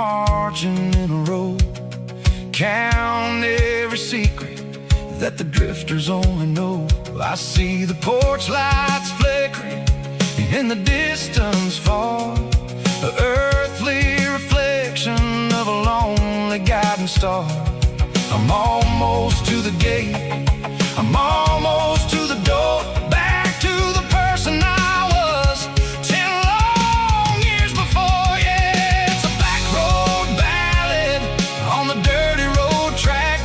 marching in a row, count every secret that the drifters only know. I see the porch lights flickering in the distance far, the earthly reflection of a lonely guiding star. I'm almost to the gate, I'm almost to the door, back to the person I was 10 long years before. Yeah, it's a back road ballad on the dirty road track,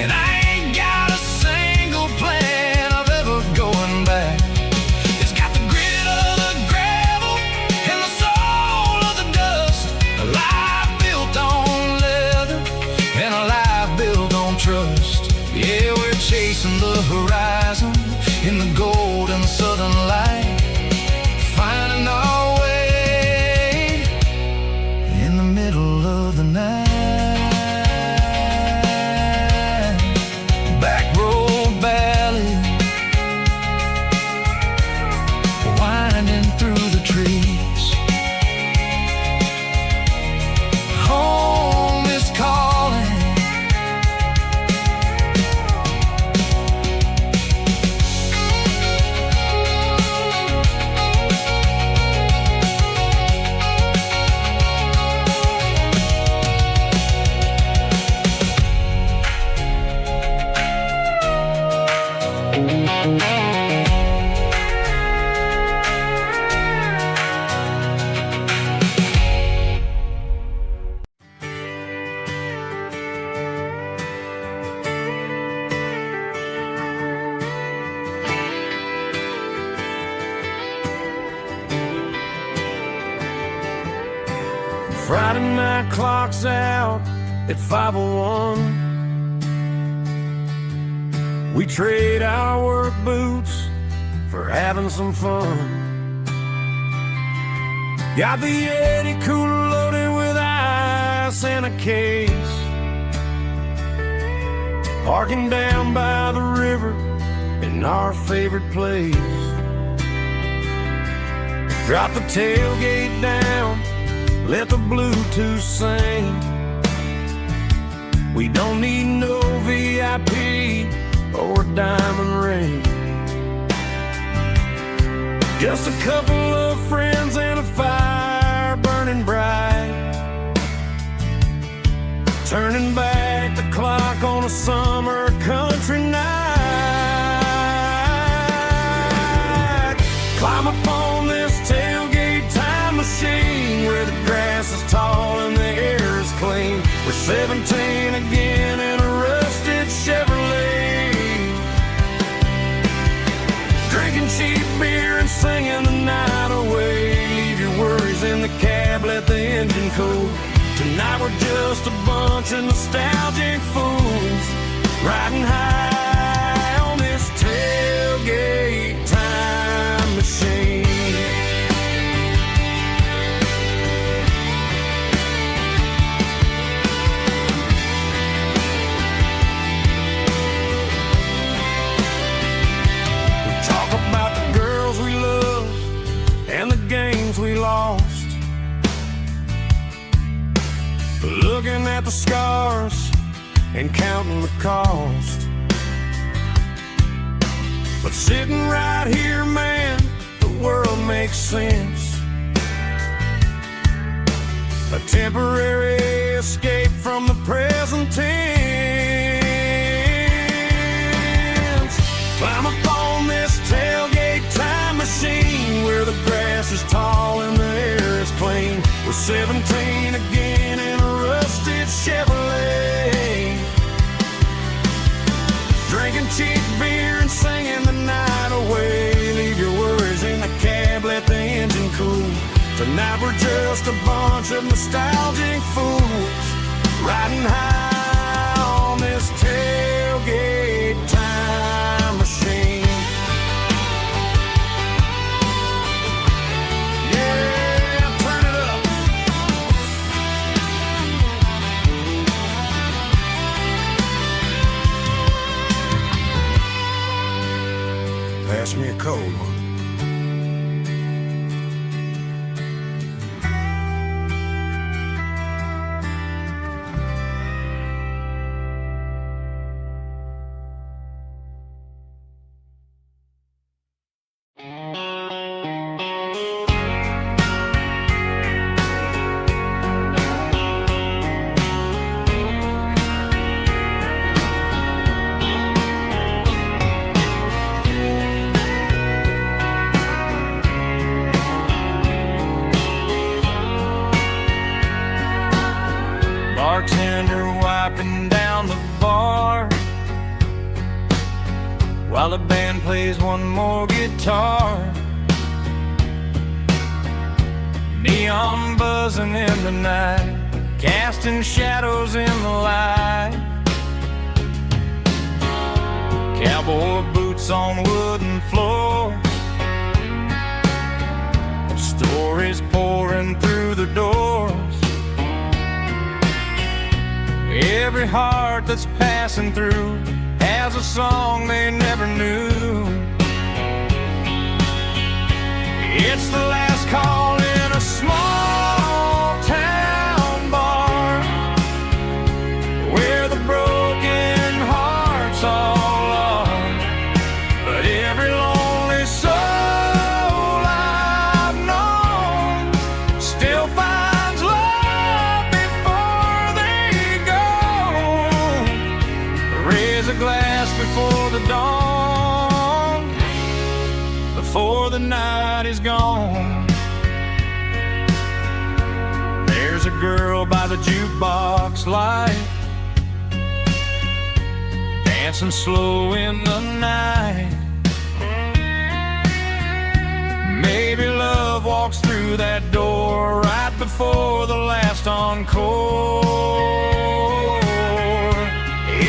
and I ain't got a single plan of ever going back. It's got the grit of the gravel and the soul of the dust, a life built on leather and a life built on trust. Yeah, we're chasing the horizon in the golden southern light, finding our way in the middle of the night. Back road ballad, winding through the trees. Home is calling. Friday night clock's out at 5:01. We trade our work boots for having some fun. Got the Yeti cooler loaded with ice and a case, parking down by the river in our favorite place. Drop the tailgate down, let the Bluetooth sing. We don't need no VIP or a diamond ring, just a couple of friends and a fire burning bright, turning back the clock on a summer country night. Climb up on this tailgate time machine where the grass is tall and the air is clean. We're 17 again in a rusted Chevrolet, drinking cheap beer and singing the night away. Leave your worries in the cab, let the engine cool. Tonight we're just a bunch of nostalgic fools, riding high on this tailgate time machine. And the games we lost, looking at the scars and counting the cost. But sitting right here, man, the world makes sense. A temporary escape from the present tense. Climb up on this tailgate time machine where the grass is tall and the air is clean. We're 17 again in a rusted Chevrolet, drinking cheap beer and singing the night away. Leave your worries in the cab, let the engine cool. Tonight we're just a bunch of nostalgic fools, riding high on this tailgate time machine. Pass me a cold one. while the band plays one more guitar. Neon buzzing in the night, casting shadows in the light. Cowboy boots on wooden floor, stories pouring through the doors. Every heart that's passing through has a song they never knew. It's the last call in a small town bar, where the broken hearts all are. But every lonely soul I've known still finds love before they go. Raise a glass before the dawn, before the night is gone. There's a girl by the jukebox light, dancing slow in the night. Maybe love walks through that door right before the last encore.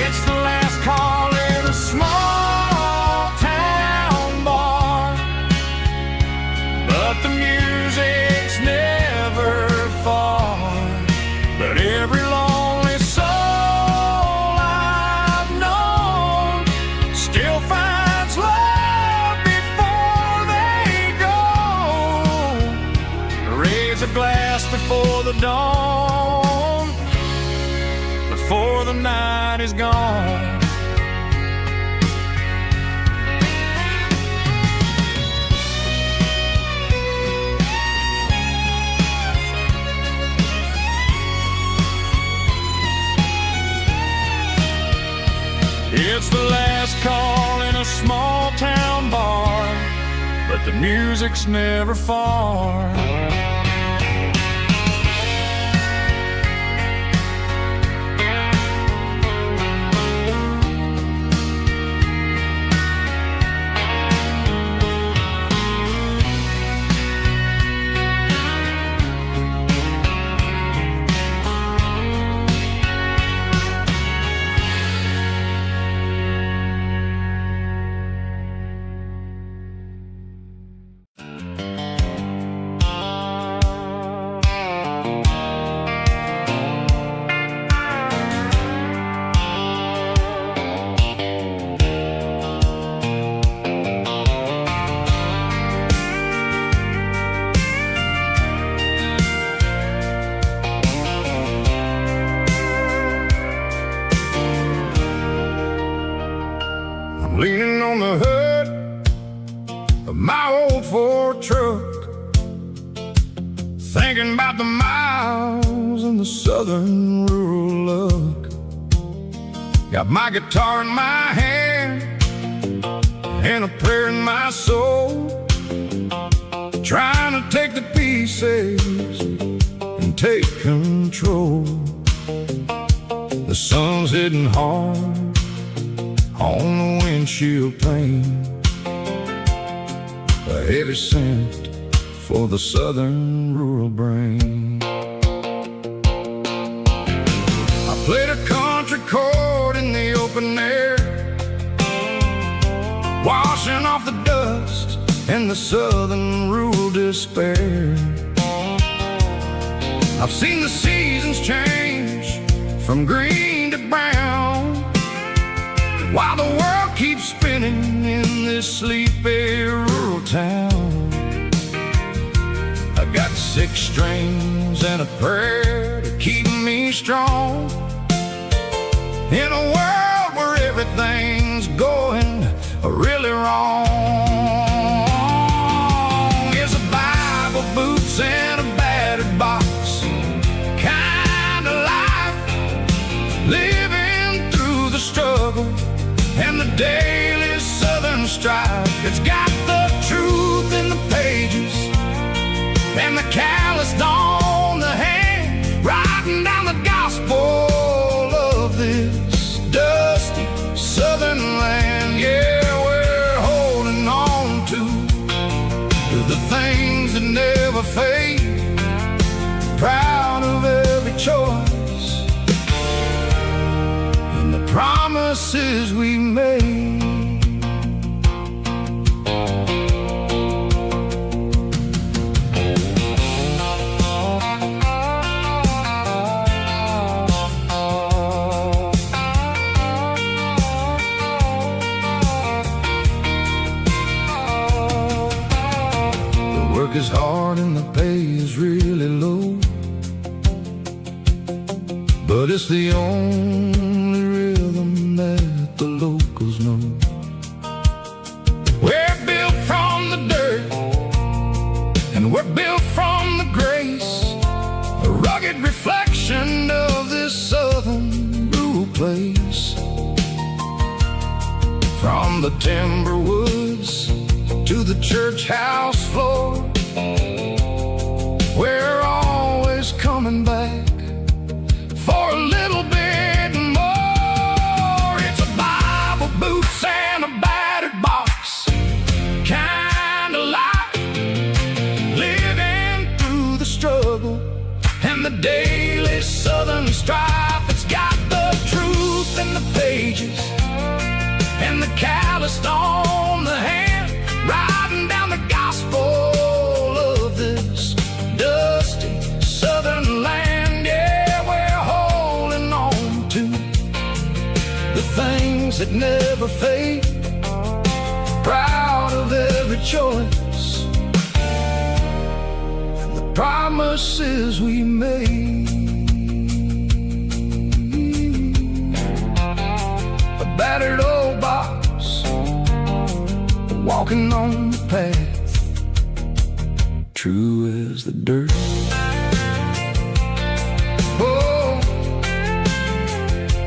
It's the last call in a small town bar, but the music's never far. But every lonely soul I've known still finds love before they go. Raise a glass before the dawn, before the night is gone. It's the last call in a small town bar, but the music's never far. Leaning on the hood of my old Ford truck, thinking about the miles and the southern rural look. Got my guitar in my hand and a prayer in my soul, trying to take the pieces and take control. The sun's hitting hard on the windshield pane, a heavy scent for the southern rural brain. I played a country chord in the open air, washing off the dust and the southern rural despair. I've seen the seasons change from green to brown, while the world keeps spinning in this sleepy rural town. I got 6 strings and a prayer to keep me strong, in a world where everything's going really wrong. It's a Bible, boots, and a battered box kind of life, living through the struggle and the daily southern strife. It's got the truth in the pages and the calloused on the hand, writing down the gospel of this dusty southern land. Yeah, where choice and the promises we made. Work is hard and the pay is really low, but it's the only rhythm that the locals know. We're built from the dirt, and we're built from the grace, a rugged reflection of this southern rural place. From the timber woods to the church house floor, we're always coming back for a little bit more. It's a Bible, boots, and a battered box kind of life, living through the struggle and the daily southern strife. It's got the truth in the pages and the calloused on the hand, riding down the gospel of this dusty southern land. Yeah, we're holding on to the things that never fade, proud of every choice and the promises we made. A battered old box, walking on the path, true as the dirt. Oh,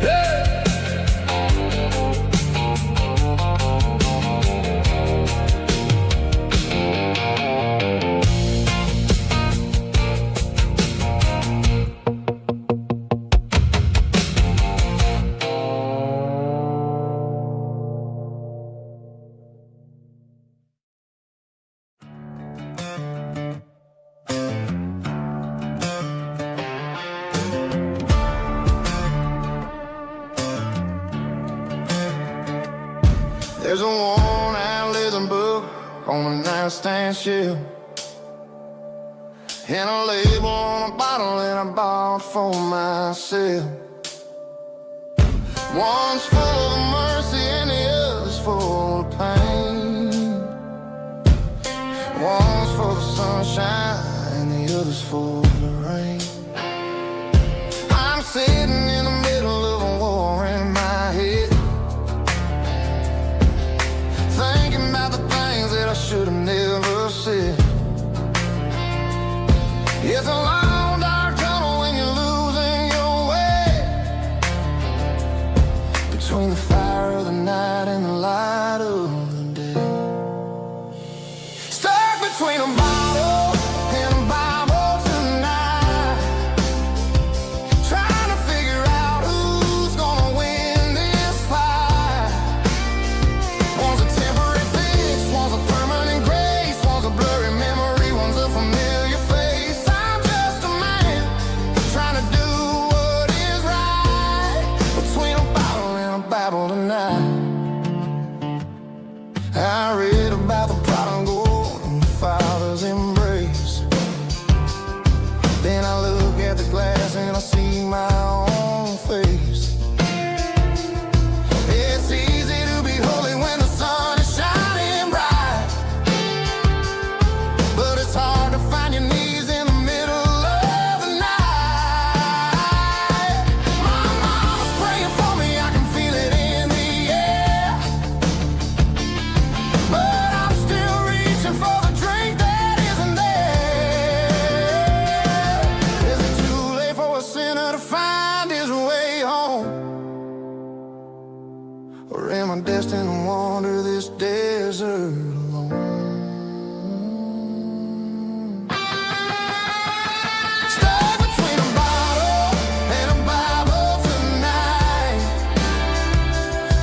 yeah. There's a worn-out leather book on a nightstand shelf, and a label on a bottle that I bought for myself. One's full of mercy and the other's full of pain. One's for the sunshine and the other's for the rain. I'm sitting in the middle of a war in my head, thinking about the things that I should have never said. It's a long dark tunnel when you're losing your way, between the fire of the night and the light of the day. Stuck between a bottle and a Bible tonight, trying to figure out who's gonna win this fight. One's a temporary fix, one's a permanent grace, one's a blurry memory, one's a familiar face. I'm just a man trying to do what is right, between a bottle and a Bible tonight. I read about the prodigal and the father's embrace. Then I look at the glass and I see my own face. It's easy to be holy when the sun is shining bright, but it's hard to find your knees in the middle of the night. My mama's praying for me, I can feel it in the air, but I'm still reaching for the drink that isn't there. Is it too late for a sinner to find his way home? Or am I destined to wander this desert alone? Stuck between a bottle and a Bible tonight,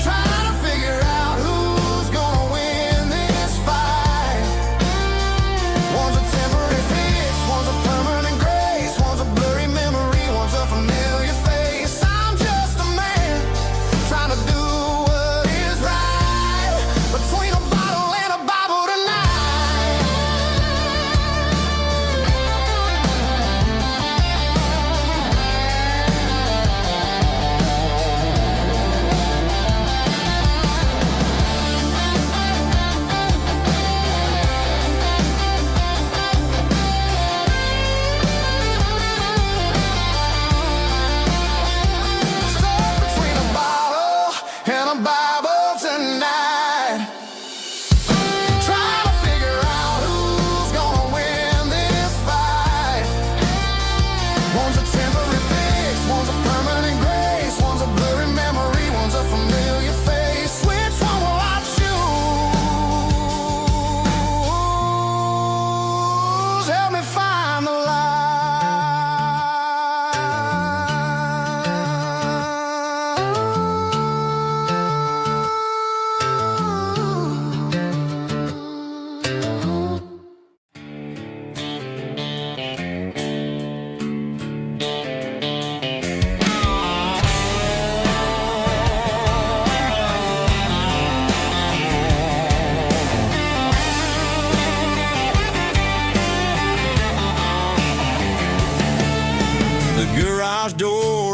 trying to figure out who's gonna win this fight. One's a temporary fix, one's a permanent grace, one's a blurry memory, one's a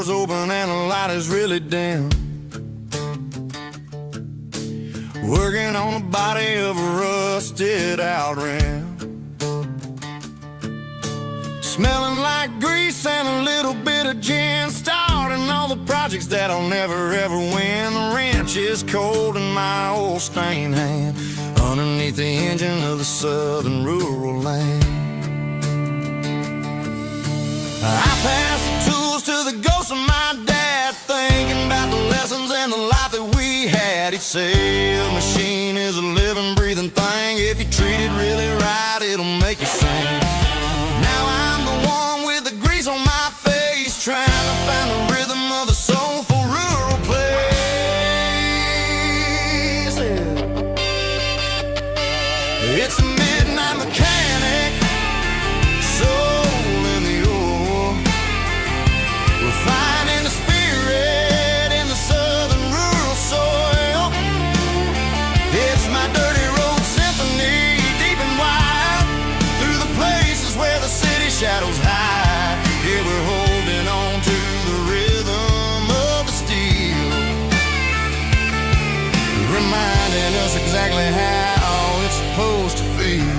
door's open and the light is really dim. Working on the body of a rusted out rim. Smelling like grease and a little bit of gin. Starting all the projects that I'll never ever win. The wrench is cold in my old stained hand, underneath the engine of the southern rural land. I pass the tools to the ghost of my dad, thinking about the lessons and the life that we had. He'd say a machine is a living, breathing thing. If you treat it really right, it'll make you sing. Now I'm the one with the grease on my face, trying to find the rhythm of the soulful rural place. It's a midnight mechanic, soul in the ore, refining the spirit in the southern rural soil. It's my dirty road symphony, deep and wide, through the places where the city shadows hide. Yeah, we're holding on to the rhythm of the steel, reminding us exactly how it's supposed to feel.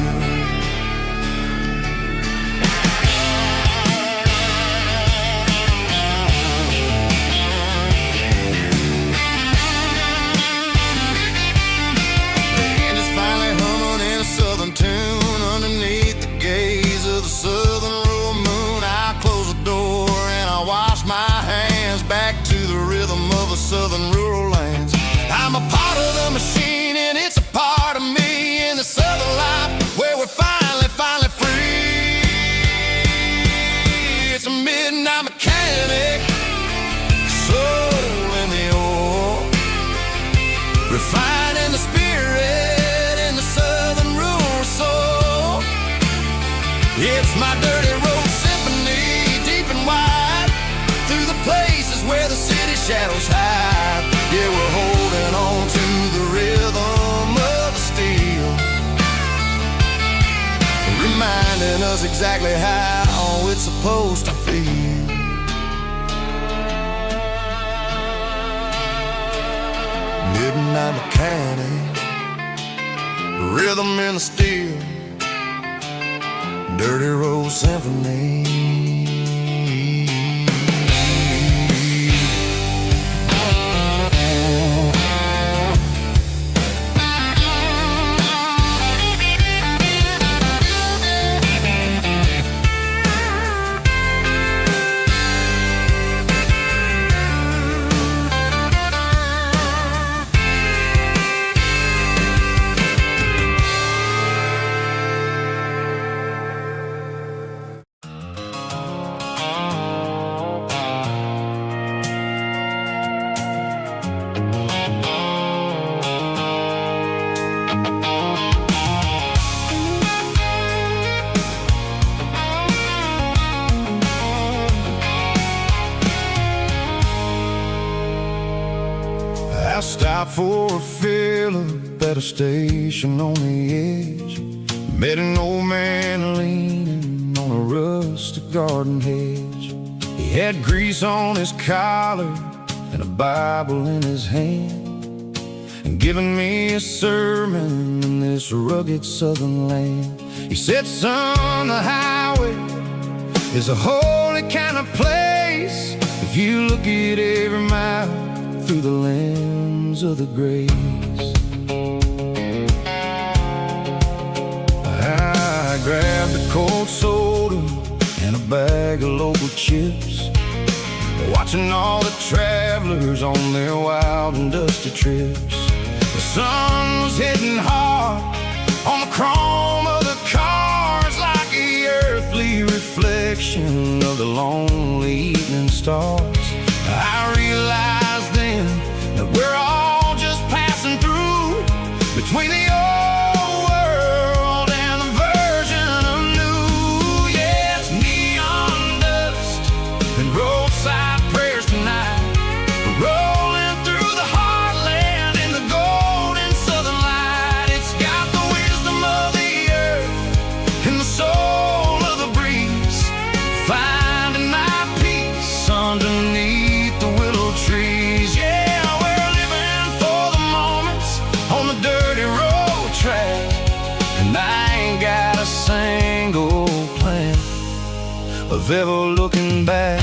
Tune underneath the gaze of the southern rural moon. I close the door and I wash my hands, back to the rhythm of the southern rural lands. I'm a part of the machine and it's a part of me in the southern life where we're finally free. It's a midnight mechanic, soul in the ore, refining the spirit in the southern rural soul. It's my dirty road symphony, deep and wide, through the places where the city shadows hide. Yeah, we're holding on to the rhythm of the steel, reminding us exactly how it's supposed to feel. Midnight mechanic, rhythm in the steel, dirty road symphony. I stopped for a fill-up at a station on the edge. Met an old man leaning on a rusted garden hedge. He had grease on his collar and a Bible in his hand, and giving me a sermon in this rugged southern land. He said, son, the highway is a holy kind of place if you look at every mile through the lens of the grace. I grabbed a cold soda and a bag of local chips, watching all the travelers on their wild and dusty trips. The sun was hitting hard on the chrome of the cars, like the earthly reflection of the lonely evening stars. I realized then that we're all just passing through between the old world and the version of new. Yeah, it's neon dust and roadside prayers tonight. We're rolling through the heartland in the golden southern light. It's got the wisdom of the earth and the soul of the breeze, finding my peace underneath of ever looking back.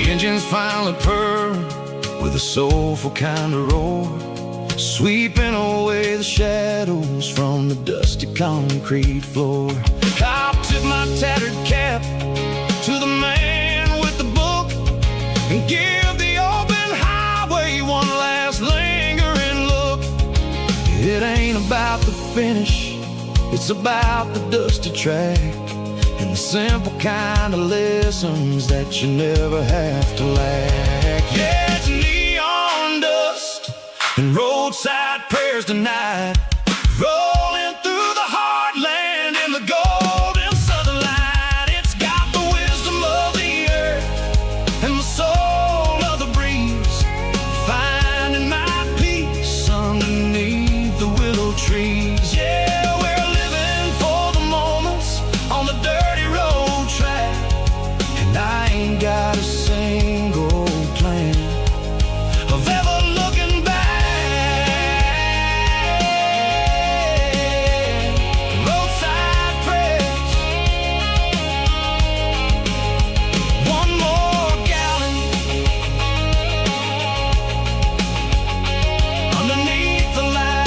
Engines finally purr with a soulful kind of roar, sweeping away the shadows from the dusty concrete floor. I'll tip my tattered cap to the man with the book and give the open highway one last lingering look. It ain't about the finish, it's about the dusty track and the simple kind of lessons that you never have to lack. Yeah, it's neon dust and roadside prayers tonight, rolling through the heartland in the golden southern light. It's got the wisdom of the earth and the soul of the breeze, finding my peace underneath the willow trees. Yeah, we're living for the moments on the dirty road track, and I ain't got a single plan of ever looking back. Roadside prayers, one more gallon underneath the light.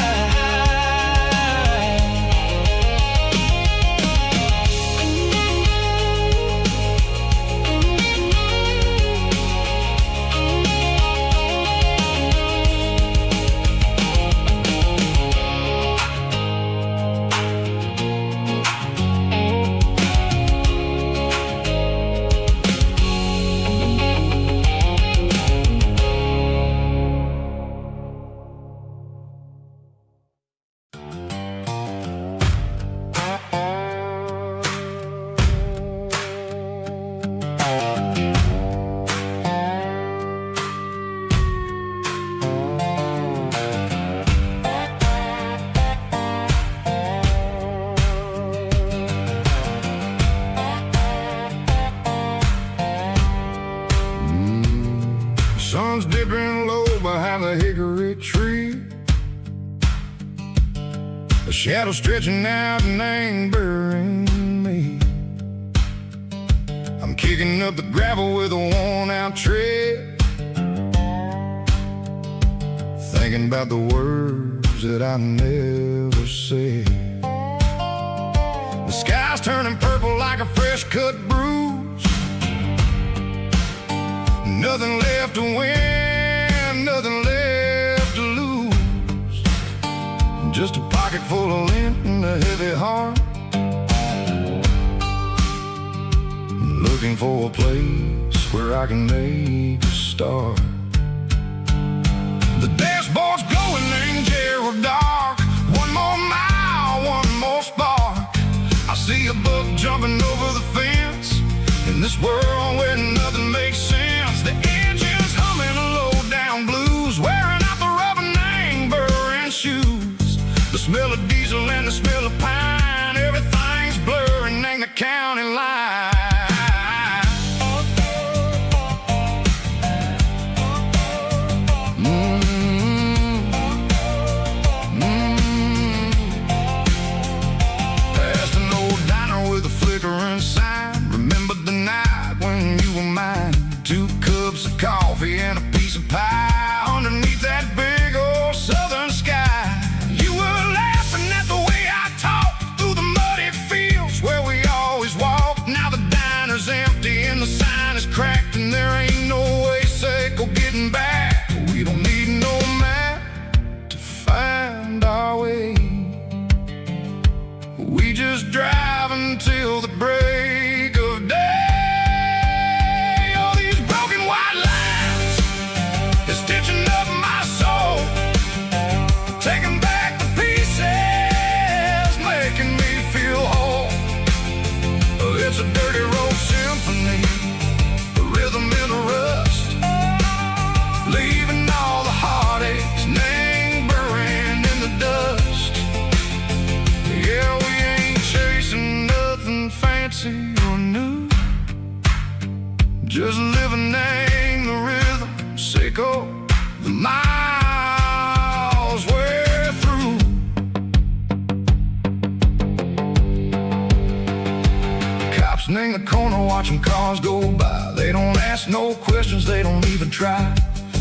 Sun's dipping low behind the hickory tree, a shadow stretching out and angering me. I'm kicking up the gravel with a worn-out tread, thinking about the words that I never said. The sky's turning purple like a fresh-cut bruise, nothing left to win, nothing left to lose, just a pocket full of lint and a heavy heart, looking for a place where I can make a start. The dashboard's glowing in Gerald dark, one more mile, one more spark. I see a buck jumping over the fence in this world where nothing makes sense. The engine's humming a low-down blues, wearing out the rubber name burring shoes. The smell of diesel and the smell of pine, everything's blurring, ain't the county line. Past an old diner with a flickering sign, remember the night when you were mine. 2 cups of coffee and a piece of pie underneath that big old southern sky. You were laughing at the way I talked through the muddy fields where we always walked. Now the diner's empty and the sign is cracked, and there ain't no way safe or getting back. We don't need no map to find our way, we just drive until the break of day. Stitching up my soul, taking back the pieces, making me feel whole. It's a dirty road symphony, a rhythm in the rust, leaving all the heartaches lingering in the dust. Listening the corner, watching cars go by. They don't ask no questions, they don't even try.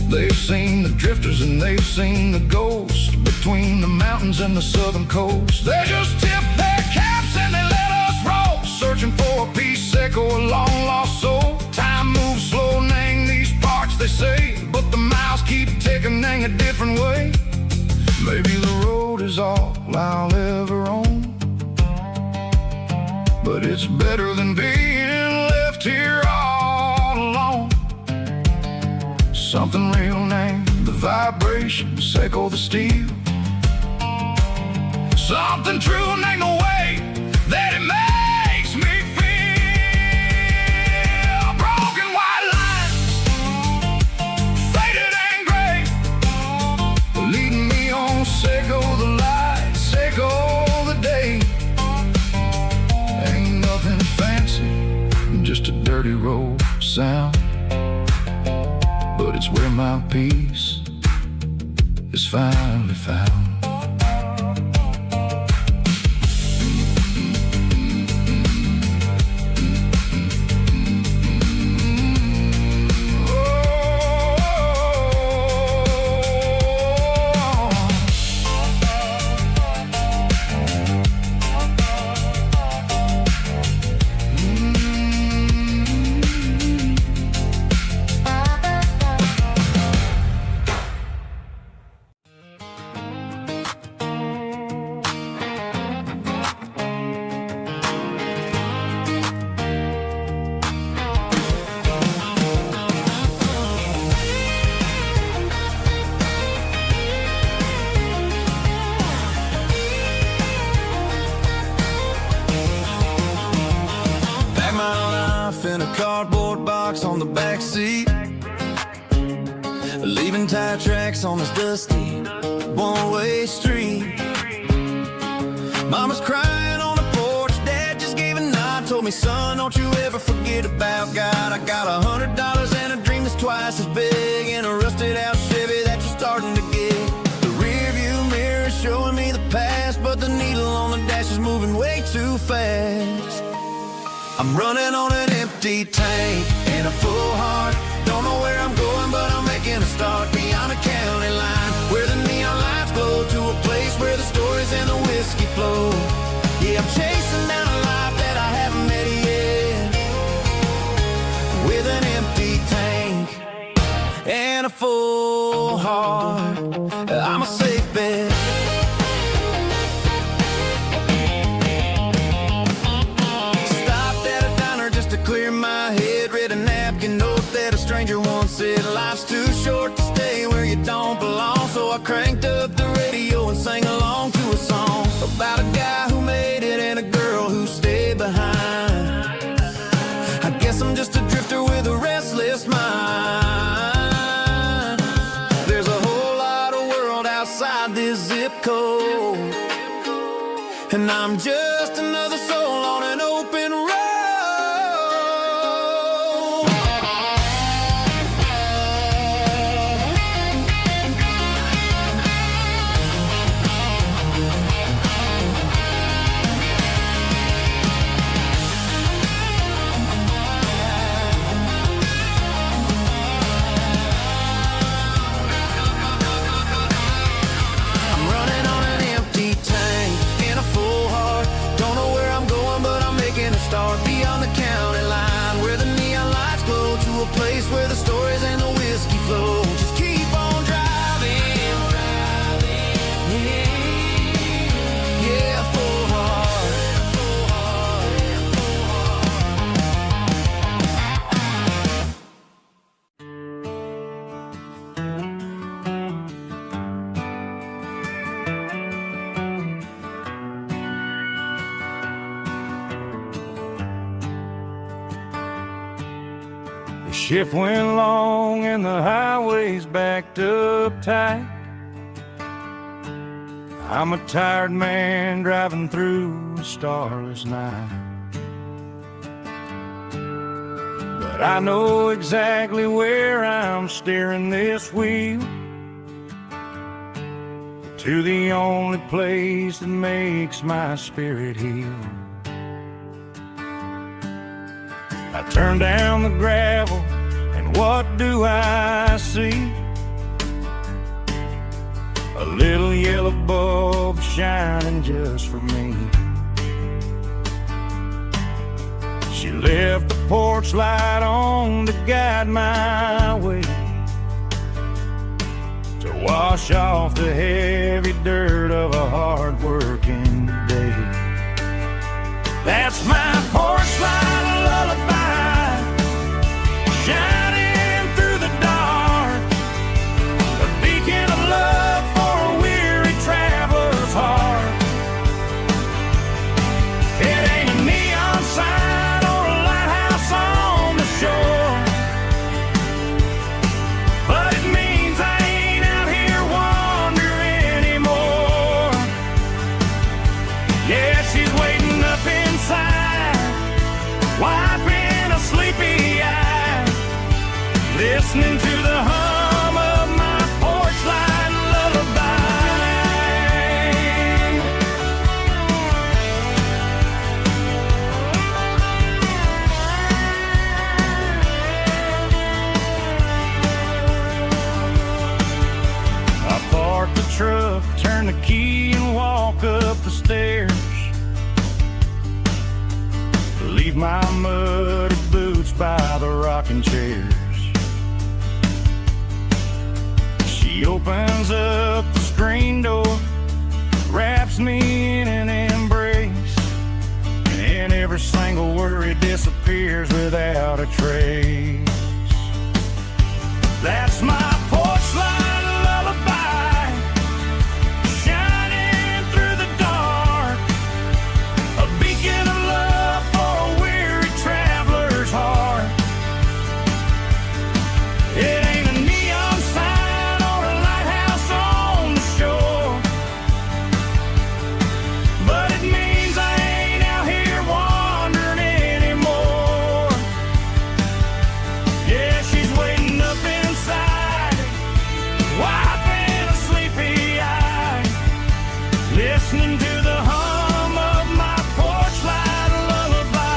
They've seen the drifters and they've seen the ghosts between the mountains and the southern coast. They just tip their caps and they let us roll, searching for a piece echo, a long lost soul. Time moves slow, Nang, these parts they say, but the miles keep ticking, Nang, a different way. Maybe the road is all I'll ever own, but it's better than being left here all alone. Something real, Nang, the vibrations echo the steel. Something true, Nang, the way that it makes me feel. Broken white lines, faded and gray, leading me on, Seiko the light, Seiko the day. Ain't nothing fancy, just a dirty road sound, but it's where my peace is finally found. In a cardboard box on the back seat, leaving tire tracks on this dusty one-way street. Mama's crying on the porch, Dad just gave a nod, told me, son, don't you ever forget about God. I got $100 and a dream that's twice as big, in a rusted out Chevy that you're starting to get. The rear view mirror is showing me the past, but the needle on the dash is moving way too fast. I'm running on an empty tank and a full heart. Don't know where I'm going, but I'm making a start beyond a county line, where the neon lights glow, to a place where the stories and the whiskey flow. Yeah, I'm chasing down a life that I haven't met yet, with an empty tank and a full heart. I'm a safe bet. Clear my head, read a napkin note that a stranger once said, life's too short to stay where you don't belong. So I cranked up the radio and sang along to a song about a guy who made it and a girl who stayed behind. I guess I'm just a drifter with a restless mind. There's a whole lot of world outside this zip code, and I'm just another soul on an open road. Start beyond the county line, where the neon lights glow, to a place where the stories and the whiskey flow. Just keep on driving, yeah, full heart. The shift went long and the highway's backed up tight. I'm a tired man driving through a starless night, but I know exactly where I'm steering this wheel, to the only place that makes my spirit heal. I turn down the gravel, and what do I see? A little yellow bulb shining just for me. She left the porch light on to guide my way, to wash off the heavy dirt of a hard-working day. That's my porch light lullaby, shining through the dark, a beacon of love for a weary traveler's heart. It ain't a neon sign or a lighthouse on the shore, but it means I ain't out here wandering anymore. Yeah, she's waiting up inside, wiping a sleepy eye, listening to the hum of my porch light lullaby. I park the truck, turn the key, and walk up the stairs. Leave my muddy boots by the rocking chairs. She opens up the screen door, wraps me in an embrace, and every single worry disappears without a trace. That's my porch light lullaby, shining through the dark, a beacon of love for a weary traveler's heart. It ain't a neon sign or a lighthouse on the shore, but it means I ain't out here wandering anymore. Yeah, she's waiting up inside, wiping a sleepy eye, listening to the hum of my porch light lullaby.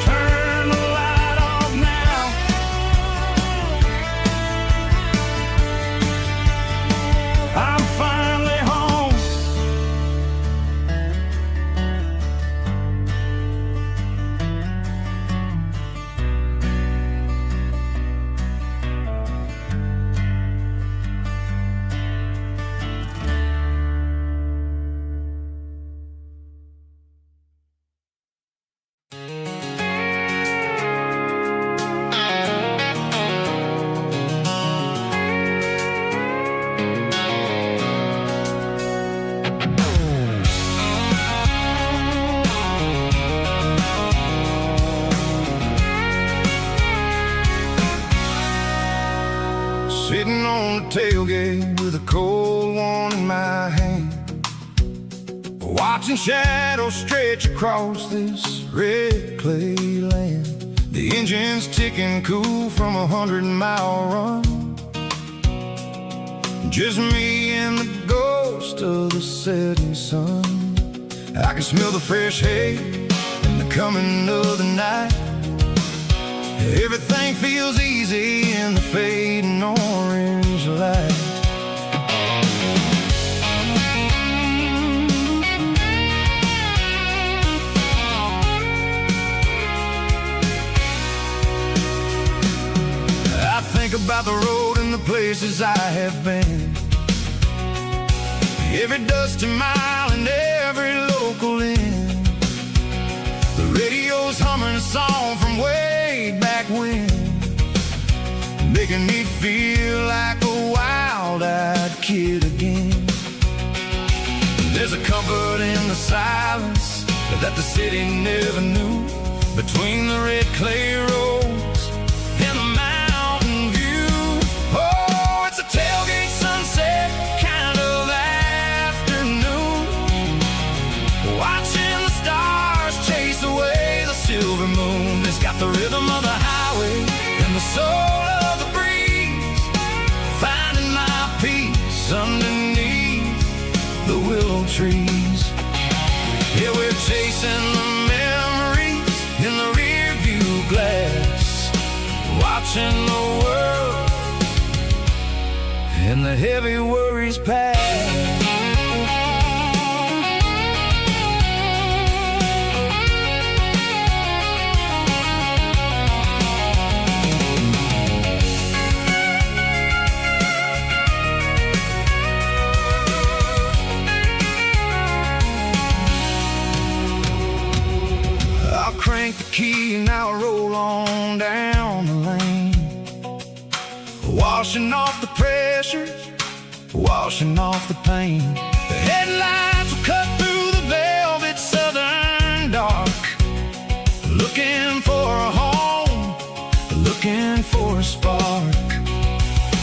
Turn the light off now, I'm finally home. Sitting on the tailgate with a cold one in my hand, watching shadows stretch across this red clay land. The engine's ticking cool from 100-mile run, just me and the ghost of the setting sun. I can smell the fresh hay and the coming of the night. Everything feels easy in the fading orange light. I think about the road and the places I have been, every dusty mile and every local inn. The radio's humming a song from way back when, making me feel like a wild-eyed kid again. There's a comfort in the silence that the city never knew, between the red clay roads and the mountain view. Oh, it's a tailgate sunset kind of afternoon, watching the stars chase away the silver moon. It's got the rhythm of the highway and the soul of the breeze, finding my peace underneath the willow trees. Yeah, we're chasing the memories in the rearview glass, watching the world and the heavy worries pass. I'll crank the key and I'll roll on down the lane, washing off the pressure, washing off the pain. The headlights will cut through the velvet southern dark, looking for a home, looking for a spark.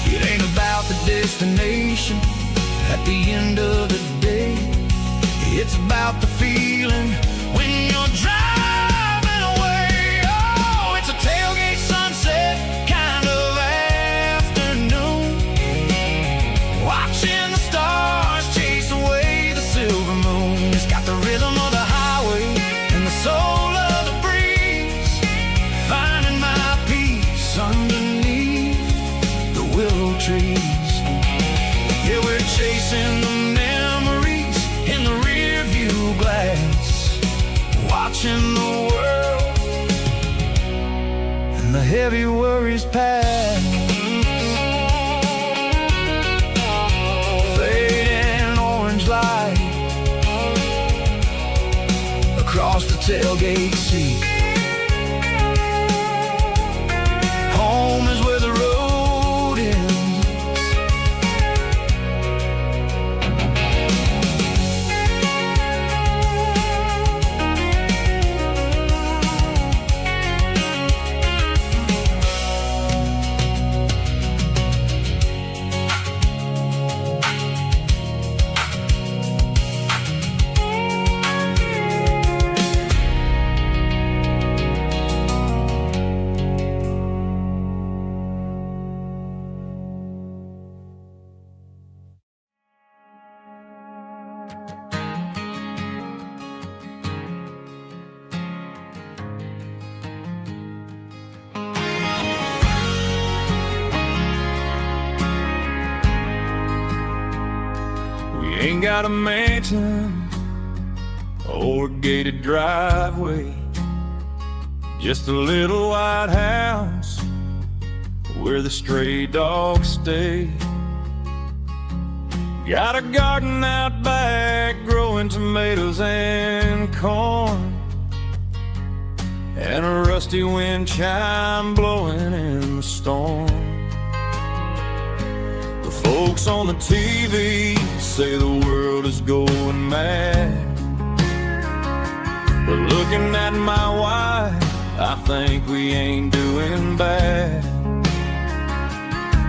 It ain't about the destination at the end of the day, it's about the feeling when you're driving away. Oh, it's a tailgate sunset kind of afternoon, watching the stars chase away the silver moon. It's got the rhythm of the highway and the soul of the breeze, finding my peace underneath the willow trees. Yeah, we're chasing the memories in the rearview glass, watching the world and the heavy worries pass. Fading orange light across the tailgate seat. Home is where the road ends. Ain't got a mansion or a gated driveway, just a little white house where the stray dogs stay. Got a garden out back growing tomatoes and corn, and a rusty wind chime blowing in the storm. The folks on the TV say the world is going mad, but looking at my wife, I think we ain't doing bad.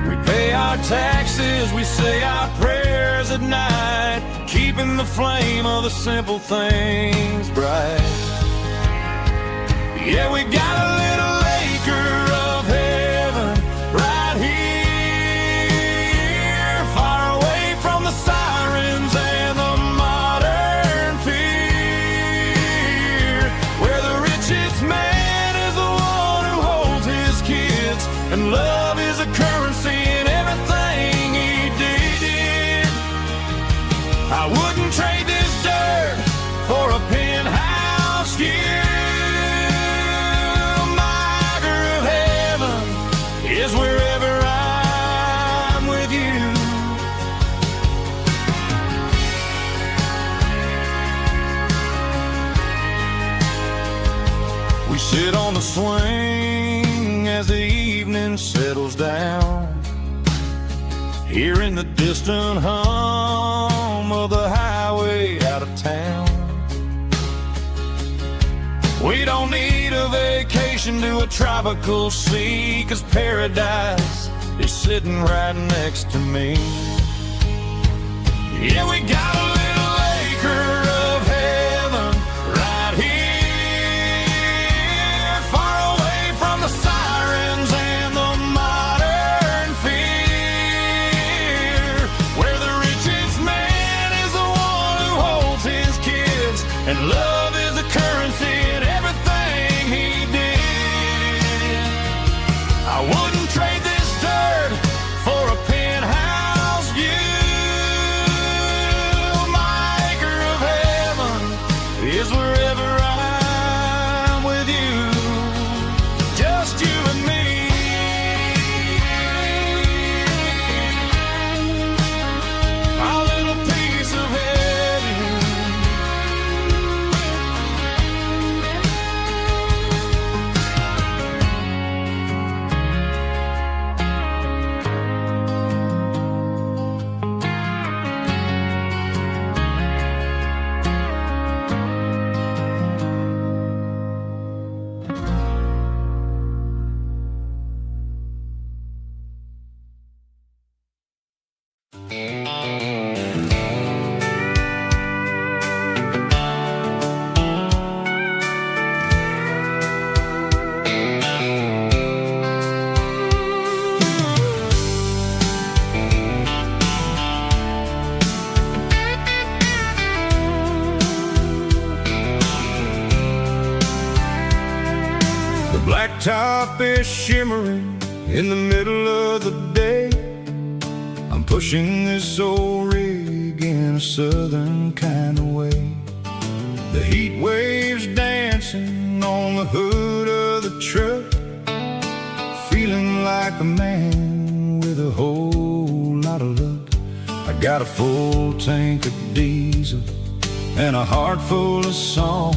We pay our taxes, we say our prayers at night, keeping the flame of the simple things bright. Yeah, we got a little acre of heaven right here, far away from the sirens and the modern fear, where the richest man is the one who holds his kids, and love is a currency in everything he did. I wouldn't trade this dirt for a penthouse view. Is wherever I'm with you. We sit on the swing as the evening settles down, hearing the distant hum of the highway out of town. We don't need a vacation to a tropical sea, 'cause paradise is sitting right next to me. Yeah, we got a little acre of heaven right here, far away from the sirens and the modern fear, where the richest man is the one who holds his kids, and love is the currency in everything he did. I wouldn't trade this dirt for a penthouse view. My acre of heaven is wherever I'm with you, just you and me. Our little piece of heaven. The blacktop is shimmering in the middle of the day. I'm pushing this old rig in a southern kind of way. The heat waves dancing on the hood of the truck, feeling like a man with a whole lot of luck. I got a full tank of diesel and a heart full of song,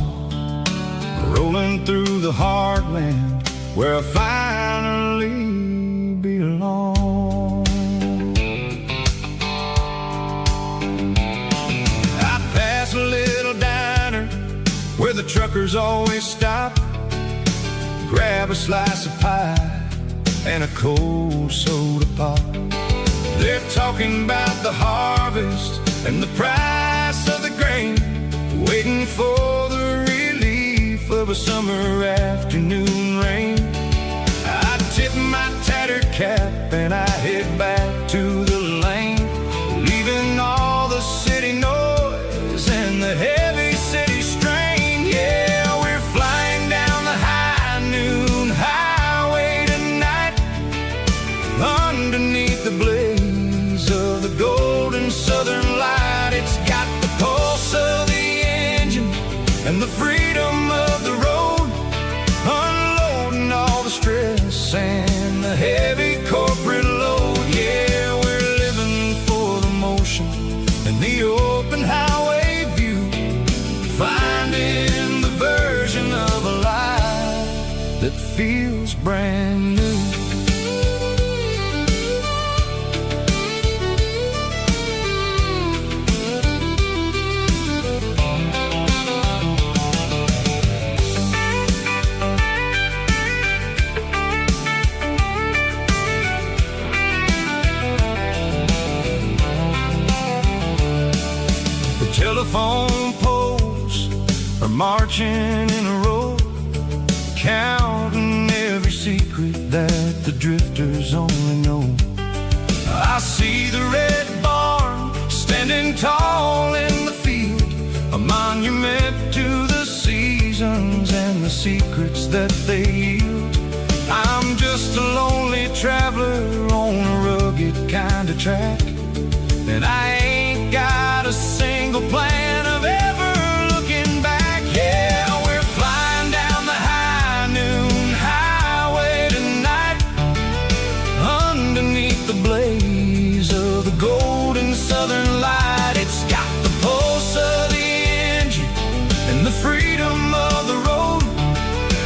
rolling through the heartland where I finally belong. I pass a little diner where the truckers always stop, grab a slice of pie and a cold soda pop. They're talking about the harvest and the price of the grain, waiting for the relief of a summer afternoon rain. I tip my tattered cap and I head back to the lane, leaving all the city noise and the heavy city strain. Yeah, we're flying down the high noon highway tonight, underneath the blaze of the golden southern light. It's got the pulse of the engine and the freedom of the road, unloading all the stress and the heavy corporate load. Yeah, we're living for the motion and the open highway view, finding the version of a life that feels brand new. Telephone poles are marching in a row, counting every secret that the drifters only know. I see the red barn standing tall in the field, a monument to the seasons and the secrets that they yield. I'm just a lonely traveler on a rugged kind of track, and I ain't got a single plan of ever looking back. Yeah, we're flying down the high noon highway tonight, underneath the blaze of the golden southern light. It's got the pulse of the engine and the freedom of the road,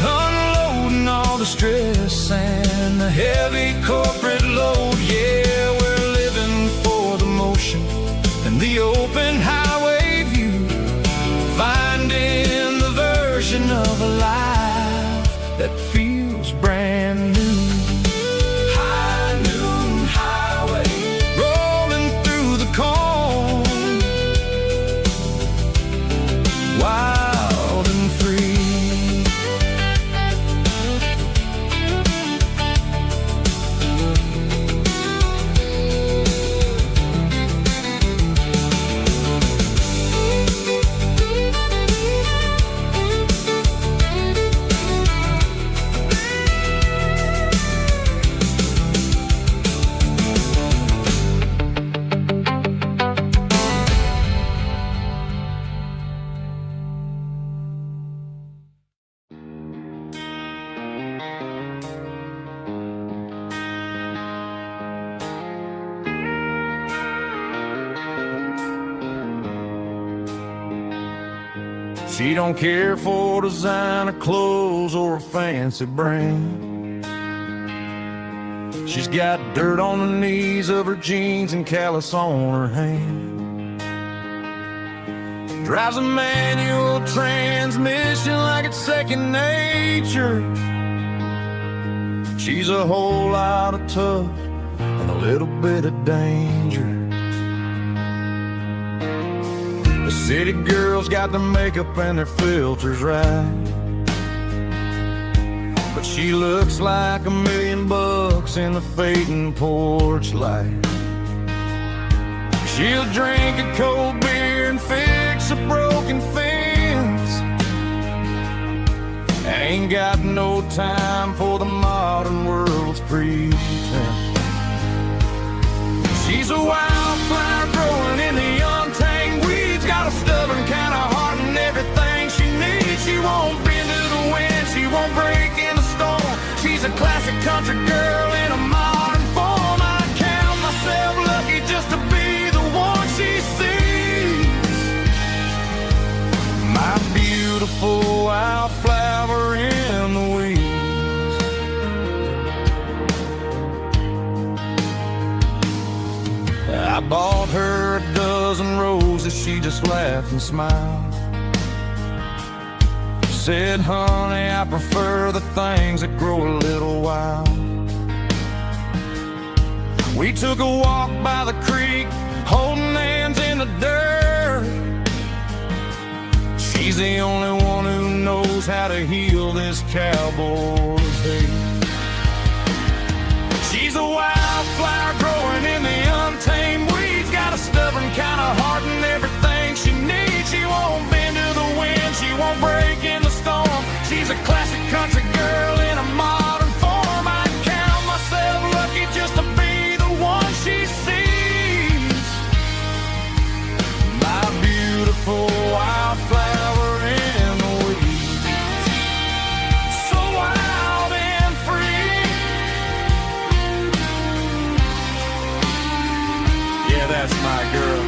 unloading all the stress and the heavy corporate load. Yeah, we're living for the motion and the open highway view, finding the version of a life that feels brand new. High noon highway, rolling through the corn, wild and free. She don't care for designer clothes or a fancy brand. She's got dirt on the knees of her jeans and callus on her hand. Drives a manual transmission like it's second nature. She's a whole lot of tough and a little bit of danger. The city girls got their makeup and their filters right, but she looks like $1 million in the fading porch light. She'll drink a cold beer and fix a broken fence. Ain't got no time for the modern world's pretense. She's a wildflower growing in the untamed weeds. Got a stubborn kind of heart and everything she needs. She won't bend to the wind, she won't break in the storm. She's a classic country girl in a modern form. I count myself lucky just to be the one she sees. My beautiful wildflower in the weeds. I bought her a dozen roses, she just laughed and smiled. Said, honey, I prefer the things that grow a little wild. We took a walk by the creek, holding hands in the dirt. She's the only one who knows how to heal this cowboy's hate. She's a wildflower growing in the untamed weeds. Got a stubborn kind of heart and everything she needs. She won't bend to the wind, she won't break in the storm. She's a classic country girl in a modern form. I count myself lucky just to be the one she sees. My beautiful wildflower in the weeds. So wild and free. Yeah, that's my girl.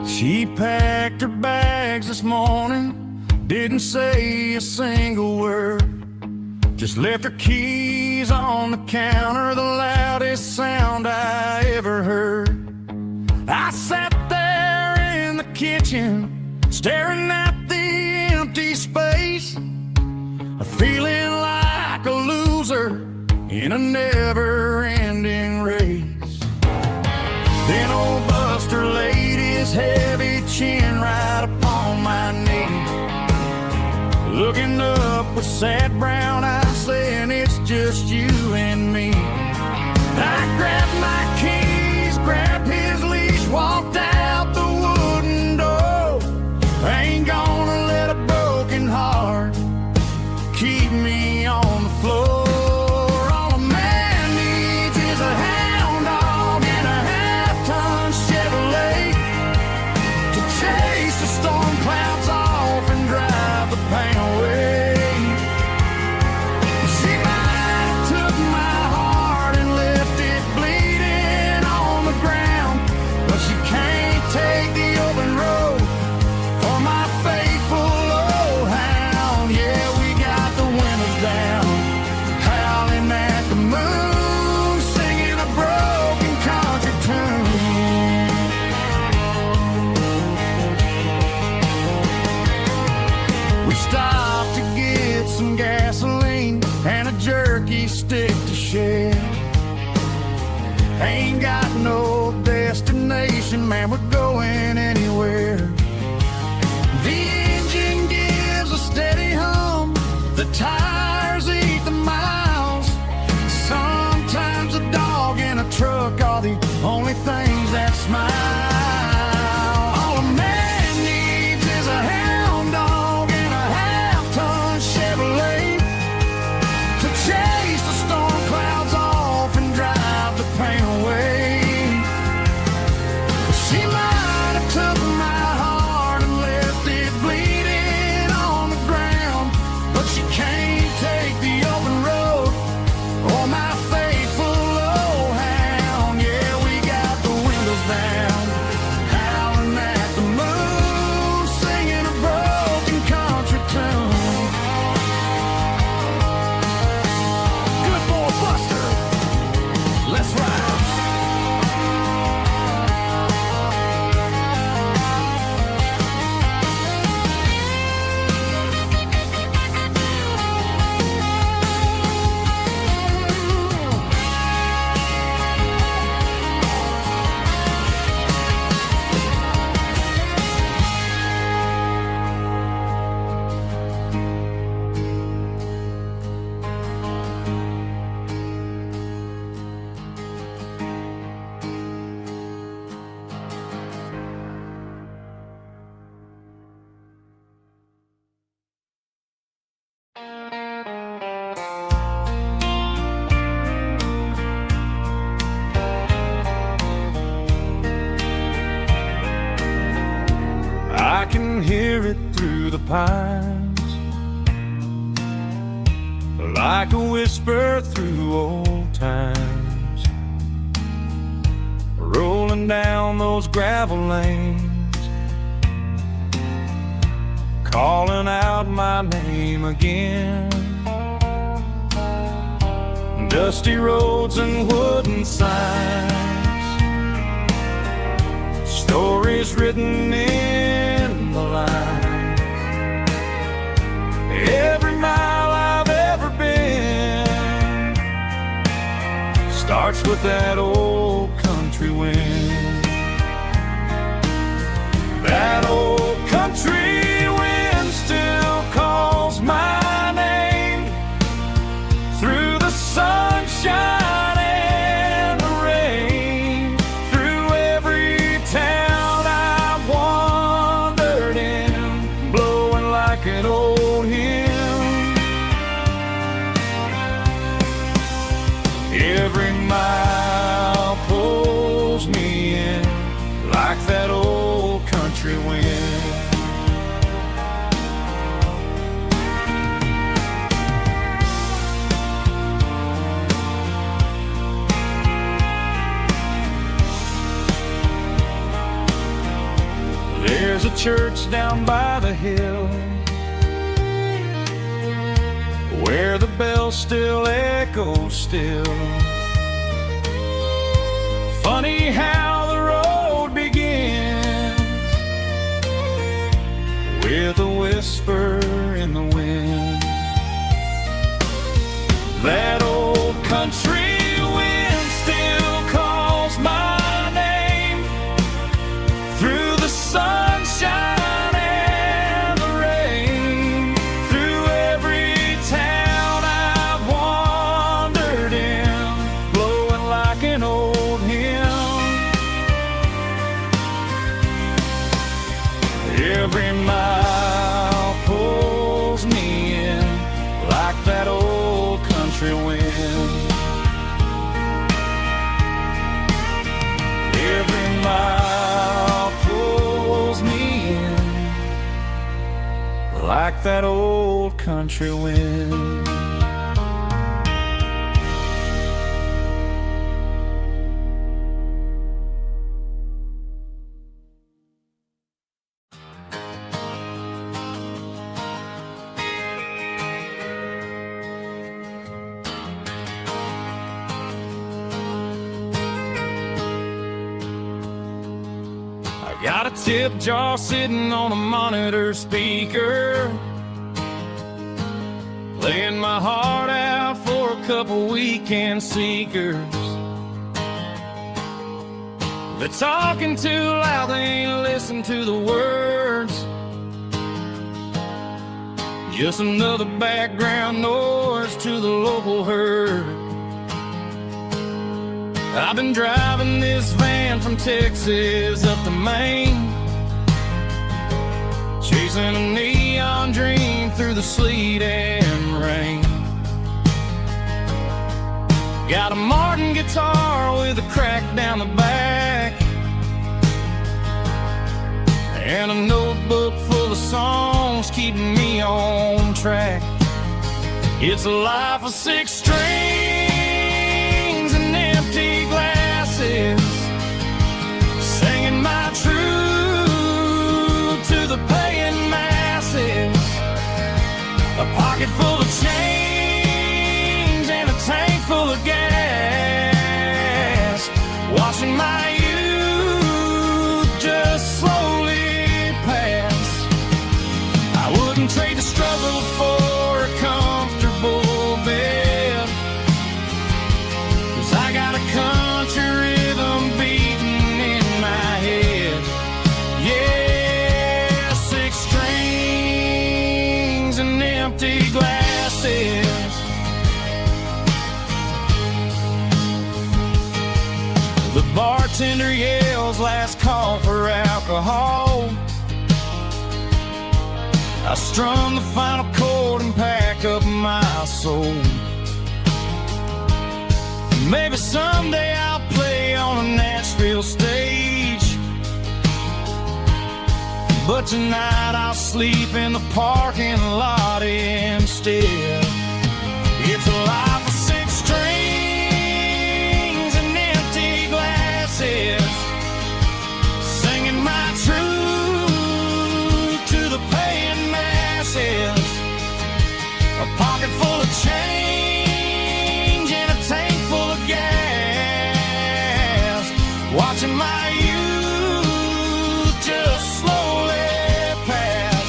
She packed her bags this morning, didn't say a single word. Just left her keys on the counter, the loudest sound I ever heard. I sat there in the kitchen, staring at the empty space, feeling like a loser in a never-ending race. Then old Buster laid his heavy chin right upon my knee, looking up with sad brown eyes, saying it's just you and me. I grabbed my keys, grabbed his leash, walked out the wooden door. I ain't gonna let a broken heart keep me on the floor. All a man needs is a hound dog and a half-ton Chevrolet to chase the storm clouds off and drive the pain away. She might have took my heart I can hear it through the pines, like a whisper through old times, rolling down those gravel lanes, calling out my name again. Dusty roads and wooden signs, stories written in the lines. Every mile I've ever been starts with that old country wind. That old country wind still calls my name through the sunshine and the rain, through every town I've wandered in, blowing like an old hymn. Every mile pulls me in like that old country wind. There's a church down by the hill where the bells still echo still. Funny how the road begins with a whisper in the wind. That old country wind still calls my name through the sunshine and the rain, through every town I've wandered in, blowing like an old hymn. Every mile pulls me in like that old country wind. Every mile pulls me in like that old country wind. Got a tip jar sitting on a monitor speaker, playing my heart out for a couple weekend seekers. They're talking too loud, they ain't listen to the words. Just another background noise to the local herd. I've been driving this van from Texas up to Maine, chasing a neon dream through the sleet and rain. Got a Martin guitar with a crack down the back, and a notebook full of songs keeping me on track. It's a life of 6 strings and empty glasses, singing my truth to the paying masses. A pocket full of change and a tank full of gas, watching my youth just slowly pass. I wouldn't trade the struggle for a comfortable bed, 'cause I got a country rhythm beating in my head. Yeah, 6 strings and empty glasses. The bartender yells last call for alcohol. I strum the final chord and pack up my soul. Maybe someday I'll play on a Nashville stage, but tonight I'll sleep in the parking lot instead. It's a life of six strings and empty glasses, singing my truth to the paying masses. A pocket full of change and a tank full of gas, watching my youth just slowly pass.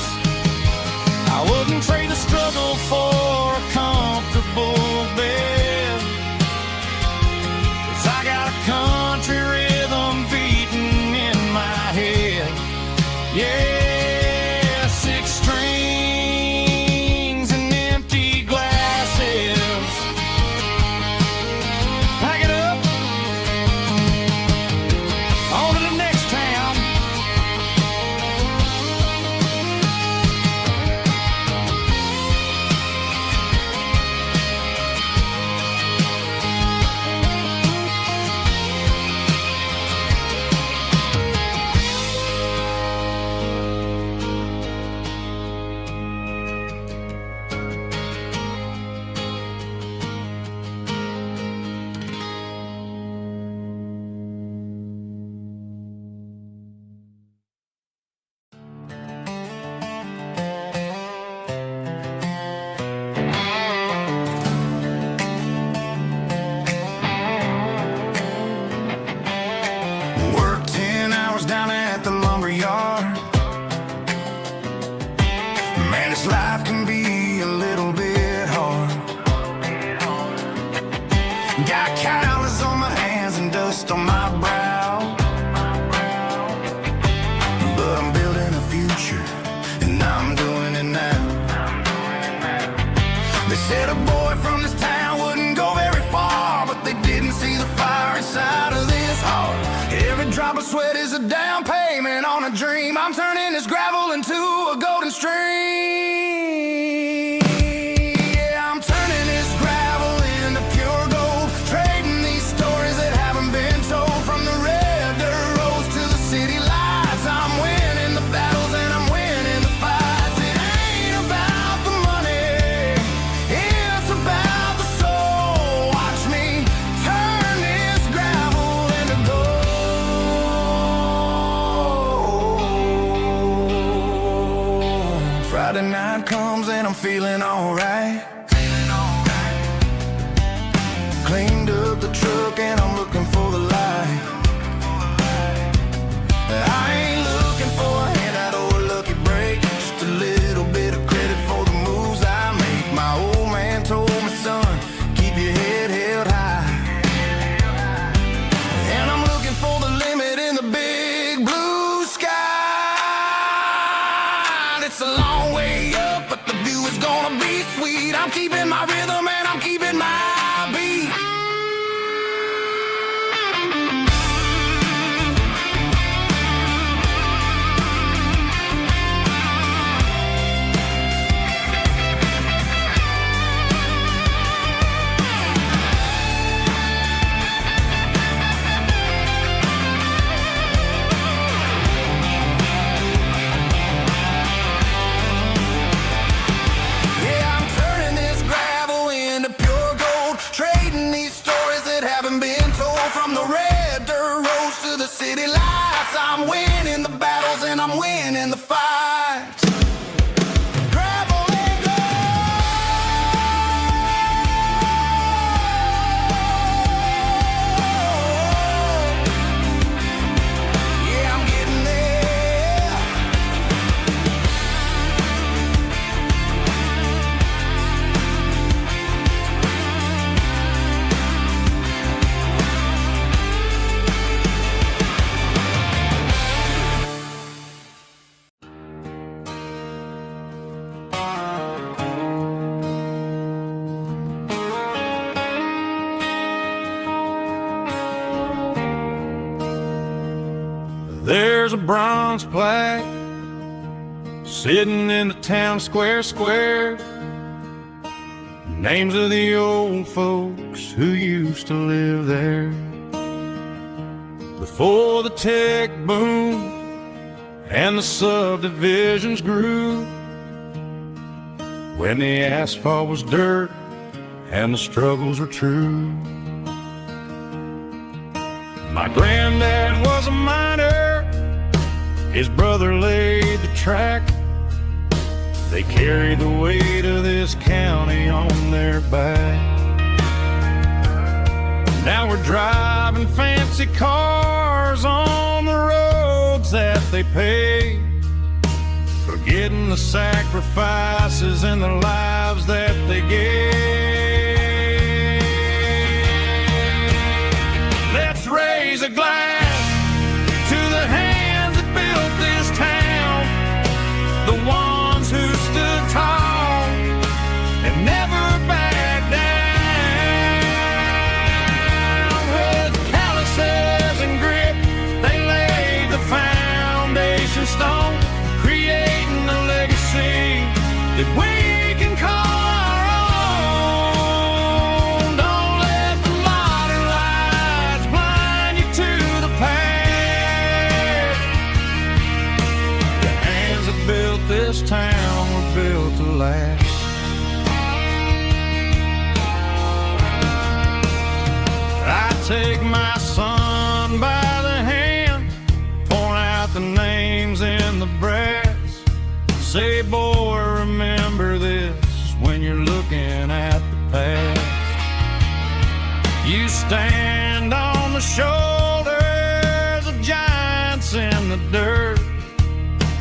I wouldn't trade the struggle for a comfortable bed, 'cause I got a country rhythm beating in my head. Yeah, six strings and empty glasses. Pack it up, on to the next town. Work 10 hours down at the lumber yard. Man, this life can be a little bit hard. Got calluses on my hands and dust on my brow, but I'm building a future and I'm doing it now. They said a boy from this town wouldn't go very far, but they didn't see the fire inside of this heart. Every drop of sweat is a down payment on a dream. I'm turning this gravel into a golden stream. Yeah, I'm turning this gravel into pure gold, trading these stories that haven't been told. From the red dirt roads to the city lights, I'm winning the battles and I'm winning the fights. It ain't about the money, it's about the soul. Watch me turn this gravel into gold. Friday night comes and I'm feeling alright. Cleaned up the truck and I'm looking for the light. I ain't looking for a handout or a lucky break, just a little bit of credit for the moves I make. My old man told me, son, keep your head held high. And I'm looking for the limit in the big blue sky. It's a long way up, but the view is gonna be sweet. I'm keeping my rhythm and I'm keeping my beat. Yeah, I'm turning this gravel into pure gold, trading these stories that haven't been told. From the red dirt roads to the city lights, I'm winning the battles and I'm winning the fights. Gravel and gold. Yeah, I'm getting there. There's a bronze plaque sitting in the town square. Names of the old folks who used to live there before the tech boom and the subdivisions grew, when the asphalt was dirt and the struggles were true. My granddad was a miner, his brother laid the track. They carried the weight of this county on their back. Now we're driving fancy cars on the roads that they paved, forgetting the sacrifices and the lives that they gave. Let's raise a glass to the hands that built this town, the ones who stood tall and never backed down. With calluses and grit, they laid the foundation stone, creating a legacy that we can call our own. Don't let the modern lights blind you to the past. The hands that built this town were built to last. I take my son by the hand, point out the names in the brass. Say, boy, remember this when you're looking at the past. You stand on the shoulders of giants in the dirt,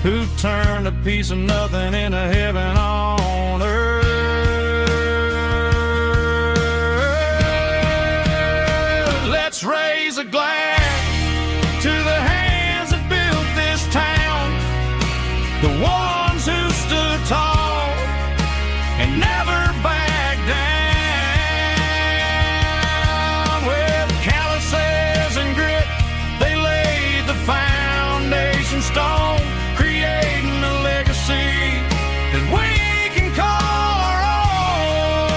who turned a piece of nothing into heaven on earth. Let's raise a glass to the hands that built this town, the ones who stood tall and never backed down. With calluses and grit, they laid the foundation stone, creating a legacy that we can call our own.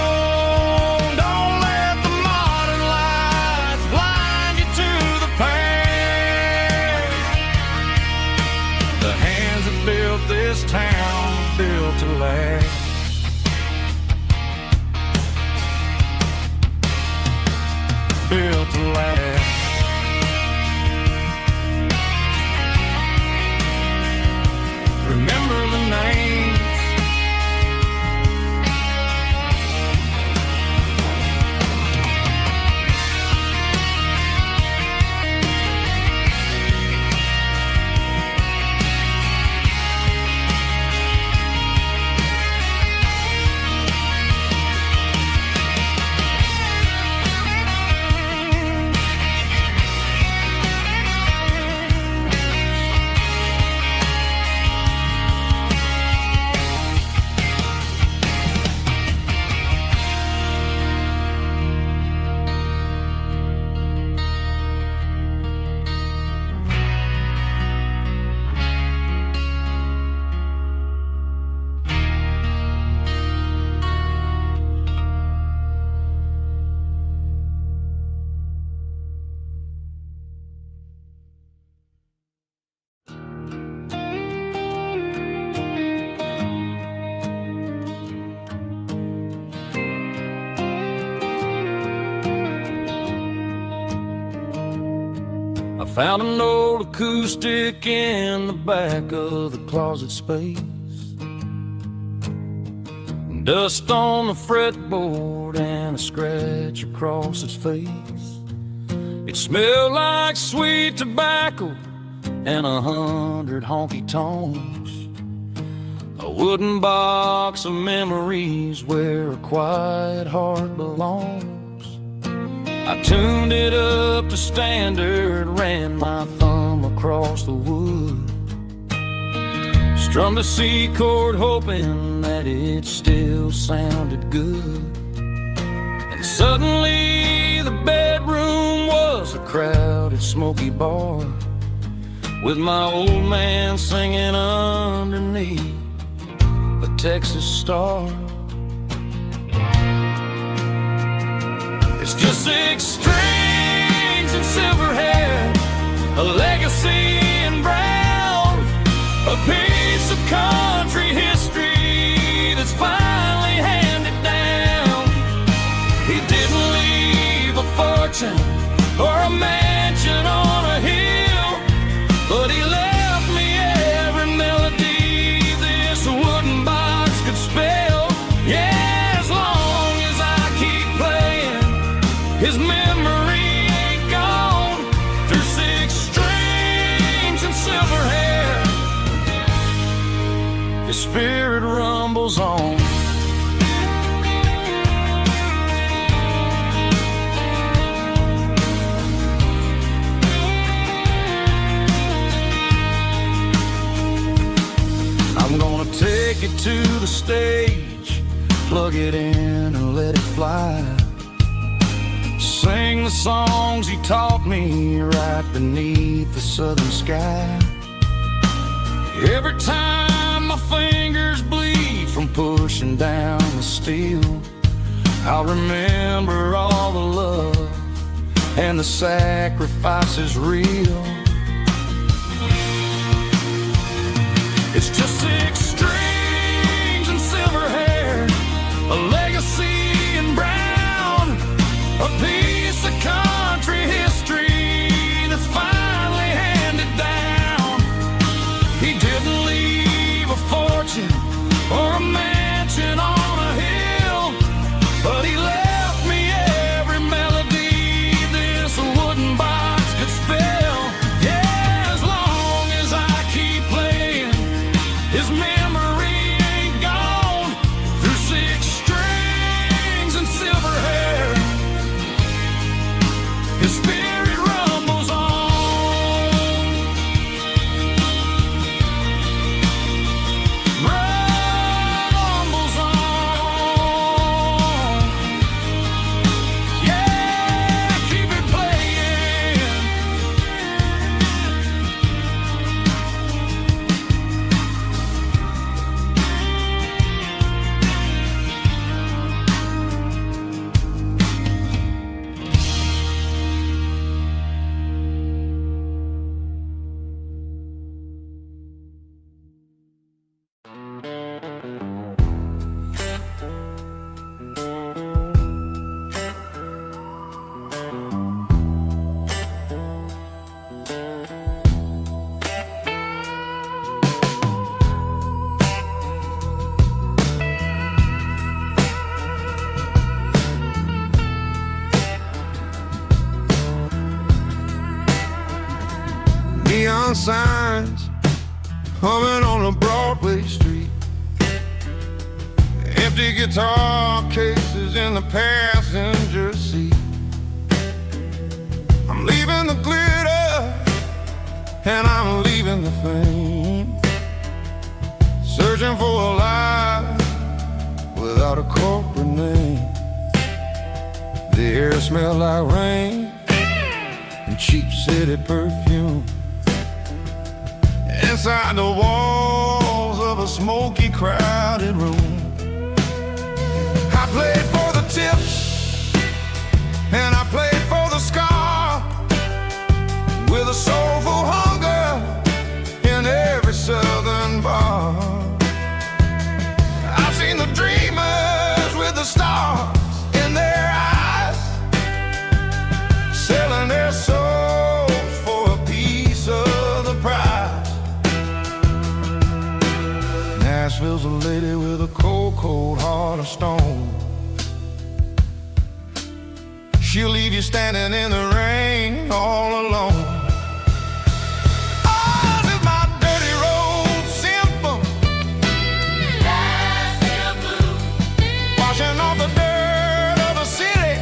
Don't let the modern lights blind you to the past. The hands that built this town were built to last. Built to last. Remember the names. I found an old acoustic in the back of the closet space, dust on the fretboard and a scratch across its face. It smelled like sweet tobacco and 100 honky tonks, a wooden box of memories where a quiet heart belongs. I tuned it up to standard, ran my thumb across the wood, strummed a C chord hoping that it still sounded good. And suddenly the bedroom was a crowded smoky bar, with my old man singing underneath a Texas star. It's just 6 strings and silver hair, a legacy in brown, piece of country history that's finally handed down. He didn't leave a fortune or a mansion on a hill, but he left me every melody this wooden box could spell. Yeah, as long as I keep playing, his memory ain't gone. Through 6 strings and silver hair, his spirit rumbles on. I'm gonna take it to the stage, plug it in and let it fly. Sing the songs he taught me right beneath the southern sky. Every time my fingers bleed from pushing down the steel, I'll remember all the love and the sacrifices real. It's just 6 strings and silver hair, a legacy in brown, a piece of country history that's finally handed down. He didn't leave a fortune or a mansion on a hill, but he left me every melody this wooden box could spell. Yeah, as long as I keep playing, his memory ain't gone. Through 6 strings and silver hair, his spirit rumbles on. Rumbles on. Yeah, keep it playing. Neon signs humming on a Broadway street, empty guitar cases in the passenger seat. I'm leaving the glitter and I'm leaving the fame, searching for a life without a corporate name. The air smells like rain and cheap city perfume. Inside the walls of a smoky, crowded room, I played for the tips and I played for the scar, with a soulful hunger in every southern bar. I've seen the dreamers with the stars in their eyes, selling their souls for a piece of the prize. Nashville's a lady with a cold, cold heart of stone. She'll leave you standing in the rain all alone. Ours is my dirty road symphony, washing off the dirt of the city.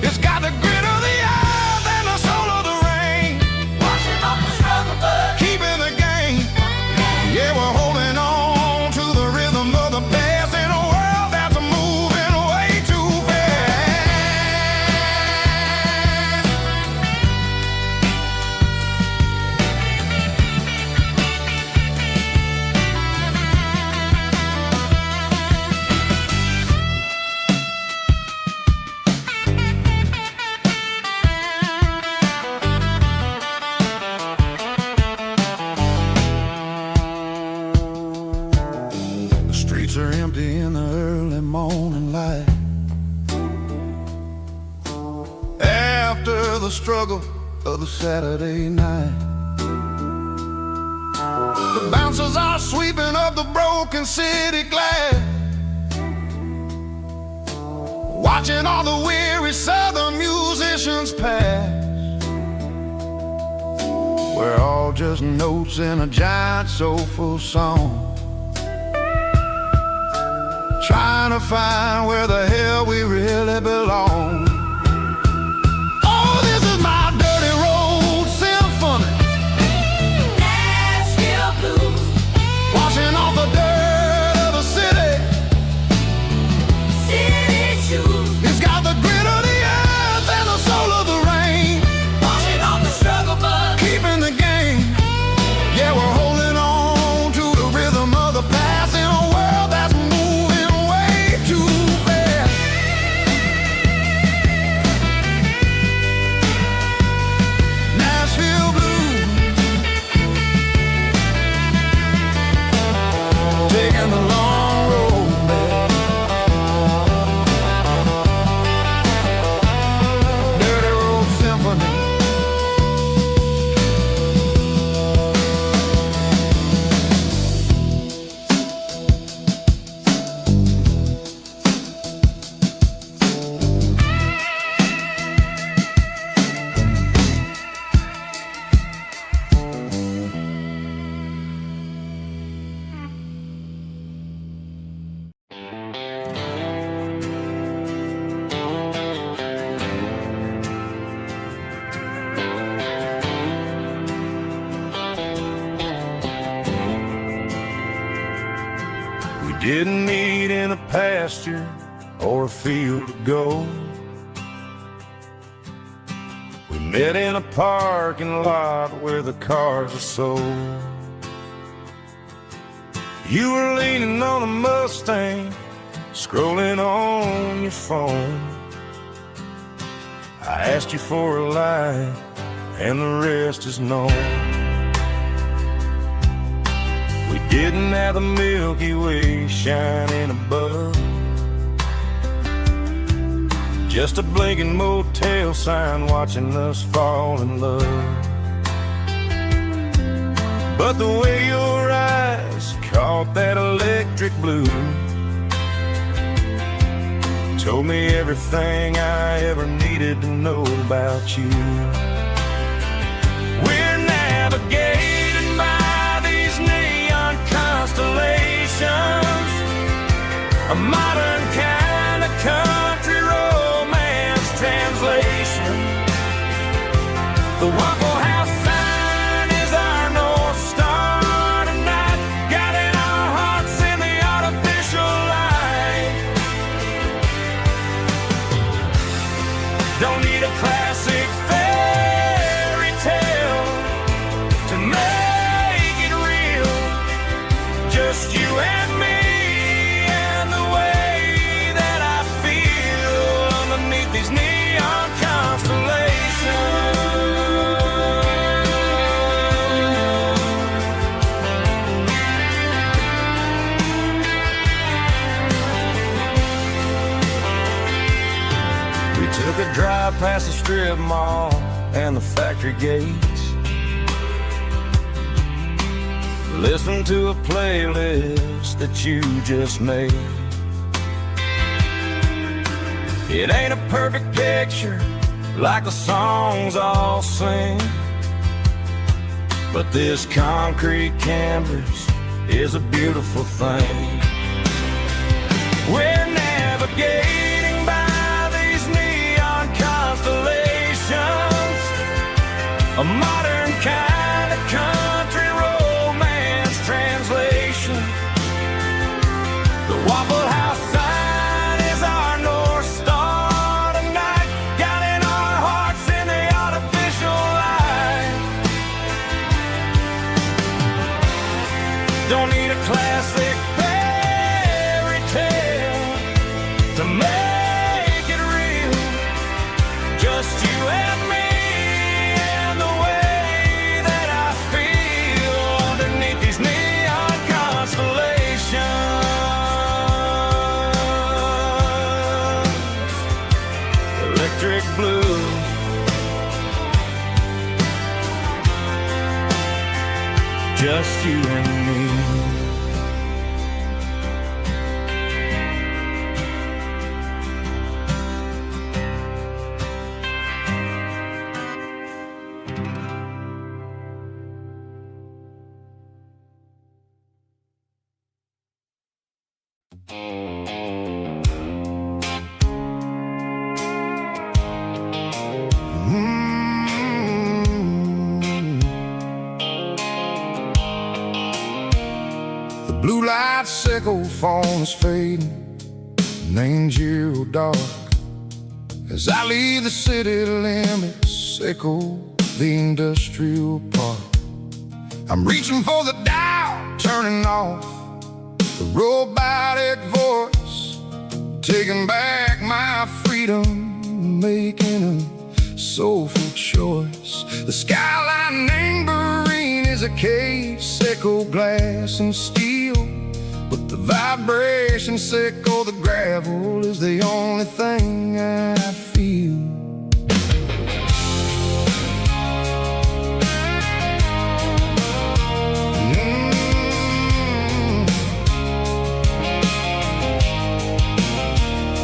It's got the grit of the earth and the soul of the rain, washing off the struggle, but keeping the game. Yeah, we're holding on to the rhythm of the past in a world that's moving way too fast. streets are empty in the early morning light. After the struggle of the Saturday night, the bouncers are sweeping up the broken city glass, watching all the weary southern musicians pass. We're all just notes in a giant soulful song, trying to find where the hell we really belong. Oh, this is my dirty road symphony, Nashville blues, washing off the dirt of the city. city shoes, It's got the grit of the earth and the soul of the rain, washing off the struggle bug. keeping the game. Yeah, we're holding on to the rhythm of the past in a world that's moving way too fast. Nashville blues, taking the long road back. Dirty road symphony. We didn't meet in a pasture or a field of gold. We met in a parking lot where the cars are sold. You were leaning on a Mustang, scrolling on your phone. I asked you for a light, and the rest is known. We didn't have the Milky Way shining above, just a blinking motel sign watching us fall in love. But the way your eyes caught that electric blue told me everything I ever needed to know about you. We're navigating by these neon constellations, a modern kind of country romance translation. The Waffle House sign is our North Star tonight, guiding our hearts in the artificial light. Don't need a classic fairy tale to make it real. Just you and me and the way that I feel underneath these neon constellations. We took a drive past the strip mall and the factory gates, listened to a playlist that you just made. It ain't a perfect picture like the songs all sing, but this concrete canvas is a beautiful thing. We're navigating by these neon constellations, a modern kind of country romance translation. The Waffle House sign is our North Star tonight, guiding our hearts in the artificial light. Don't need a classic fairy tale to make it real. Just you and me and the way that I feel underneath these neon constellations. just you and me. Blue light sickle phone is fading, name's Gero dark. As I leave the city limits, echo the industrial park. I'm reaching for the dial, turning off the robotic voice, taking back my freedom, making a soulful choice. The skyline named Bryan is a case, echo glass and steel, but the vibration sickle, the gravel is the only thing I feel.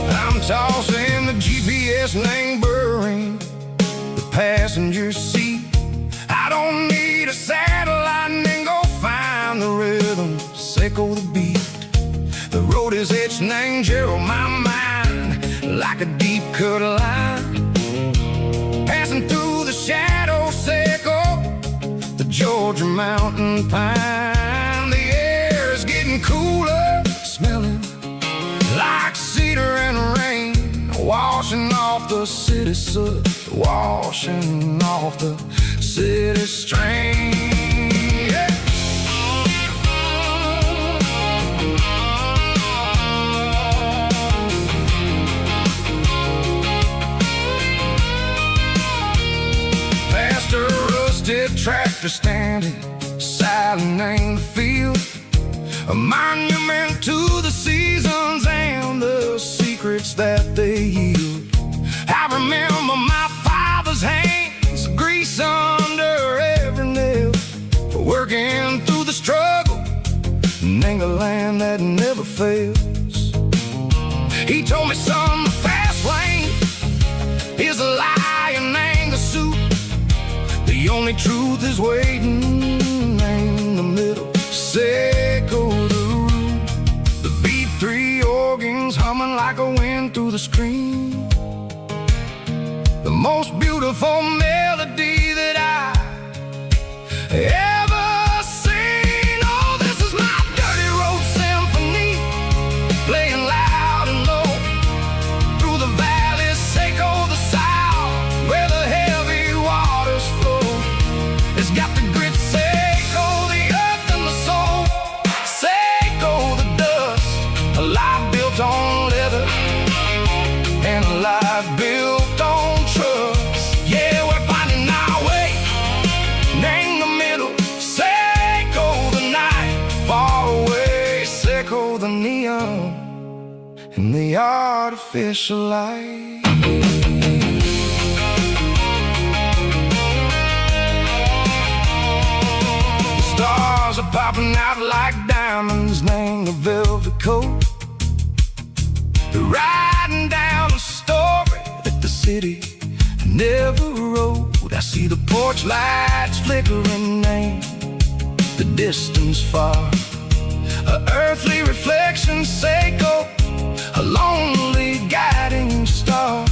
I'm tossing the GPS named Bryan, the passenger seat. I don't need a satellite and go find the rhythm, sickle the beat. The road is etched named Gero, my mind, like a deep cut line. Passing through the shadow sickle, the Georgia mountain pine. The air is getting cooler, smelling like cedar and rain, washing off the city soot, washing off the city strain. Yeah. Past a rusted tractor standing silent in the field, a monument to the seasons and the secrets that they yield. I remember my father's hands, grease under every nail, for working through the struggle, and a land that never fails. He told me, son, the fast lane is a lie and ain't the suit. The only truth is waiting in the middle, sickle the root. The B3 organs humming like a wind through the screen, the most beautiful melody that I ever seen. Oh, this is my dirty road symphony, playing loud and low through the valleys, sickle the south, where the heavy waters flow. It's got the grit, sickle the earth and the soul, sickle the dust, a life built on leather and a life built on trust. Yeah, we're finding our way, name the middle, sickle the night, far away, sickle the neon and the artificial light. The stars are popping out like diamonds, name the velvet coat. They're riding down a story that the city never wrote. I see the porch lights flickering, name the distance far, a earthly reflection, sickle, a lonely guiding star.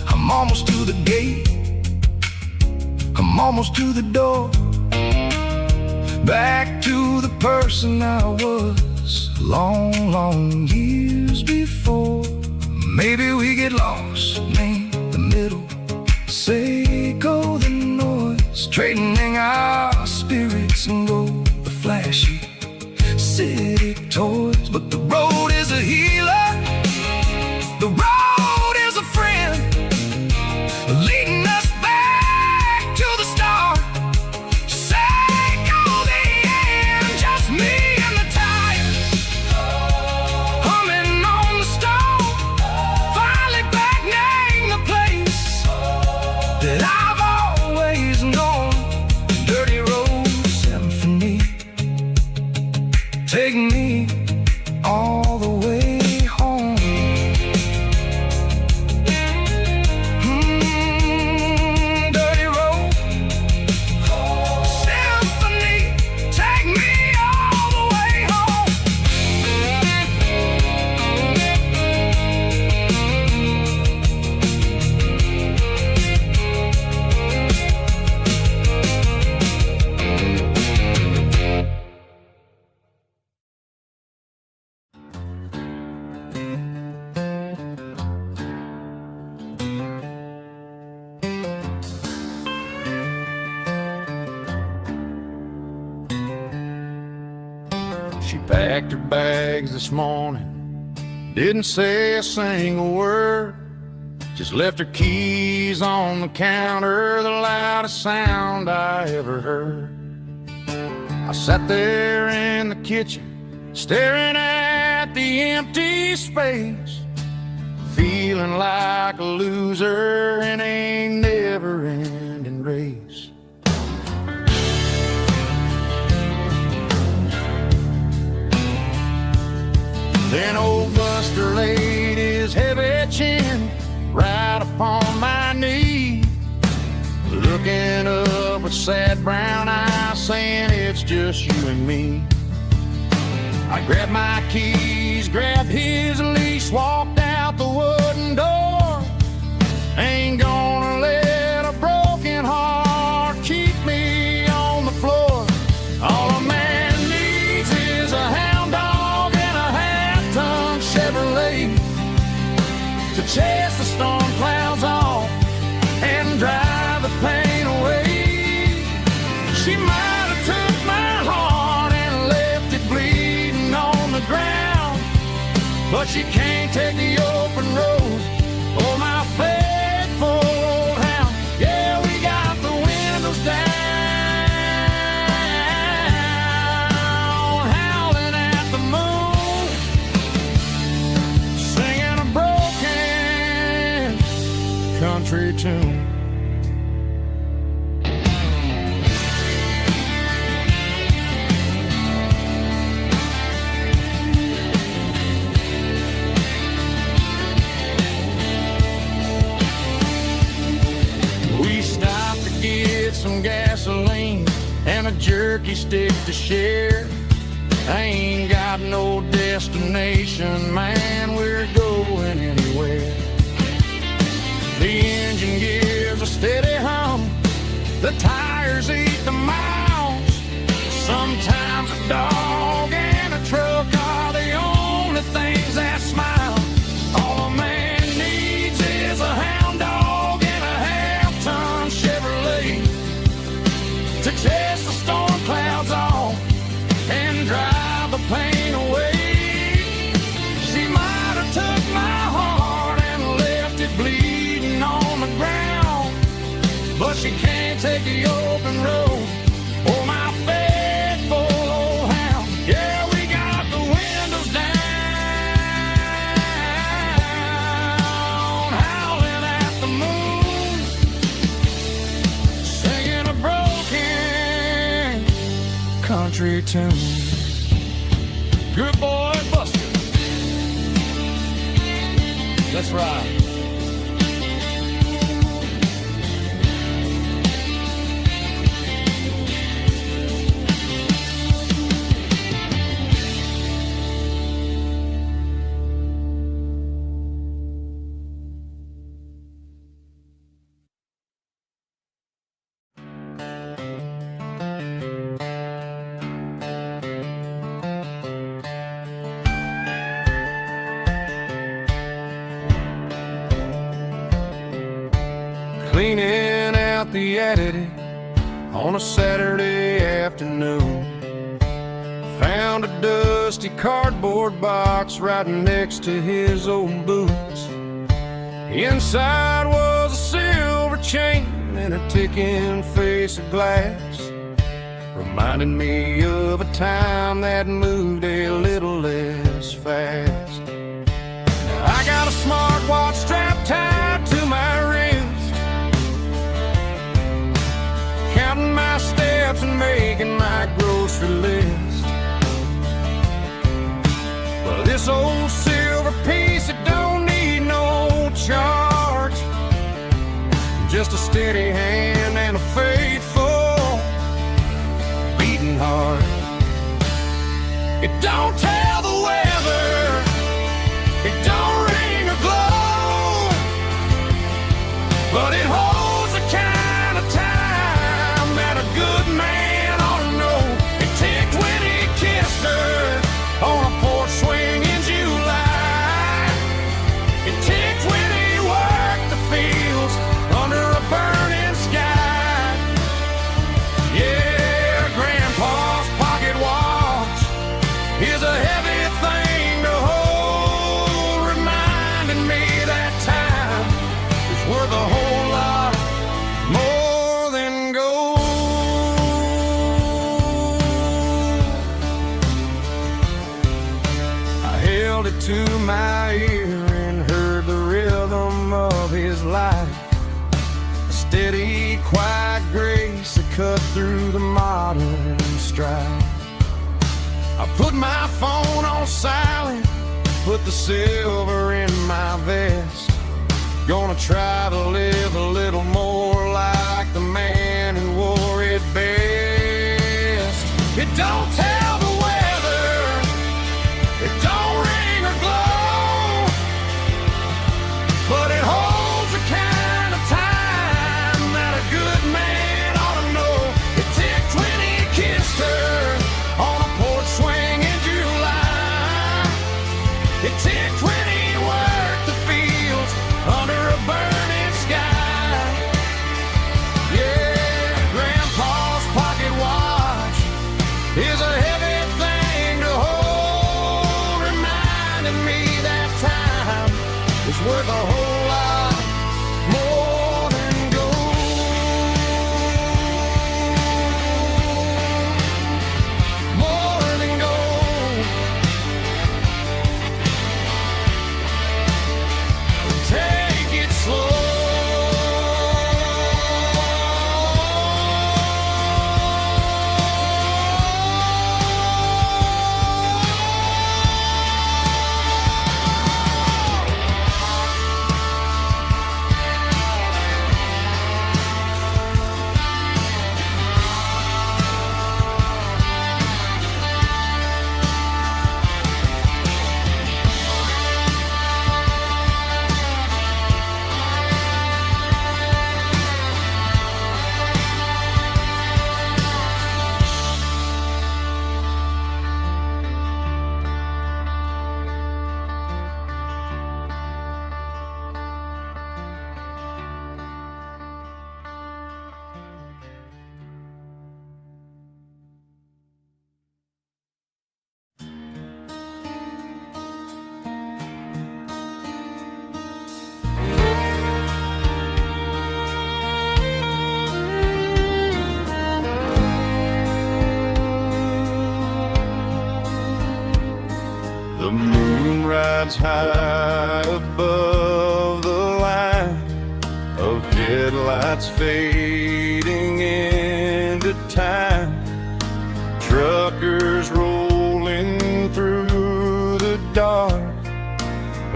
I'm almost to the gate, I'm almost to the door, back to the person I was long, long years before. Maybe we get lost, name the middle, sickle the noise, trading our spirits and go the flashy city toys. But the road is a healer, the road is a friend, leading us back to the start, sickle the end, just me and the tires, humming on the stove, finally back, name the place that I've always known, dirty road symphony. Take me all the way home. Dirty road symphony, take me all the way home. She packed her bags this morning, didn't say a single word, just left her keys on the counter, the loudest sound I ever heard. I sat there in the kitchen, staring at the empty space, feeling like a loser in a never-ending race. Then old Buster laid his heavy chin right upon my knee, looking up with sad brown eyes, saying it's just you and me. I grabbed my keys, grabbed his leash, walked out the wooden door. Ain't gonna let a broken heart keep me on the floor. All a man needs is a hound dog and a half-ton Chevrolet to chase the storm clouds off and drive the pain away. She might have took my heart and left it bleeding on the ground, but she can't take the open road. Oh, my faithful old hound. Yeah, we got the windows down, howling at the moon, singing a broken country tune. We stopped to get some gasoline and a jerky stick to share. I ain't got no destination, man, we're going anywhere. The engine gives a steady hum, the tires eat the miles. Sometimes a dog and a truck are the only things that smile. All a man needs is a hound dog and a half-ton Chevrolet to chase the storm clouds off and drive the pain away. She might have took my heart and left it bleeding on the ground, but she can't take the open road. Oh, my faithful old hound. Yeah, we got the windows down, howling at the moon, singing a broken country tune. Good boy, Buster. Let's ride. Cleaning out the attic on a Saturday afternoon, found a dusty cardboard box right next to his old boots. Inside was a silver chain and a ticking face of glass, reminding me of a time that moved a little less fast. Now I got a smartwatch strapped tied to my wrist, counting my steps and making my grocery list. just a steady hand and a faithful beating heart. It don't tell the weather, it don't ring or glow, but it holds the kind of time that a good man ought to know. It ticked when he kissed her on a porch swing in July. It ticked when he worked the fields under a burning sky. Yeah, Grandpa's pocket watch is a heavy thing to hold, reminding me that time is worth a whole lot more than gold. I held it to my ear and heard the rhythm of his life, a steady, quiet grace that cut through the modern strife. I put my phone on silent, put the silver in my vest. Gonna try to live a little more like the man who wore it best. It don't tell the weather, it don't ring or glow, but it holds the kind of time that a good man ought to know. It ticked when he kissed her on a porch swing in July. It ticked when he worked the fields under a burning sky. Yeah, Grandpa's pocket watch is a heavy thing to hold, reminding me that time is worth a whole lot more than gold. More than gold. Take it slow. The moon rides high above the line of headlights fading into time. Truckers rolling through the dark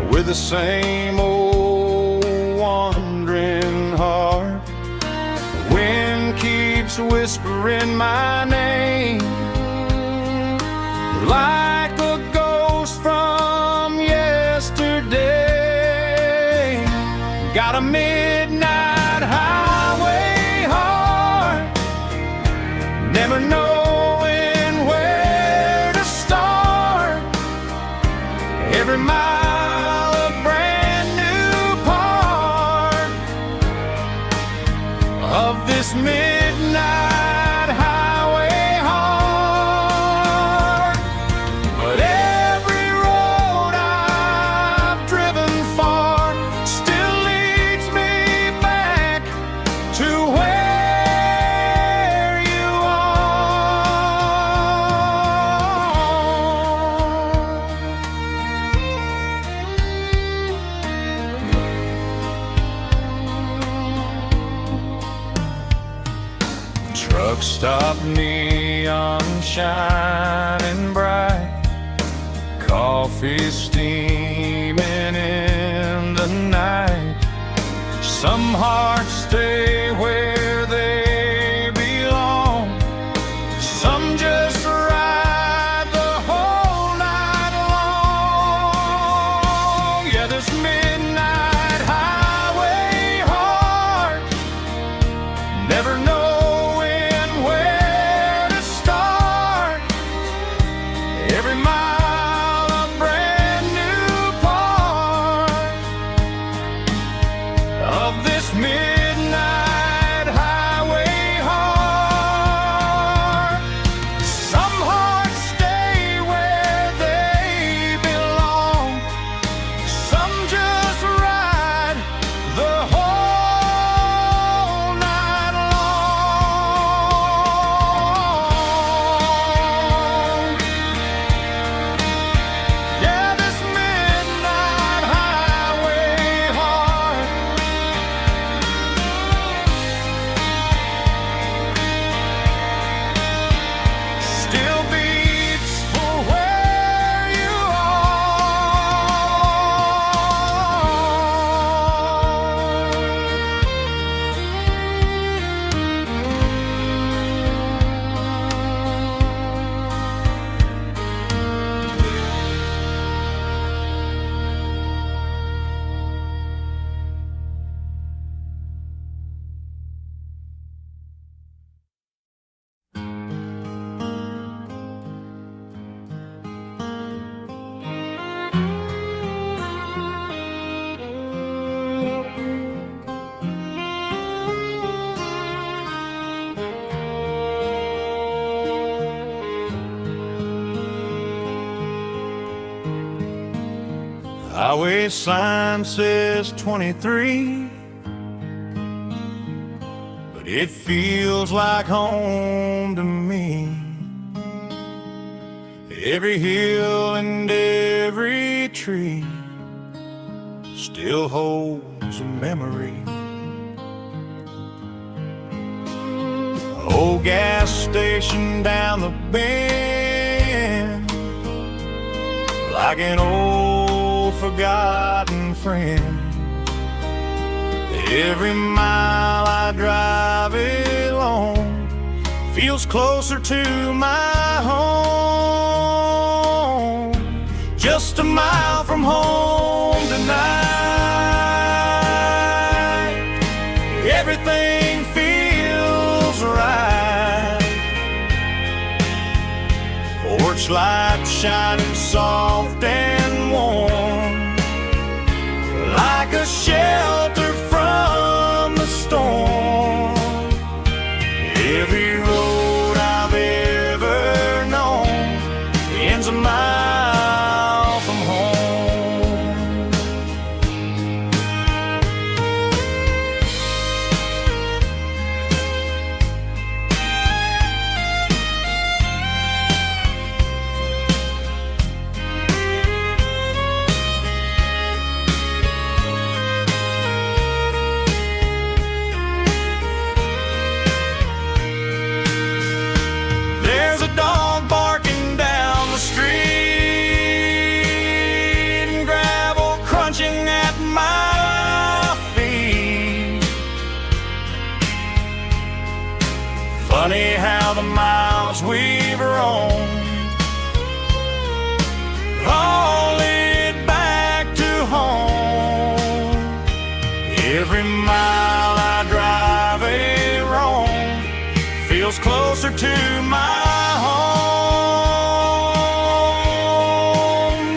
with the same old wandering heart. The wind keeps whispering my name like a ghost from yesterday. Got a midnight highway heart, never knowing where to start. Every mile a brand new part of this midnight highway heart. But every road I've driven far still leads me back to where you are. Truck stop, neon shining bright, coffee steaming in the night. Some hearts stay where they belong. Some just ride the whole night long. Yeah, this midnight highway heart, never knowing where to start. Every mile a brand new part of this midnight highway heart. Some hearts stay where they belong. Some just ride the whole night long. Yeah, this midnight highway heart still beats for where you Highway sign says 23, but it feels like home to me. Every hill and every tree still holds a memory. Old gas station down the bend, like an old forgotten friend. Every mile I drive it along feels closer to my home. Just a mile from home tonight, everything feels right. Porch light shining soft and warm, like a shelter from the storm. Every road I've ever known ends a mile from home. There's a dog barking down the street, and gravel crunching at my feet. Funny how the miles we've roamed all lead back to home. Every mile I drive a roam feels closer to my home.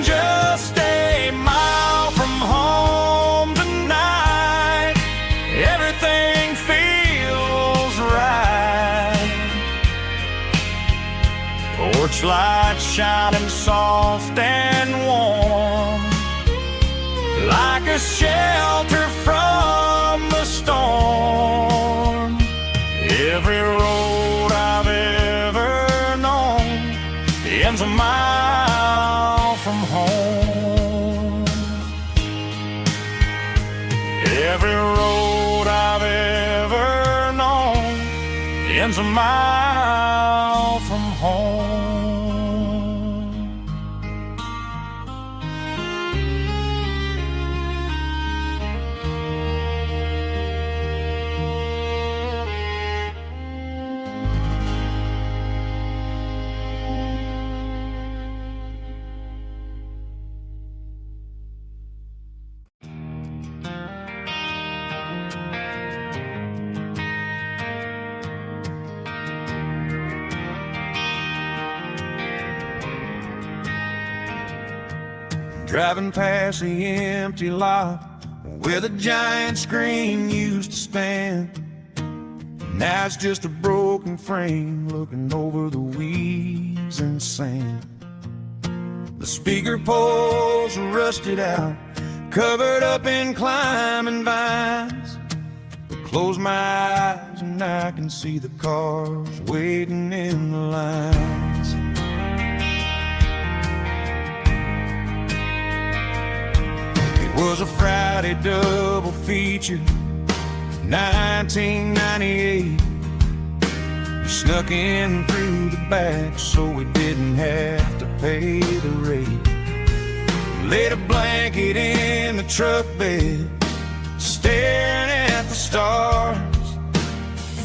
Just a mile from home tonight, everything feels right. Porch light shining soft and warm, like a shelter from the storm. Every road I've ever known ends a mile from home. Every road I've ever known ends a mile from home. Driving past the empty lot where the giant screen used to stand. Now it's just a broken frame looking over the weeds and sand. The speaker poles are rusted out, covered up in climbing vines. But close my eyes and I can see the cars waiting in the lines. It was a Friday double feature, 1998. We snuck in through the back so we didn't have to pay the rate. Laid a blanket in the truck bed, staring at the stars,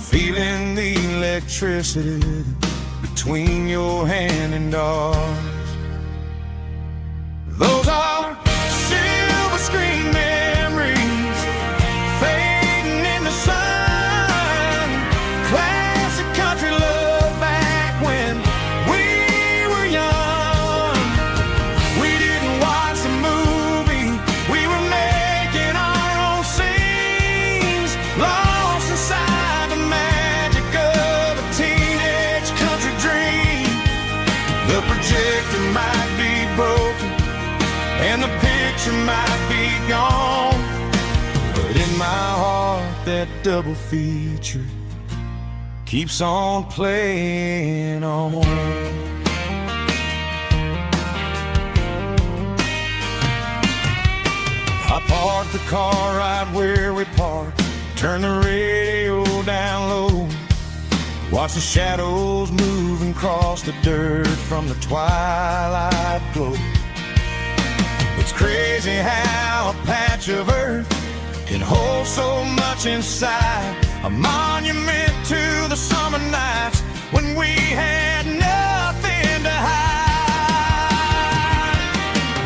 feeling the electricity between your hand and ours. Those are silver screen memories fading in the sun. Classic country love back when we were young. We didn't watch the movie, we were making our own scenes, lost inside the magic of a teenage country dream. The projector might be broken and the picture might be gone, but in my heart that double feature keeps on playing on. I parked the car right where we parked, turned the radio down low, watch the shadows move and cross the dirt from the twilight glow. It's crazy how a patch of earth can hold so much inside, a monument to the summer nights when we had nothing to hide.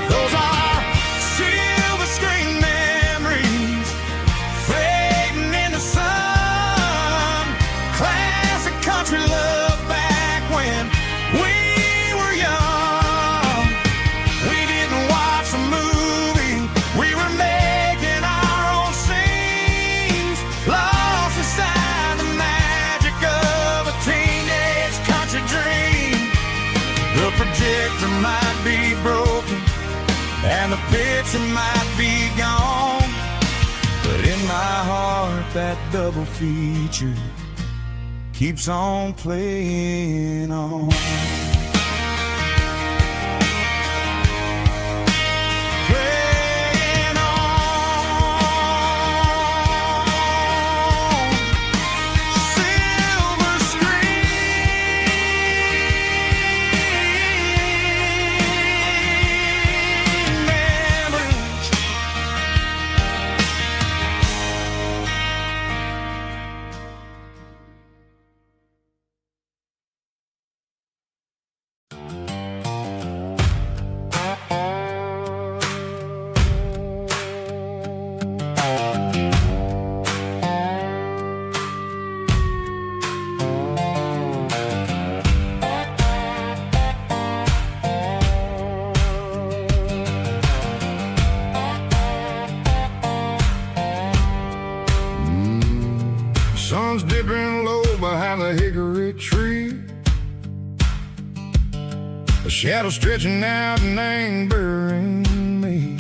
Those are silver screen memories fading in the sun. Classic country love back when we were young. We didn't watch the movie, we were making our own scenes, lost inside the magic of a teenage country dream. The projector might be broken and the picture might be gone, but in my heart that double feature keeps on playing on. Playing on. Silver screen memories. Sun's dipping low behind the hickory tree, a shadow stretching out and ain't burying me.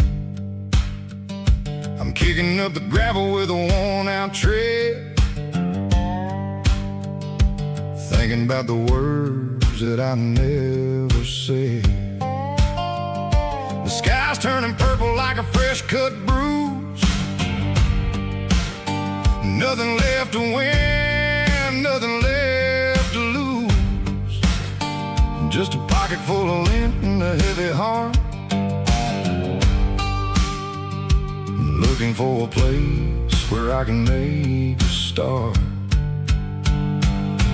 I'm kicking up the gravel with a worn-out tread, thinking about the words that I never said. The sky's turning purple like a fresh-cut bruise. Nothing left to win, nothing left to lose. Just a pocket full of lint and a heavy heart, looking for a place where I can make a start.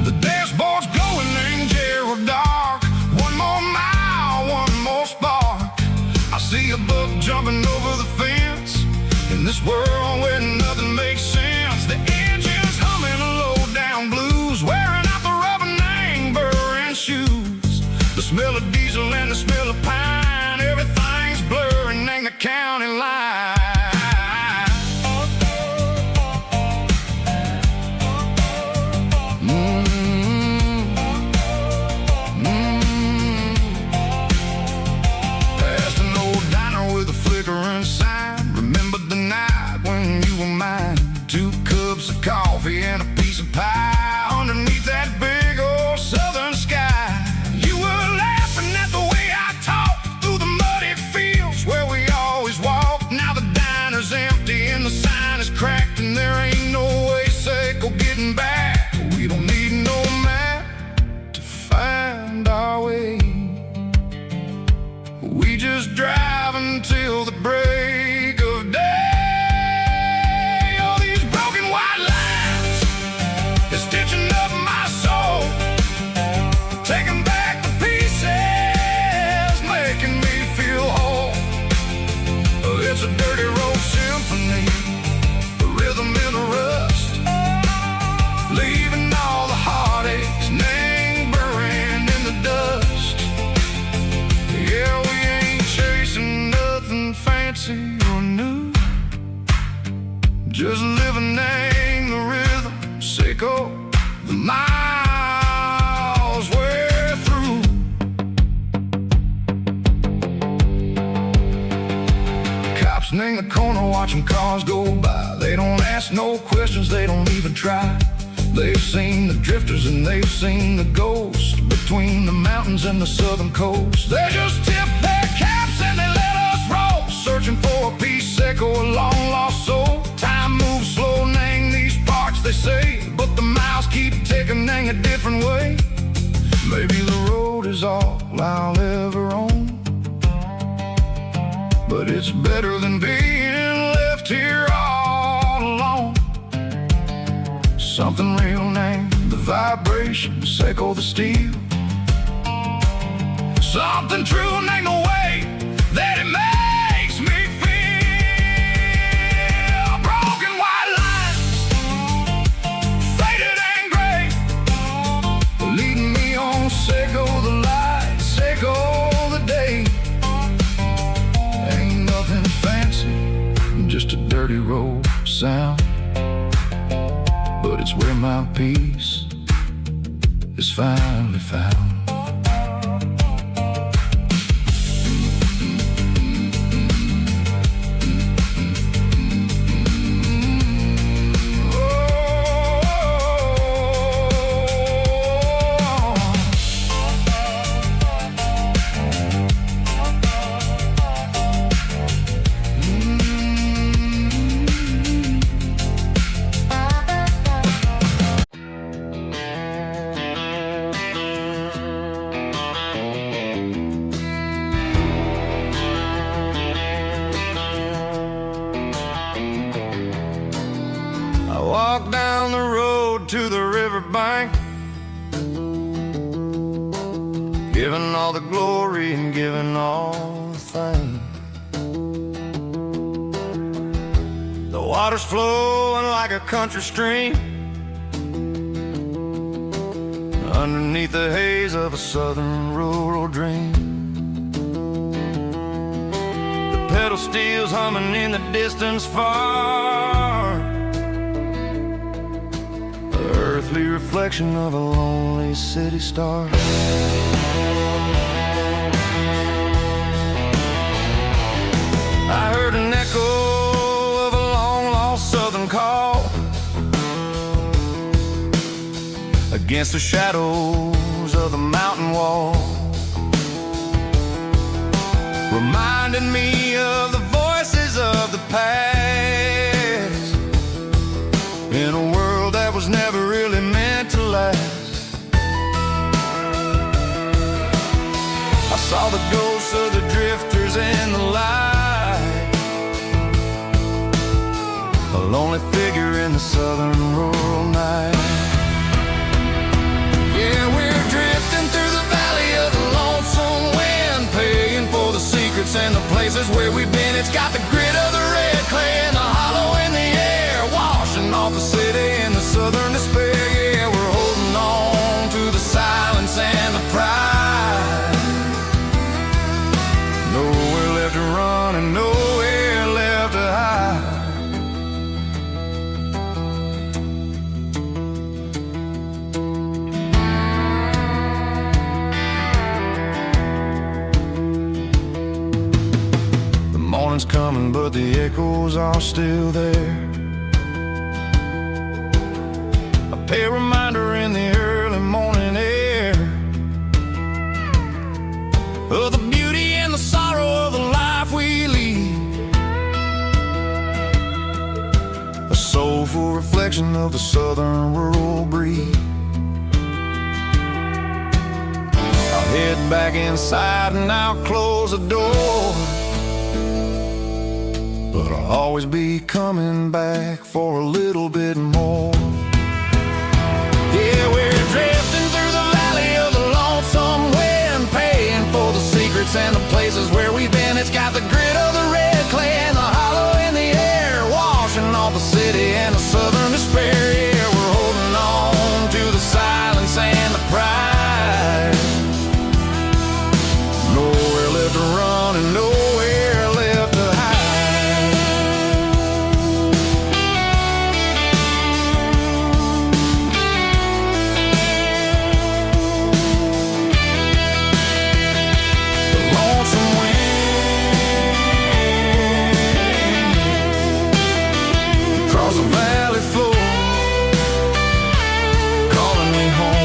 The dashboard's glowing in Gerald dark. One more mile, one more spark. I see a buck jumping over the fence in this world where nothing makes sense. The engine's humming a low-down blues, wearing out the rubber name burring shoes. The smell of diesel and the smell of pine, everything's blurring the county line. Past an old diner with a flickering sign. Remembered the night when you were mine. 2 cups of coffee and a piece of pie underneath that big old southern sky. You were laughing at the way I talked through the muddy fields where we always walked. Now the diner's empty and the sign is cracked, and there ain't no way Seiko getting back. We don't need no map to find our way. We just drive until the break of day. All these broken white lines is stitching up my soul, taking back the pieces, making me feel whole. It's a dirty road symphony, the rhythm in the rust, leaving all the heartaches lingering in the dust. Yeah, we ain't chasing nothing fancy or new, just living in the rhythm, Seiko, the miles we're through. Cops in the corner watching cars go by. They don't ask no questions, they don't even try. They've seen the drifters and they've seen the ghosts between the mountains and the southern coast. They just tip their caps and they let us roll, searching for a piece, Seiko, a long lost soul. Time moves slow, nang these parts, they say, but the miles keep ticking, nang a different way. Maybe the road is all I'll ever own, but it's better than being left here all alone. Something real named the vibration, Seiko the steel. Something true named the way that it makes me feel. Broken white lines, faded and gray, leading me on, Seiko the light, Seiko the day. Ain't nothing fancy, just a dirty road sound, but it's where my peace is finally found. Walk down the road to the riverbank, giving all the glory and giving all the thanks. The water's flowing like a country stream underneath the haze of a southern rural dream. The pedal steel's humming in the distance far, earthly reflection of a lonely city star. I heard an echo of a long-lost southern call against the shadows of the mountain wall, reminding me of the voices of the past in a world that was never really meant to last. I saw the ghosts of the drifters in the light, a lonely figure in the southern rural night. Yeah, we're drifting through the valley of the lonesome wind, paying for the secrets and the places where we've been. It's got the grit of the red clay and the hollow in the air, washing off the city and the southern despair. Yeah, we're holding on to the silence and the pride. Nowhere left to run and nowhere sun's coming, but the echoes are still there. A pale reminder in the early morning air of the beauty and the sorrow of the life we lead. A soulful reflection of the southern rural breed. I'll head back inside and I'll close the door, but I'll always be coming back for a little bit more. Yeah, we're drifting through the valley of the lonesome wind, paying for the secrets and the places where we've been. It's got the grit of the red clay and the hollow in the air, washing off the city and the southern despair. Yeah, we're holding on to the silence and the pride. Nowhere left to run and nowhere left to hide. The lonesome wind across the valley floor, calling me home.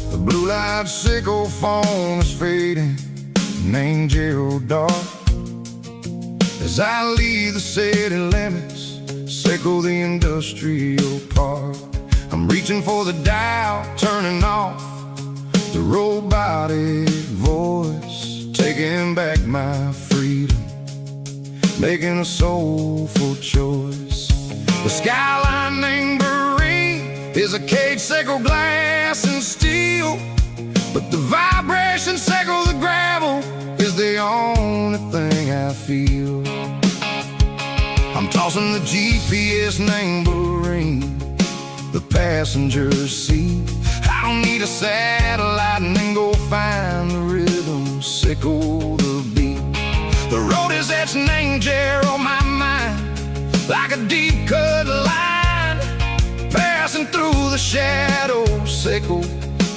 The blue-light sickle phone is fading, named Geralkyo. As I leave the city limits, sickle the industrial park. I'm reaching for the dial, turning off the robotic voice, taking back my freedom, making a soulful choice. The skyline named Bryan is a cage, sickle glass and steel, but the vibration sickle the gravel is the only thing I feel. I'm tossing the GPS named Bryan, the passenger seat. I don't need a satellite and then go find the rhythm, sickle the beat. The road is etched named Jer on my mind, like a deep cut line, passing through the shadows, sickle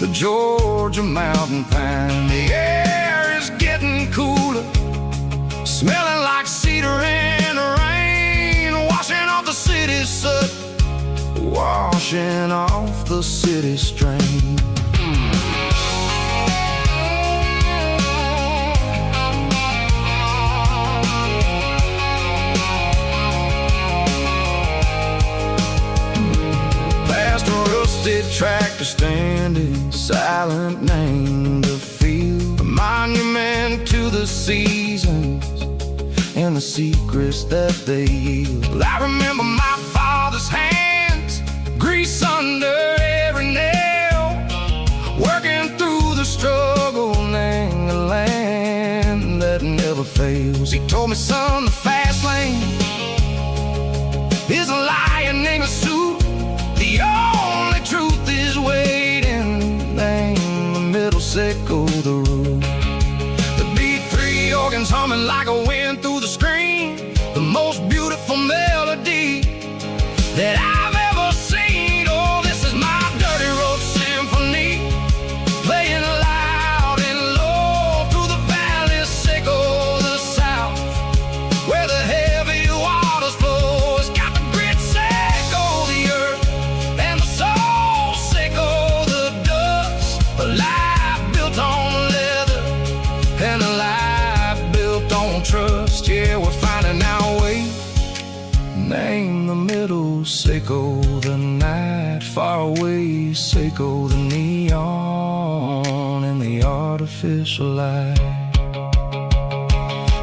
the Georgia mountain pine. The air is getting cooler, smelling like cedar in the rain, washing off the city soot, washing off the city strain. Past a rusted tractor standing silent, named the field, a monument to the seasons and the secrets that they yield. I remember my father's hands, grease under every nail, working through the struggle, named the land that never fails. He told me, son, the fast lane is a lion in a suit. The only truth is waiting, name the middle, sickle the root. The beat, three organs humming like a wind through the screen, the most beautiful melody that I've ever seen. Oh, this is my dirty road symphony, playing loud and low through the valley, sickle the south, where the heavy waters flow. It's got the grit, sickle the earth, and the soul, sickle the dust. A life built on leather and a life built on trust. Yeah, we're finding our way, name the middle, sickle the night, far away, sickle the neon and the artificial light.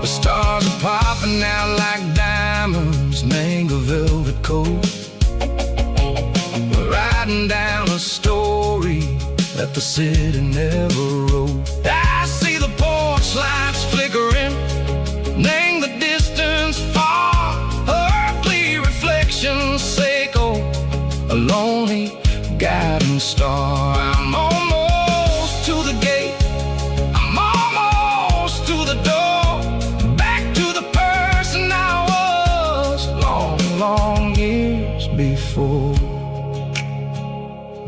The stars are popping out like diamonds, name a velvet coat. We're writing down a story that the city never wrote. I see the porch lights flickering, name the distance far, earthly reflections echo, a lonely guiding star. I'm almost to the gate, I'm almost to the door, back to the person I was long, long years before.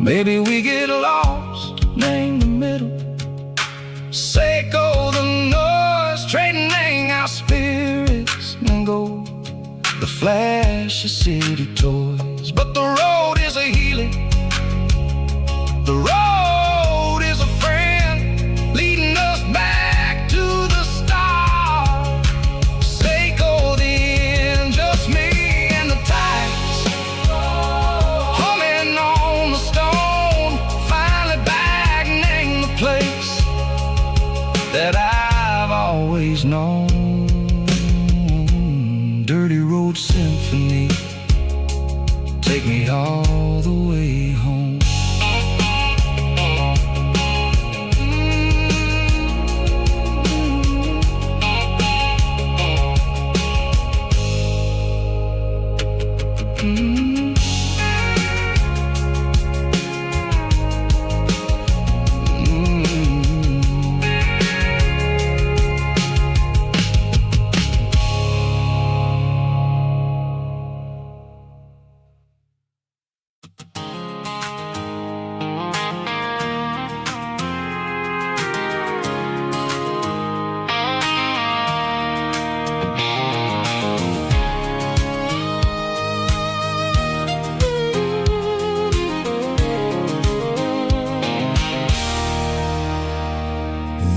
Maybe we get lost, name the middle, Seiko the noise, trading our spirits and gold, the flash of city toys. But the road is a healing, the road is a friend, leading us back to the start. Seiko the end, just me and the tides, humming on the stone, finally back, name the place that I've always known. Dirty Road Symphony, take me all the way home.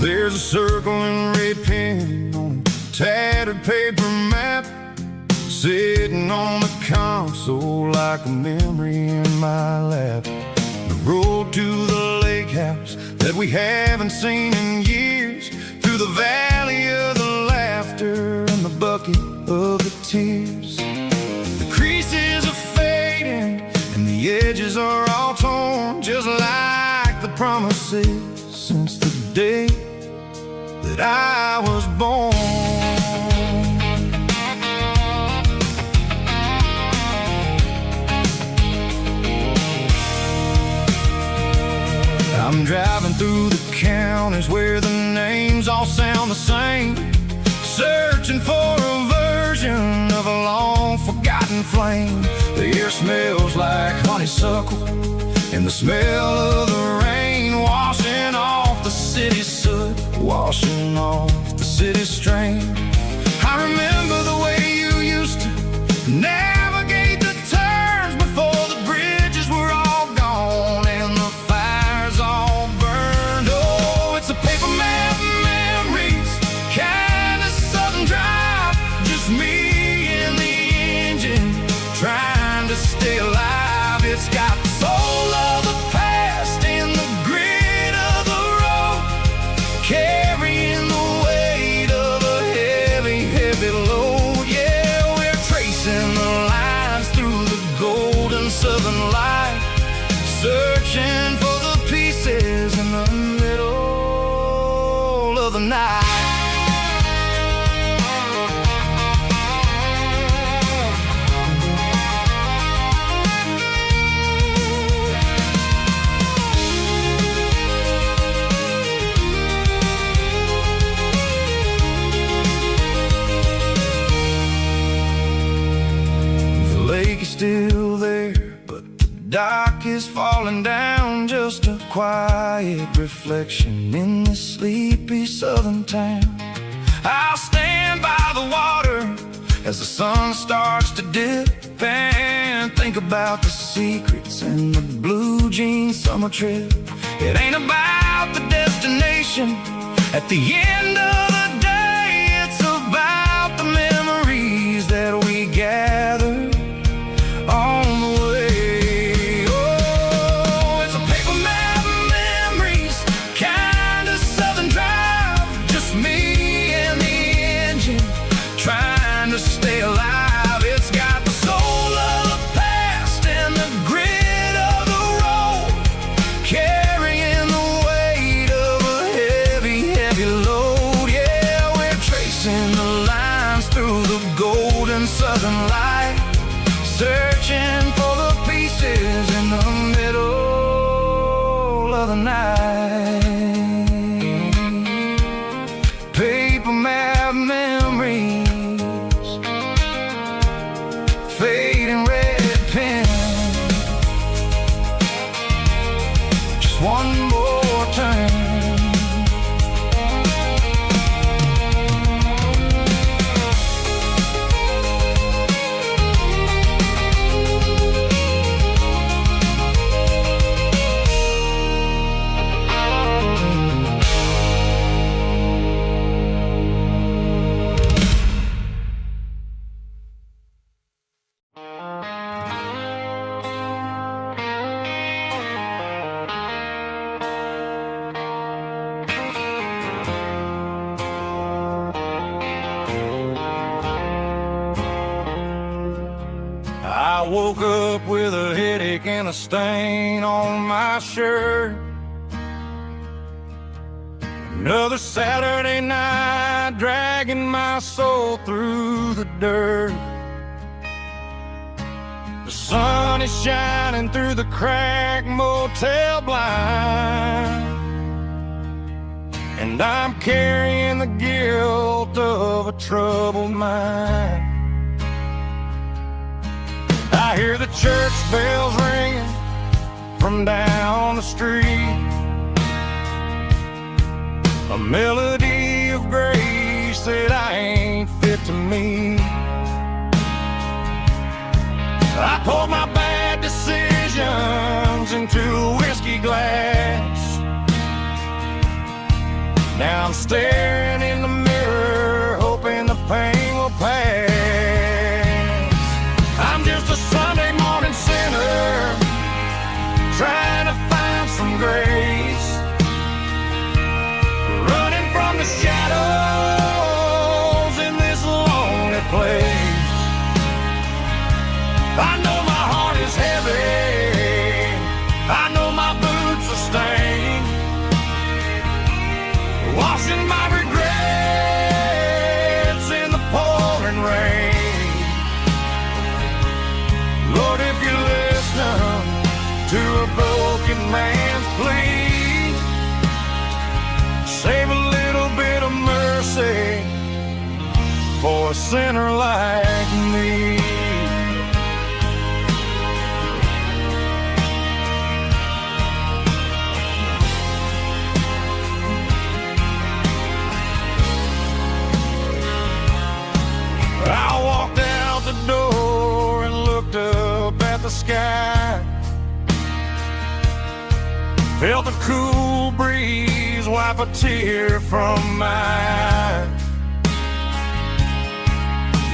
There's a circle in red pen on a tattered paper map, sitting on the console like a memory in my lap. The road to the lake house that we haven't seen in years, through the valley of the laughter and the bucket of the tears. The creases are fading and the edges are all torn, just like the promises since the day that I was born. I'm driving through the counties where the names all sound the same, searching for a version of a long forgotten flame. The air smells like honeysuckle and the smell of the rain washing off the city's soot, washing off the city's strain. I remember the way you used to navigate the turns before the bridges were all gone and the fires all burned. Oh, it's a paper map memories, kind of southern drive, just me and the engine trying to stay alive. It's got the soul of the past and the grit of the road, carrying the weight of a heavy, heavy load. Yeah, we're tracing the lines through the golden southern light, searching for the pieces in the middle of the night. Still there, but the dock is falling down, just a quiet reflection in this sleepy southern town. I'll stand by the water as the sun starts to dip and think about the secrets and the blue jean summer trip. It ain't about the destination at the end of the day, it's about the memories that we gather on the way. Oh, it's a paper map memories, kind of southern drive, just me and the engine trying to stay alive. It's got the soul of the past and the grit of the fading red pen. Just one more turn. I woke up with a headache and a stain on my shirt. Another Saturday night dragging my soul through the dirt. The sun is shining through the cracked motel blind, and I'm carrying the guilt of a troubled mind. I hear the church bells ringing from down the street, a melody of grace that I ain't fit to meet. I poured my bad decisions into a whiskey glass. Now I'm staring in the mirror, hoping the pain will pass. I'm just a Sunday morning sinner, trying to find some grace, running from the shadows in this lonely place. I know my heart is heavy, I know my boots are stained, washing my regrets in the pouring rain. Lord, if you listen to a broken man's plea, save a little bit of mercy for a sinner like me. I walked out the door and looked up at the sky, felt the cool breeze wipe a tear from my eye.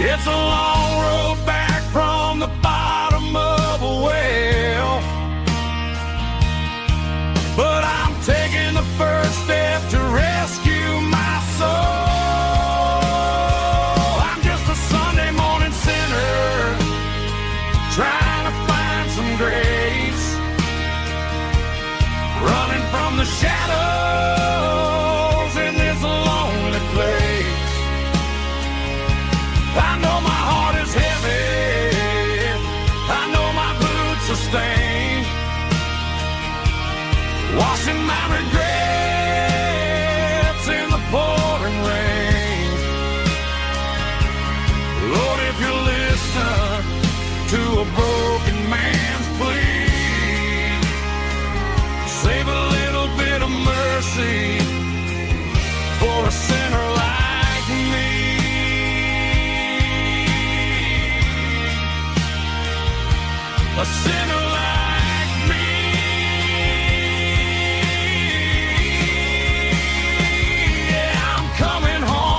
It's a long road back from the bottom of a well, but I'm taking the first step to rescue my soul. Trying to find some grace, running from the shadows in this lonely place. I know my heart is heavy, I know my boots are stained, washing my regrets in the pouring rain. Lord, if you listen to a broken man's plea, save a little bit of mercy for a sinner like me. A sinner like me. Yeah, I'm coming home.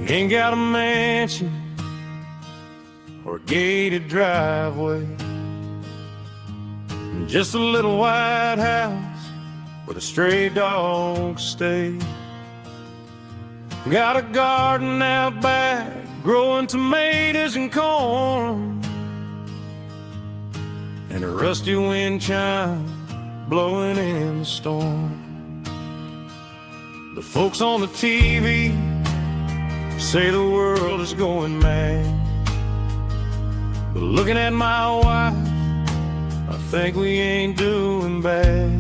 Ain't got a mansion or a gated driveway, just a little white house where the stray dogs stay. Got a garden out back, growing tomatoes and corn, and a rusty wind chime blowing in the storm. The folks on the TV say the world is going mad, but looking at my wife, I think we ain't doing bad.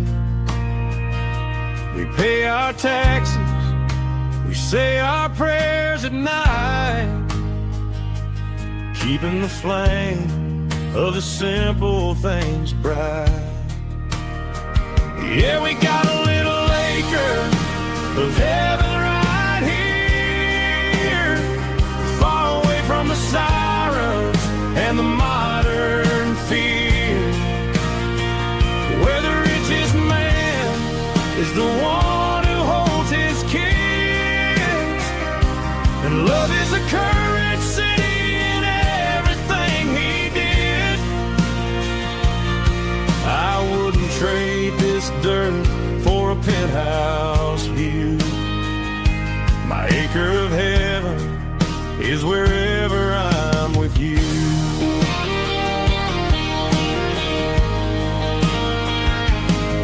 We pay our taxes, we say our prayers at night, keeping the flame of the simple things bright. Yeah, we got a little acre of heaven right here, far away from the sirens and the modern fear, where the richest man is the one who holds his kids, and love is the currency in everything he did. I wouldn't trade this dirt for a penthouse view. My acre of heaven is wherever I'm with you.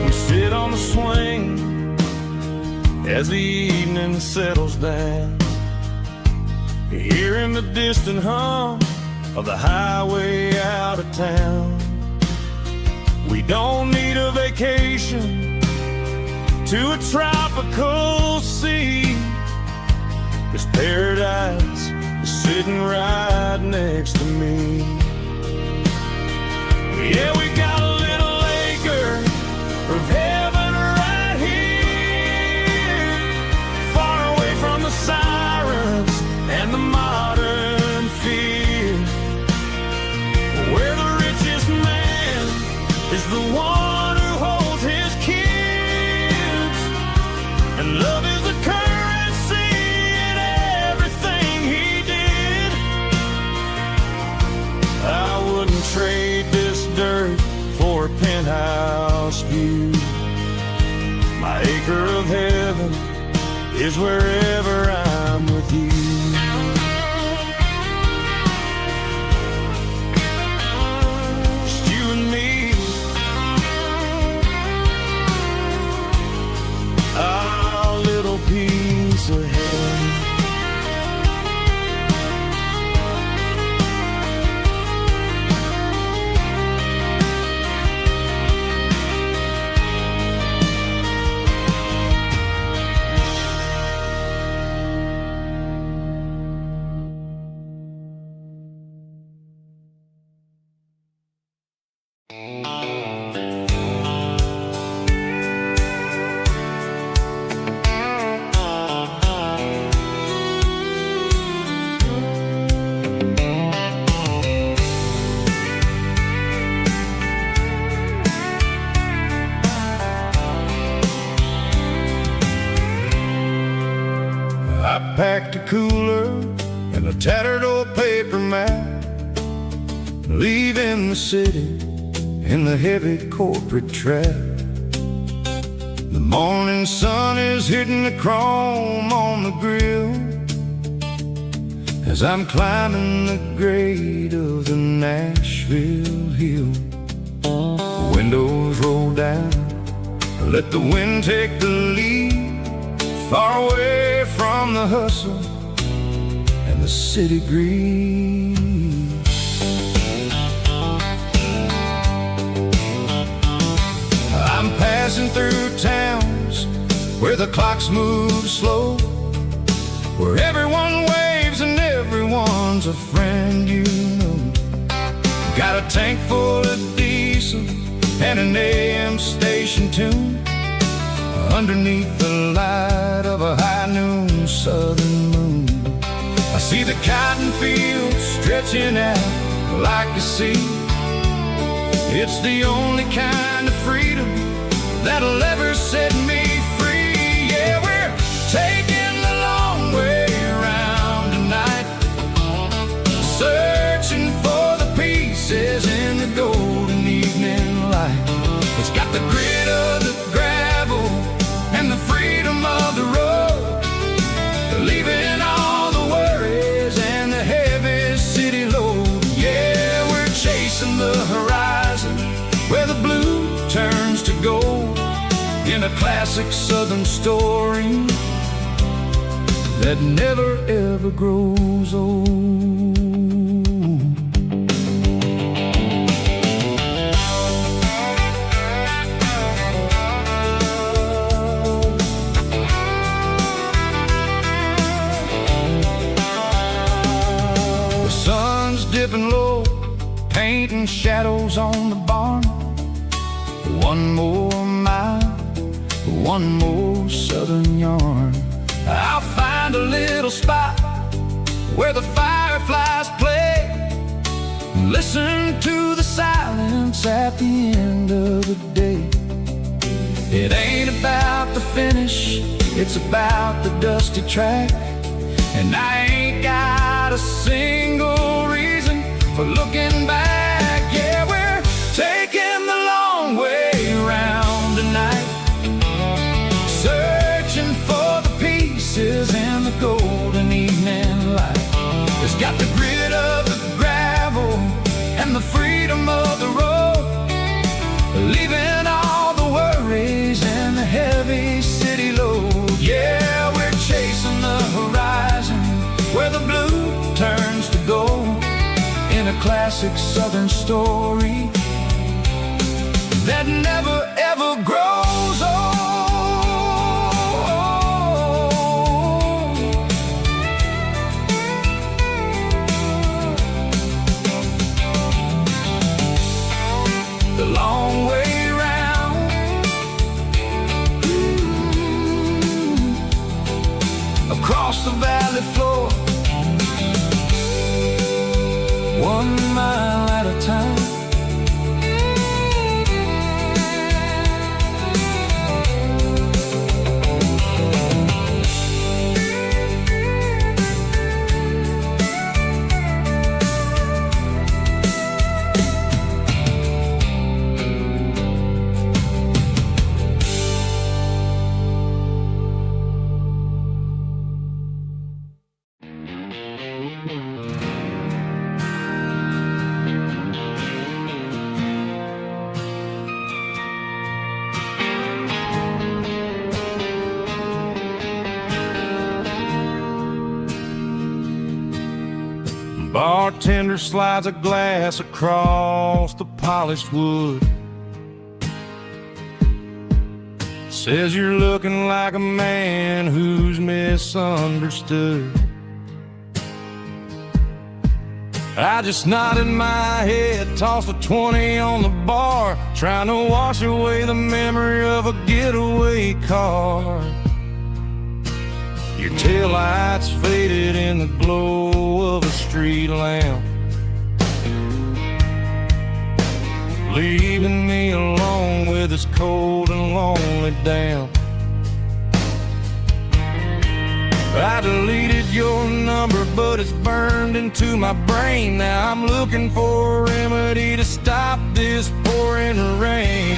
We sit on the swing as the evening settles down, hearing the distant hum of the highway out of town. We don't need a vacation to a tropical sea, 'cause paradise is sitting right next to me. Yeah, we got a little acre of heaven right here, far away from the sirens and the modern fear, where the richest man is the one who holds his kids, and love is the currency in everything he did. I wouldn't trade this dirt for a penthouse view. My acre of heaven is wherever I'm with you. Just you and me, our little piece of heaven. I packed a cooler and a tattered old paper map, leaving the city in the heavy corporate trap. The morning sun is hitting the chrome on the grill as I'm climbing the grade of the Nashville hill. Windows roll down, let the wind take the lead, far away from the hustle and the city breeze. I'm passing through towns where the clocks move slow, where everyone waves and everyone's a friend you know. Got a tank full of diesel and an AM station tune, underneath the light of a high noon southern moon. I see the cotton fields stretching out like a sea. It's the only kind of freedom that'll ever set me free. Yeah, we're taking the long way around tonight, searching for the pieces in the golden evening light. It's got the grit of the gravel and the freedom of the road, leaving classic southern story that never ever grows old. The sun's dipping low, painting shadows on the barn. One more mile, one more southern yarn. I'll find a little spot where the fireflies play, listen to the silence at the end of the day. It ain't about the finish, it's about the dusty track. And I ain't got a single reason for looking back. Yeah, we're taking the long way around tonight, searching for the pieces in the golden evening light. It's got the grit of the gravel and the freedom of the road, leaving all the worries and the heavy city load. Yeah, we're chasing the horizon where the blue turns to gold, in a classic southern story that never ever grows old. The long way round, across the valley floor, 1 mile at a time. Bartender slides a glass across the polished wood, says you're looking like a man who's misunderstood. I just nodded my head, tossed a 20 on the bar, trying to wash away the memory of a getaway car. Your taillights faded in the glow of a street lamp, leaving me alone with this cold and lonely damp. I deleted your number, but it's burned into my brain. Now I'm looking for a remedy to stop this pouring rain.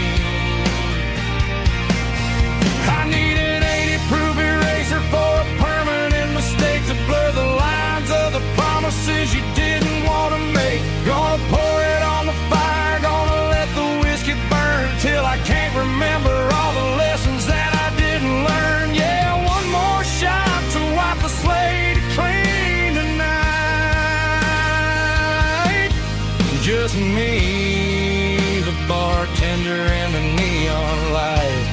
I need an 80-proof eraser for a permanent mistake, to blur the lines of the promises you didn't want to make. Gonna pour it on the fire, gonna let the whiskey burn till I can't remember all the lessons that I didn't learn. Yeah, one more shot to wipe the slate clean tonight. Just me, the bartender, and the neon light.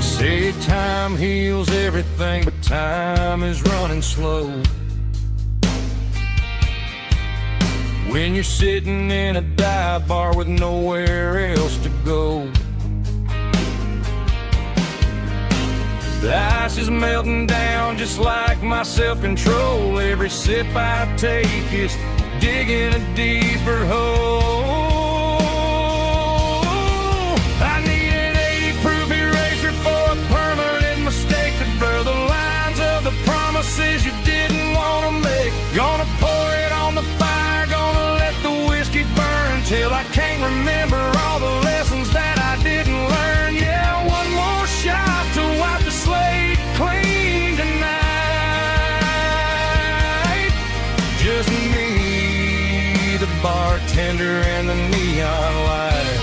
Say time heals everything, but time is running slow. When you're sitting in a dive bar with nowhere else to go, the ice is melting down just like my self-control. Every sip I take is digging a deeper hole. I need an 80-proof eraser for a permanent mistake, to blur the lines of the promises you didn't want to make. Gonna pour it on the fire, gonna let the whiskey burn till I can't remember all the lessons that bartender and the neon light.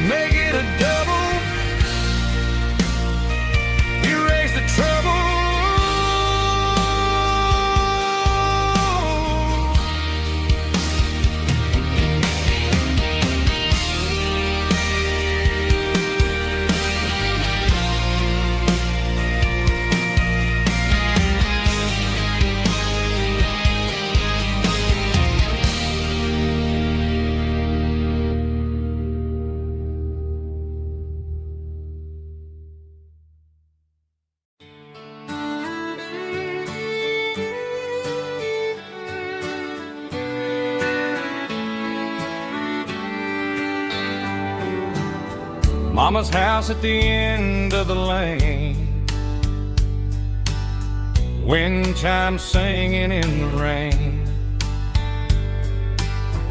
Make it a double. Erase the trouble. Mama's house at the end of the lane, wind chimes singing in the rain.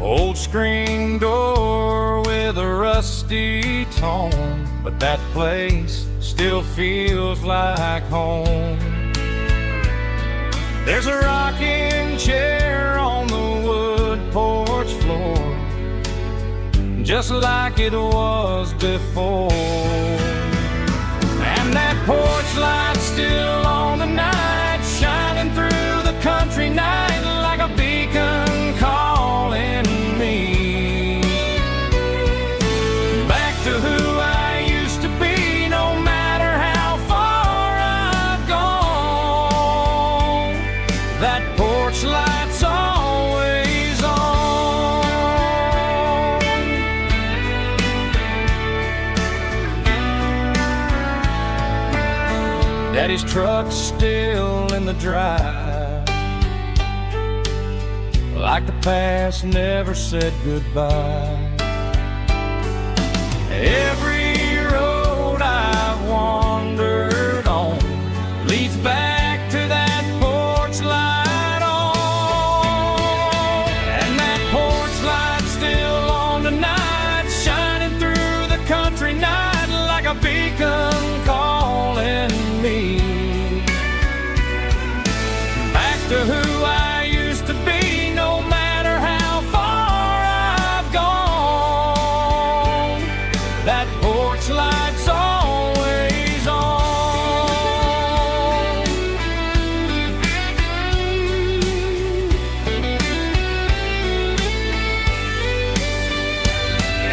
Old screen door with a rusty tone, but that place still feels like home. There's a rocking chair on the wood porch floor, just like it was before. And that porch light's still on tonight, shining through the country night like a beacon calling me back to who I used to be, no matter how far I've gone. That porch light's always on. Daddy's truck's still in the drive, like the past never said goodbye. Every road I've wandered on leads back to that porch light on. And that porch light's still on tonight, shining through the country night like a beacon calling me back to who I used to be, no matter how far I've gone. That porch light's always on.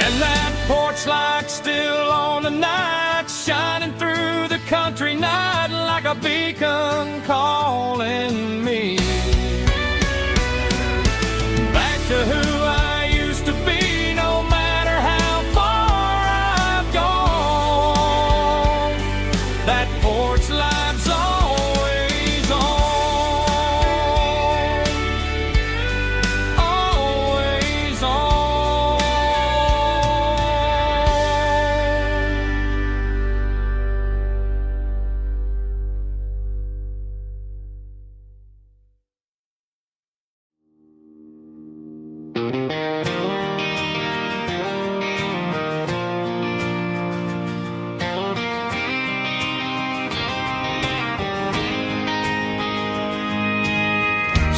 And that porch light's still on tonight, shining through the country night like a beacon calling me back to who I used to be, no matter how far I've gone. That porch light's always on, always on.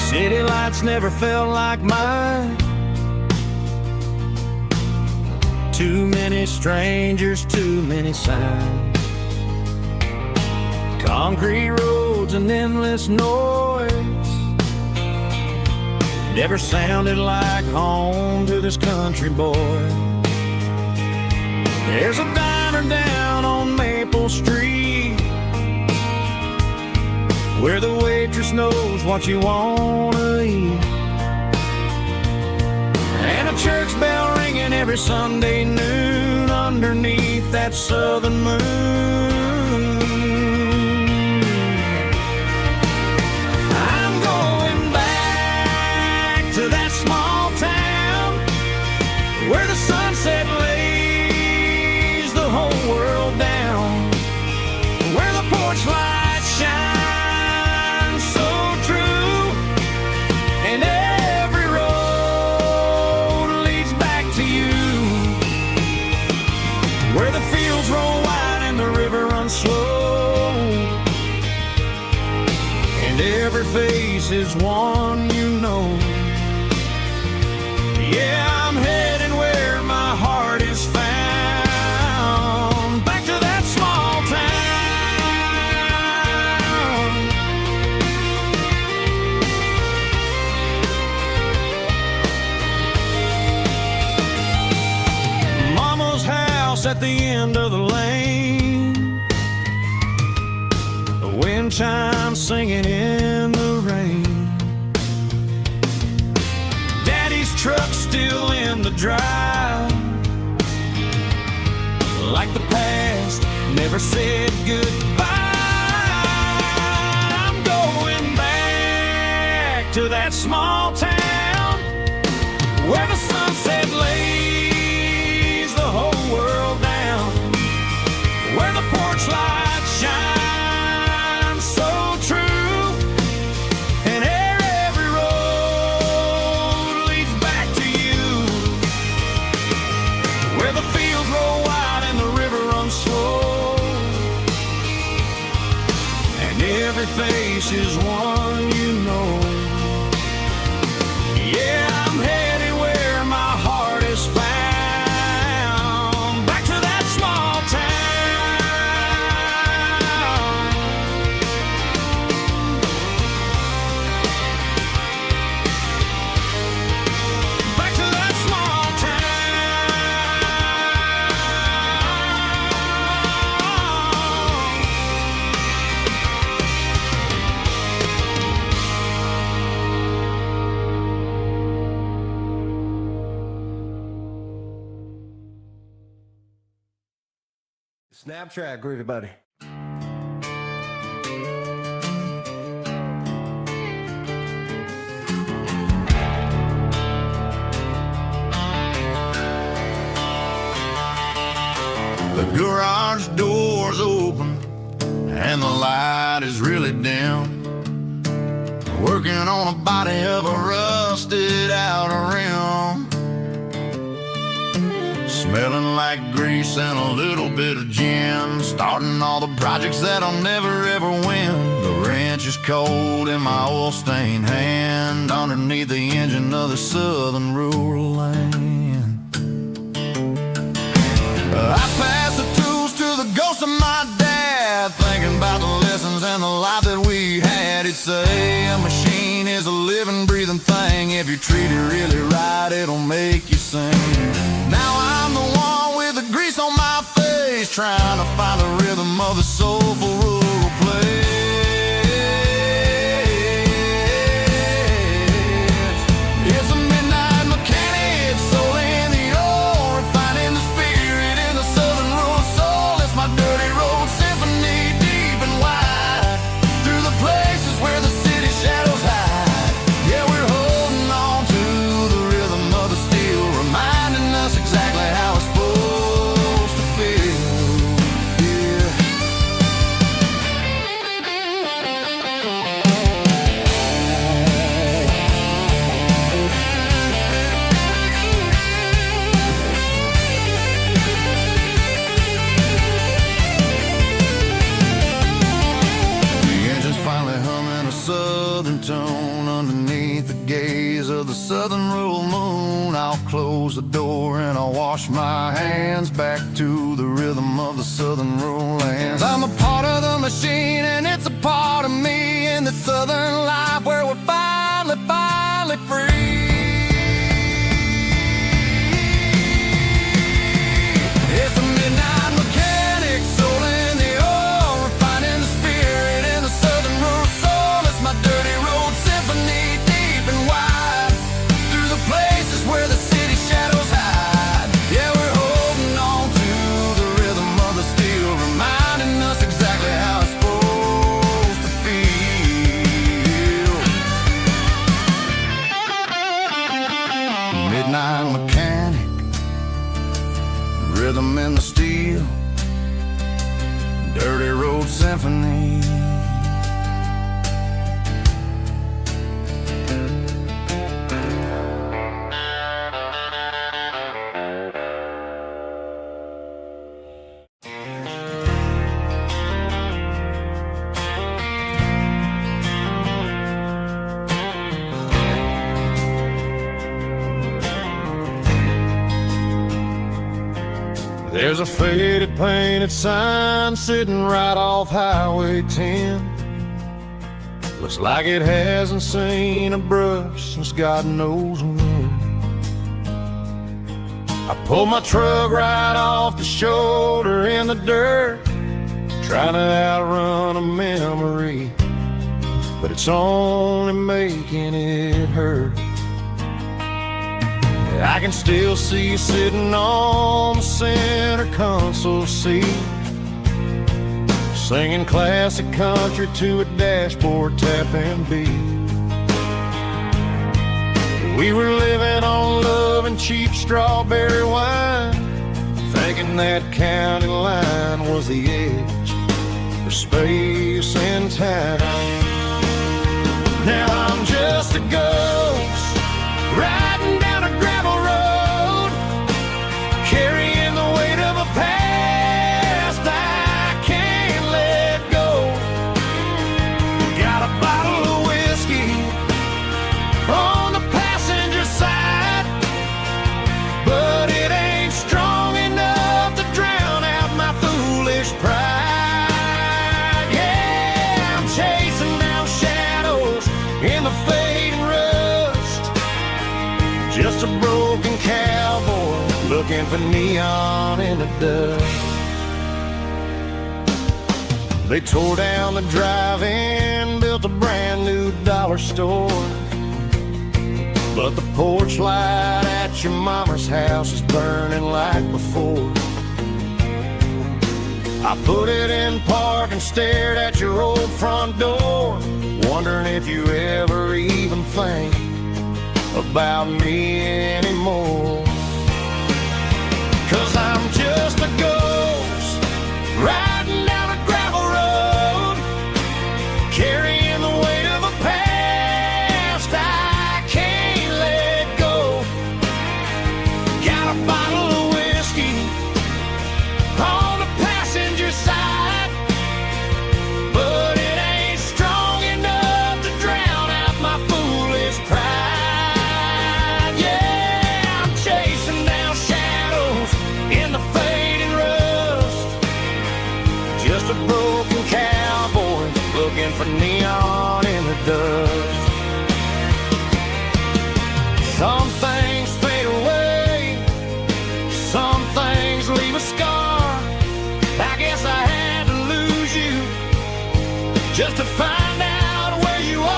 City lights never felt like mine. Too many strangers, too many signs. Concrete roads and endless noise never sounded like home to this country boy. There's a diner down on Maple Street where the waitress knows what you wanna eat, and a church bell ringing every Sunday noon underneath that southern moon. I'm going back to that small town where the sunset lays the whole world down, where the porch lights shine slow, and and every face is one you know. Yeah, I'm heading where my heart is found, back to that small town. Mama's house at the end of the lane, the wind chimes singing in the rain. Daddy's truck still in the drive, like the past never said goodbye. I'm going back to that small town where the sunset lays the whole world down, where the porch lights shine so true, and every road leads back to you, where the fields roll wide and the river runs slow, and every face is one you know. Yeah, I'm headed where my heart is found, back to that small town. Back to that small Snap track, everybody. The garage door's open and the light is really dim. Working on a body of a rusted out rim, smelling like grease and a little bit of gin. Starting all the projects that I'll never ever win. The wrench is cold in my oil-stained hand, underneath the engine of the southern rural land. I pass the tools to the ghost of my dad, thinking about the lessons and the life that we had. He'd say a machine is a living, breathing thing. If you treat it really right, it'll make you sing. Now I'm the one with the grease on my face, trying to find the rhythm of the soulful rural place. It's a midnight mechanic, soul in the ore, refining the spirit in the southern rural soul. It's my dirty road symphony, deep and wide, through the places where the city shadows hide. Yeah, we're holding on to the rhythm of the steel, reminding us exactly how it's supposed to feel. Yeah. The engine's finally humming a southern tone underneath the gaze of the southern rural moon. I'll close the door and I'll wash my hands, back to the rhythm of the southern rural lands. I'm a part of the machine and it's a part of me, in the southern life where we're finally free. It's a midnight mechanic, soul in the ore, refining the spirit in the southern rural soul. It's my dirty road symphony, deep and wide, through the places where the city shadows hide. Yeah, we're holding on to the rhythm of the steel, reminding us exactly how it's supposed to feel. Midnight mechanic, rhythm in the steel, dirty road symphony. There's a faded painted sign sitting right off Highway 10. Looks like it hasn't seen a brush since God knows when. I pulled my truck right off the shoulder in the dirt, trying to outrun a memory, but it's only making it hurt. I can still see you sitting on the center console seat, singing classic country to a dashboard tapping beat. We were living on love and cheap strawberry wine, thinking that county line was the edge for space and time. Now I'm just a ghost riding down a gravel road, carrying the weight of a past I can't let go. Got a bottle of whiskey on the passenger side, but it ain't strong enough to drown out my foolish pride. Yeah, I'm chasing down shadows in the fading rust, just a broken cowboy looking for neon in the dust. They tore down the drive-in, built a brand new dollar store, but the porch light at your mama's house is burning like before. I put it in park and stared at your old front door, wondering if you ever even think about me anymore. 'Cause I'm just a ghost riding down a gravel road, carrying the weight of a past I can't let go. Got a bottle of whiskey on the passenger side, but it ain't strong enough to drown out my foolish pride. Yeah, I'm chasing down shadows in the fading rust, just a broken cowboy looking for neon in the dust. Some things fade away, some things leave a scar. I guess I had to lose you just to find out where you are.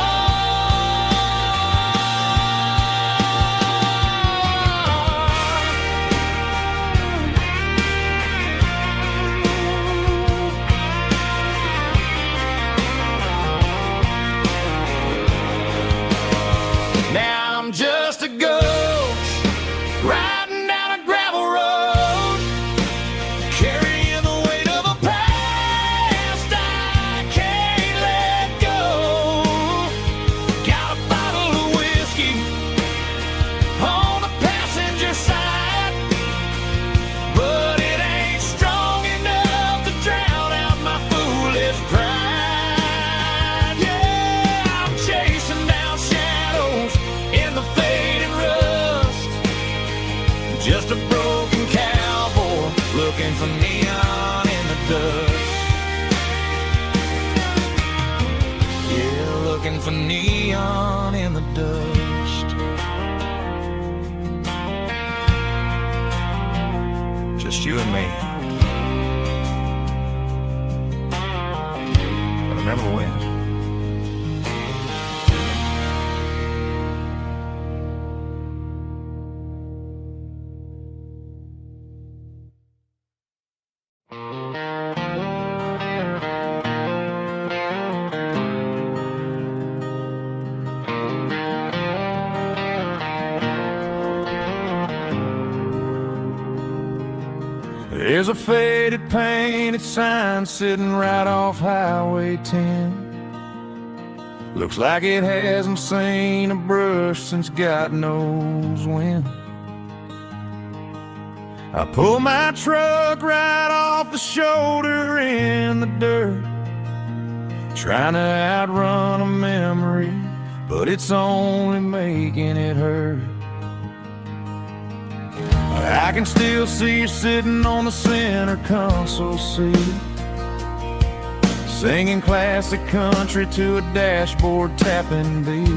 Now I'm just a ghost riding down a gravel road, carrying the weight of a past I can't let go. Got a bottle of whiskey on the passenger side, but it ain't strong enough to drown out my foolish pride. Yeah, I'm chasing down shadows in the fading rust, just a broken cowboy looking for neon in the dust. Yeah, looking for neon in the dust. Just you and me. But remember when? There's a faded painted sign sitting right off Highway 10. Looks like it hasn't seen a brush since God knows when. I pulled my truck right off the shoulder in the dirt, trying to outrun a memory, but it's only making it hurt. I can still see you sitting on the center console seat, singing classic country to a dashboard tapping beat.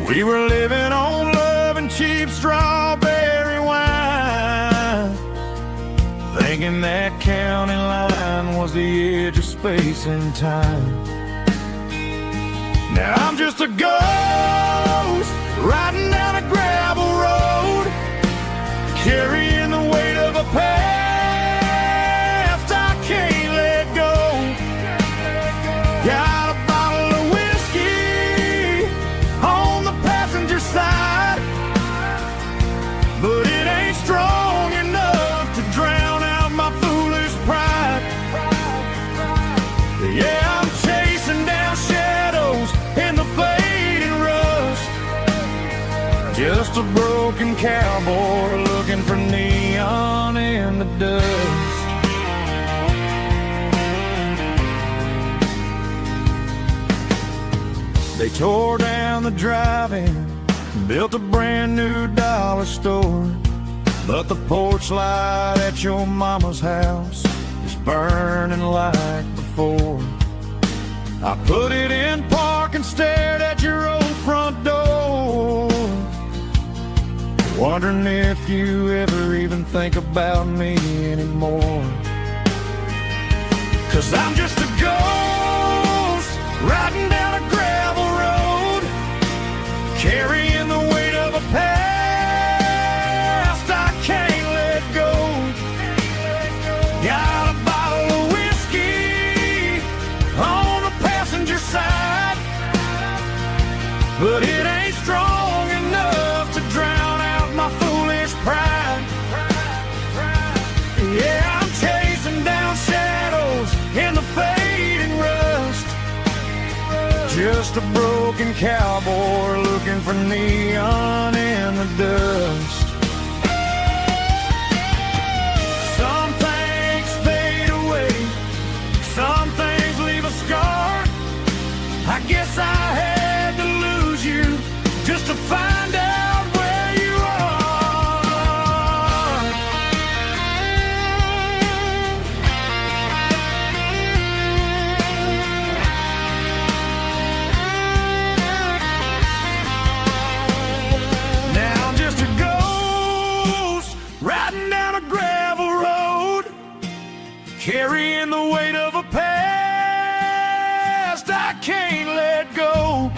We were living on love and cheap strawberry wine, thinking that county line was the edge of space and time. Now I'm just a ghost riding down a gravel road, carrying the weight of a past I can't let go. Got a bottle of whiskey on the passenger side, but it ain't strong enough to drown out my foolish pride. Yeah, I'm chasing down shadows in the fading rust, just a broken cowboy looking for neon in the dust. They tore down the drive-in, built a brand new dollar store, but the porch light at your mama's house is burning like before. I put it in park and stared at your old front door, wondering if you ever even think about me anymore. 'Cause I'm just a ghost riding down a gravel road, carrying the weight of a past I can't let go. Got a bottle of whiskey on the passenger side, but it ain't strong enough to drown out my foolish pride. Yeah, I'm chasing down shadows in the fading rust, just a broken cowboy looking for neon in the dust. Some things fade away, some things leave a scar. I guess I had to lose you just to find out where you are. Now I'm just a ghost riding down a gravel road, carrying the weight of a past I can't let go.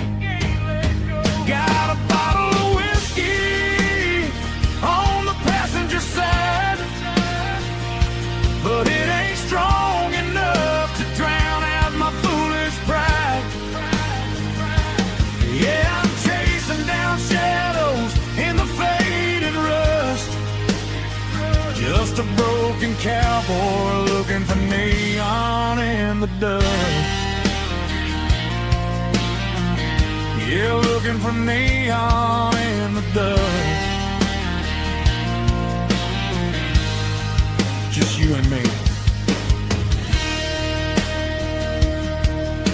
Got a bottle of whiskey on the passenger side, but it ain't strong enough to drown out my foolish pride. Yeah, I'm chasing down shadows in the fading rust, just a broken cowboy looking for neon in the dust. Yeah, looking for neon in the dust. Just you and me.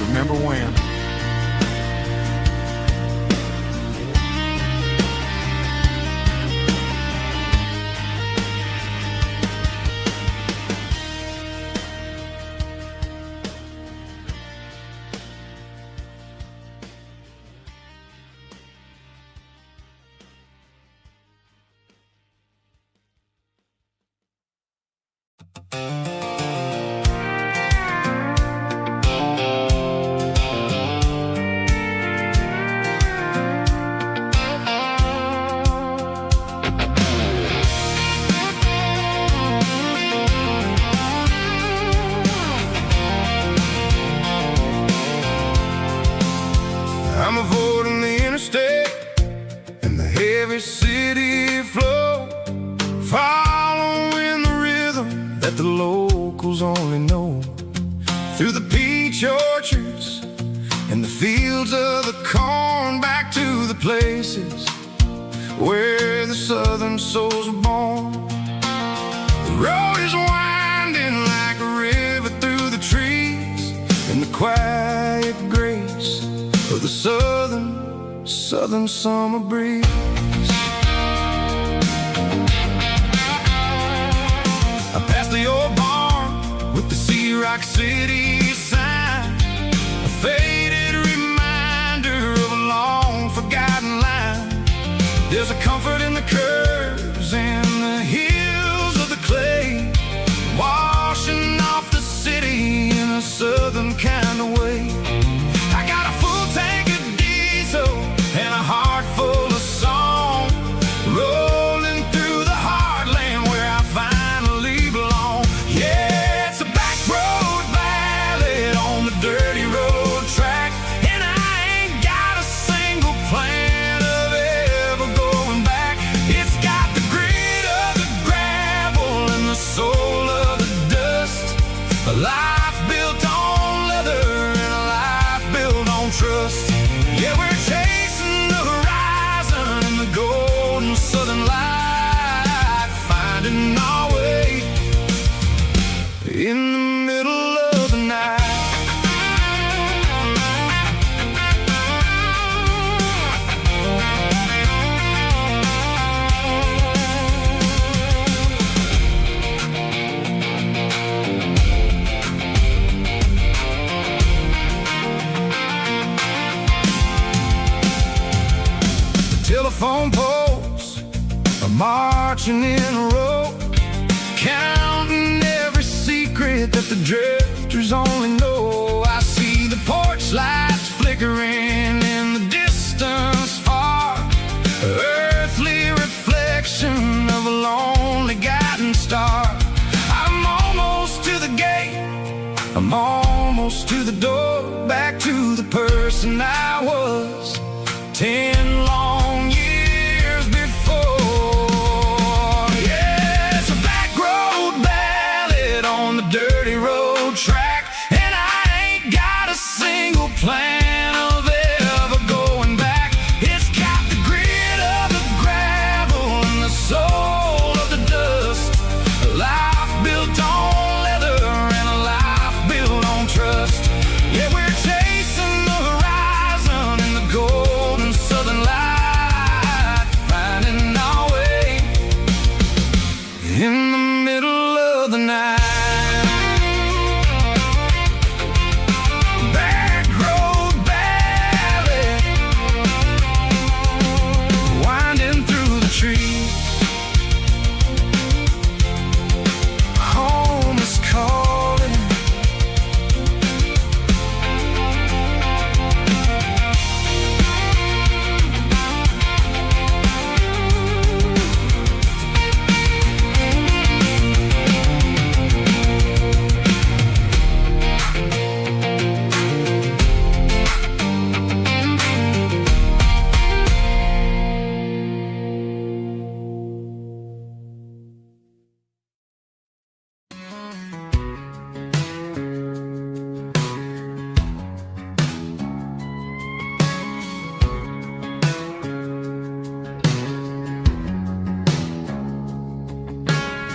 Remember when? I'm avoiding the interstate and the heavy city flow, following the rhythm that the locals only know, through the peach orchards and the fields of the corn, back to the places where the southern souls were born. The road is winding like a river through the trees, in the quiet grace of the southern summer breeze. Rock City sign, a faded reminder of a long forgotten line. There's a comfort in the curves and the hills of the clay, washing off the city in a southern kind of way. I got a full tank of diesel and a heart full of song, rolling through the heartland where I finally belong. Yeah, it's a back road ballad on the dirty road track, and I ain't got a single plan of ever going back. It's got the grit of the gravel and the soul of the dust, a life built on leather and a life built on trust. Yeah, we're chasing the horizon and the golden southern light, finding our way in the middle of the night. Telephone poles are marching in a row, counting every secret that the drifters only know. I see the porch lights flickering in the distance far, earthly reflection of a lonely guiding star. I'm almost to the gate, I'm almost to the door, back to the person I was 10 long years before. Yeah, it's a back road ballad on the dirty road track, and I ain't got a single plan of ever going back. It's got the grit of the gravel and the soul of the dust, a life built on leather and a life built on trust. Yeah, we're chasing the horizon and the golden southern light, finding our way in the middle of the night. Back road ballad, winding through the trees. Home is calling.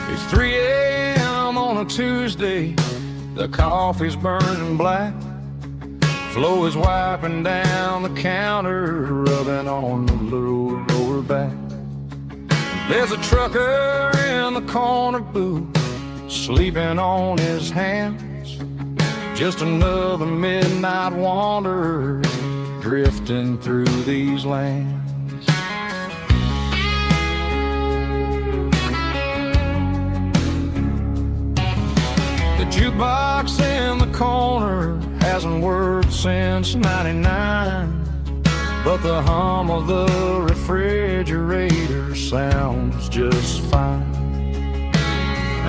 It's 3 a.m. on a Tuesday, the coffee's burning black, Flo is wiping down the counter, rubbing on the lower back. There's a trucker in the corner booth, sleeping on his hands, just another midnight wanderer drifting through these lands. The jukebox in the corner hasn't worked since '99, but the hum of the refrigerator sounds just fine.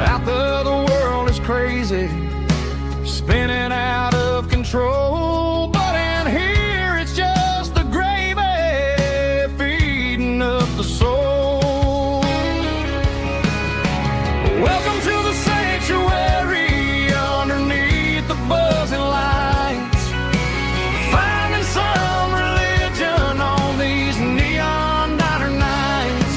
Out there the world is crazy, spinning out of control, but in here it's just the gravy feeding up the soul. Welcome to the sanctuary underneath the buzzing lights, finding some religion on these neon diner nights,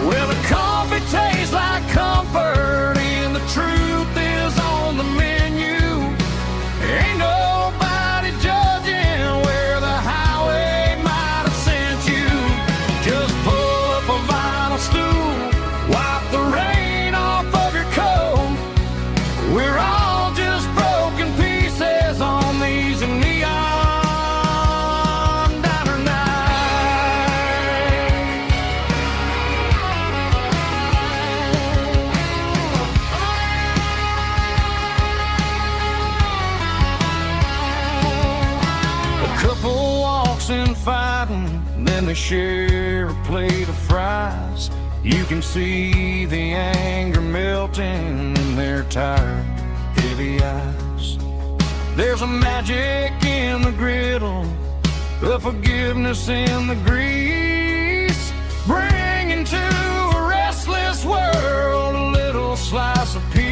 where the coffee tastes like comfort and the truth is on the then they share a plate of fries. You can see the anger melting in their tired, heavy eyes. There's a magic in the griddle, a forgiveness in the grease, bringing to a restless world a little slice of peace.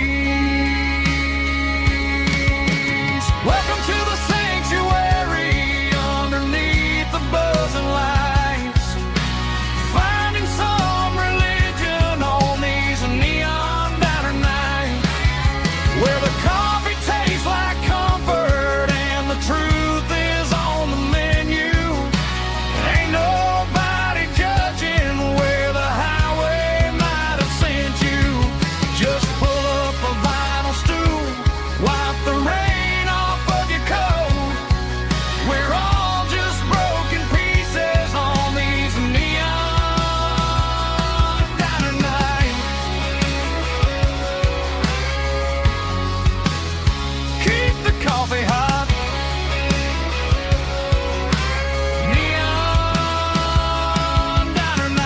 Welcome to the sanctuary underneath the buzzing lights, finding some religion on these neon diner nights, where the coffee tastes like comfort and the truth is on the menu. Ain't nobody judging where the highway might have sent you. Just pull up a vinyl stool, wipe the rain off of your coat. We're all just broken pieces on these neon diner nights. Keep the coffee hot. Neon diner nights.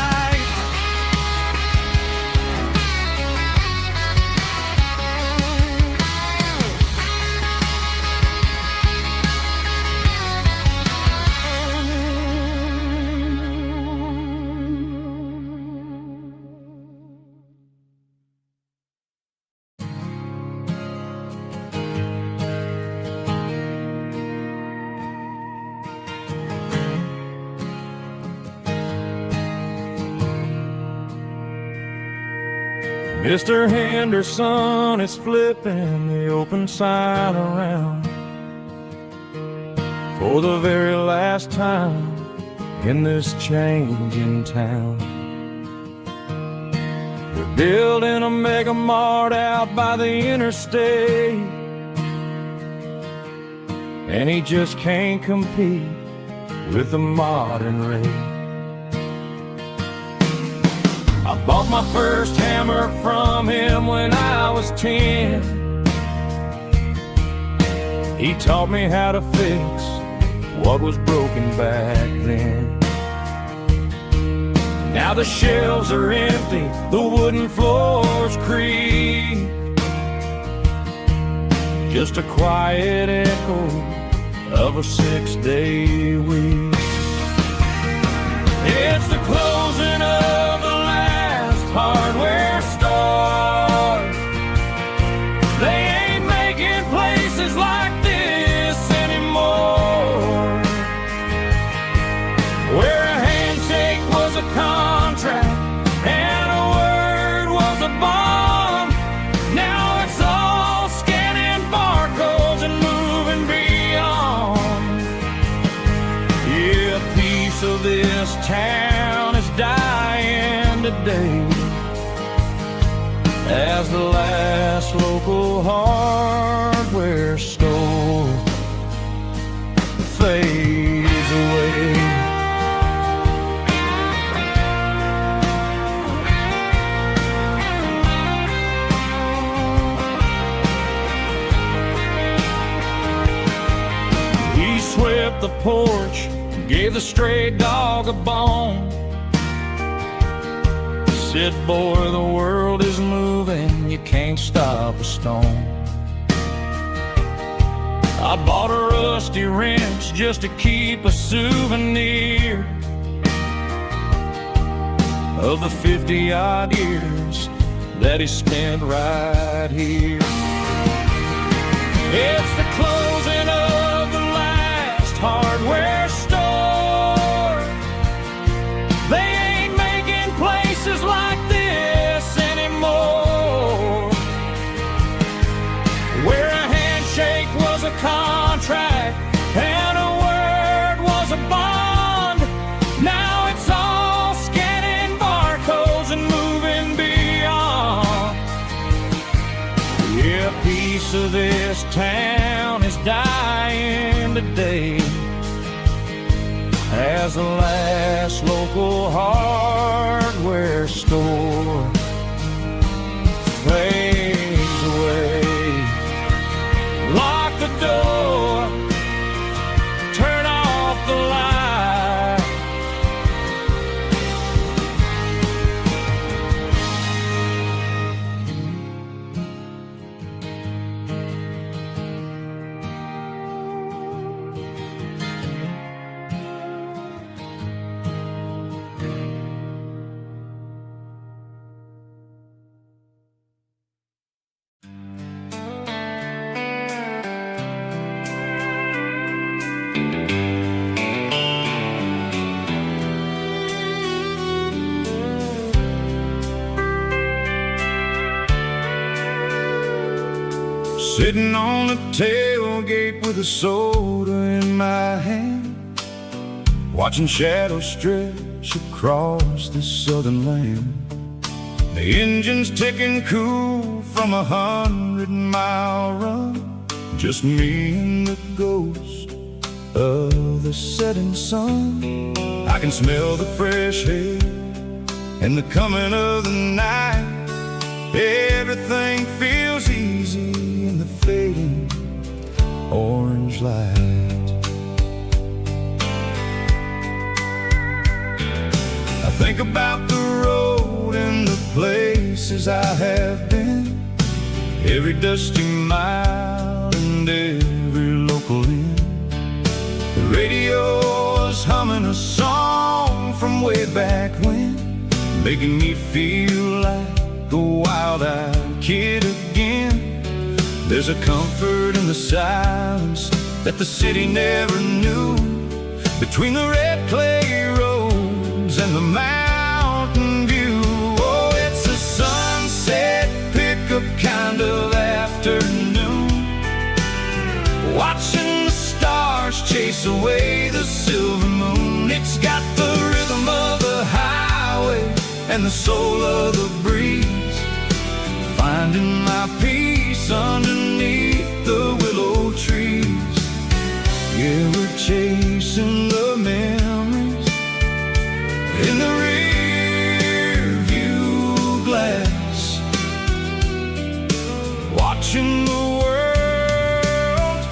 Mr. Henderson is flipping the open sign around for the very last time in this changing town. They're building a mega mart out by the interstate, and he just can't compete with the modern rate. I bought my first hammer from him when I was 10. He taught me how to fix what was broken back then. Now the shelves are empty, the wooden floors creak, just a quiet echo of a 6-day week. It's the closing of the hardware store. They ain't making places like this anymore, where a handshake was a contract and a word was a bond. Now it's all scanning barcodes and moving beyond. Yeah, a piece of this town is dying today as the last local hardware store fades away. He swept the porch, gave the stray dog a bone, said, boy, the world is moving, you can't stop a stone. I bought a rusty wrench just to keep a souvenir of the 50-odd years that he spent right here. It's the closing of the last hardware store. They ain't making places like this anymore, where a handshake was a contract and a word was a bond. Now it's all scanning barcodes and moving beyond. Yeah, a piece of this town is dying today as the last local hardware store fades away. Lock the door, turn off the light, Sitting on the tailgate with a soda in my hand, watching shadows stretch across this southern land. The engine's ticking cool from 100-mile run, just me and the ghost of the setting sun. I can smell the fresh air and the coming of the night. Everything feels easy in the fading orange light. I think about the road and the places I have been, every dusty mile and every local inn. The radio is humming a song from way back when, making me feel like a wild-eyed kid again. There's a comfort in the silence that the city never knew, between the red clay roads and the mountain view. Oh, it's a sunset pickup kind of afternoon, watching the stars chase away the silver moon. It's got the rhythm of the highway and the soul of the breeze, finding my peace underneath the willow trees. Yeah, we're chasing the memories in the rear view glass, watching the world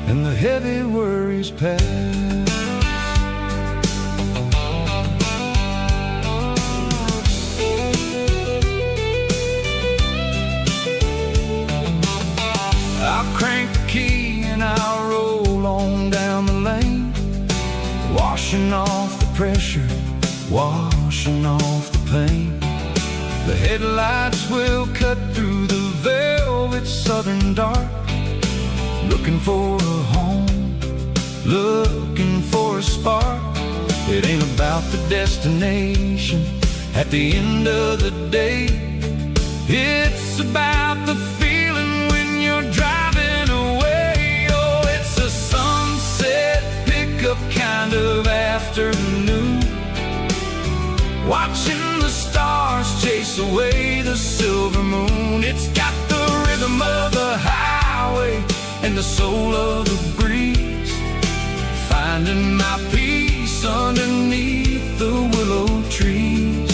and the heavy worries pass. I'll crank the key and I'll roll on down the lane, washing off the pressure, washing off the pain. The headlights will cut through the velvet southern dark, looking for a home, looking for a spark. It ain't about the destination at the end of the day, it's about the feeling when you're driving away. Oh, it's a sunset pickup kind of afternoon, watching the stars chase away the silver moon. It's got the rhythm of the highway and the soul of the breeze, finding my peace underneath the willow trees.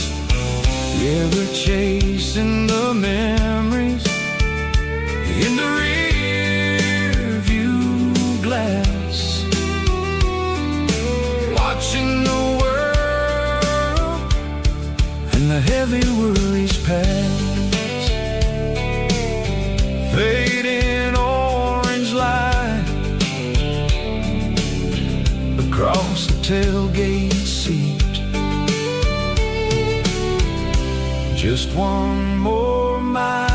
Yeah, we're chasing the memories in the rear view glass, watching the world and the heavy worries pass. Fading orange light across the tailgate seat, just one more mile.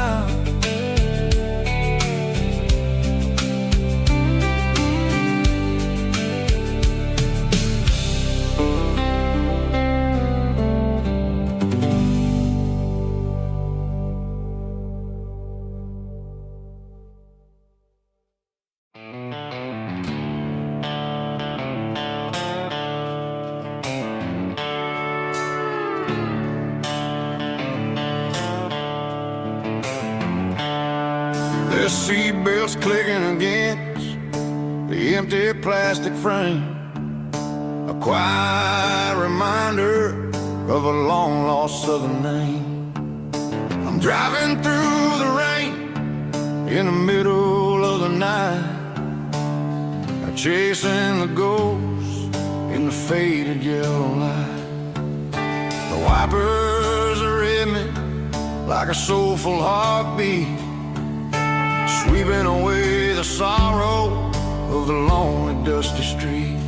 The seatbelts clicking against the empty plastic frame, a quiet reminder of a long-lost southern name. I'm driving through the rain in the middle of the night, chasing the ghosts in the faded yellow light. The wipers are in me like a soulful heartbeat, sweeping away the sorrow of the lonely, dusty street.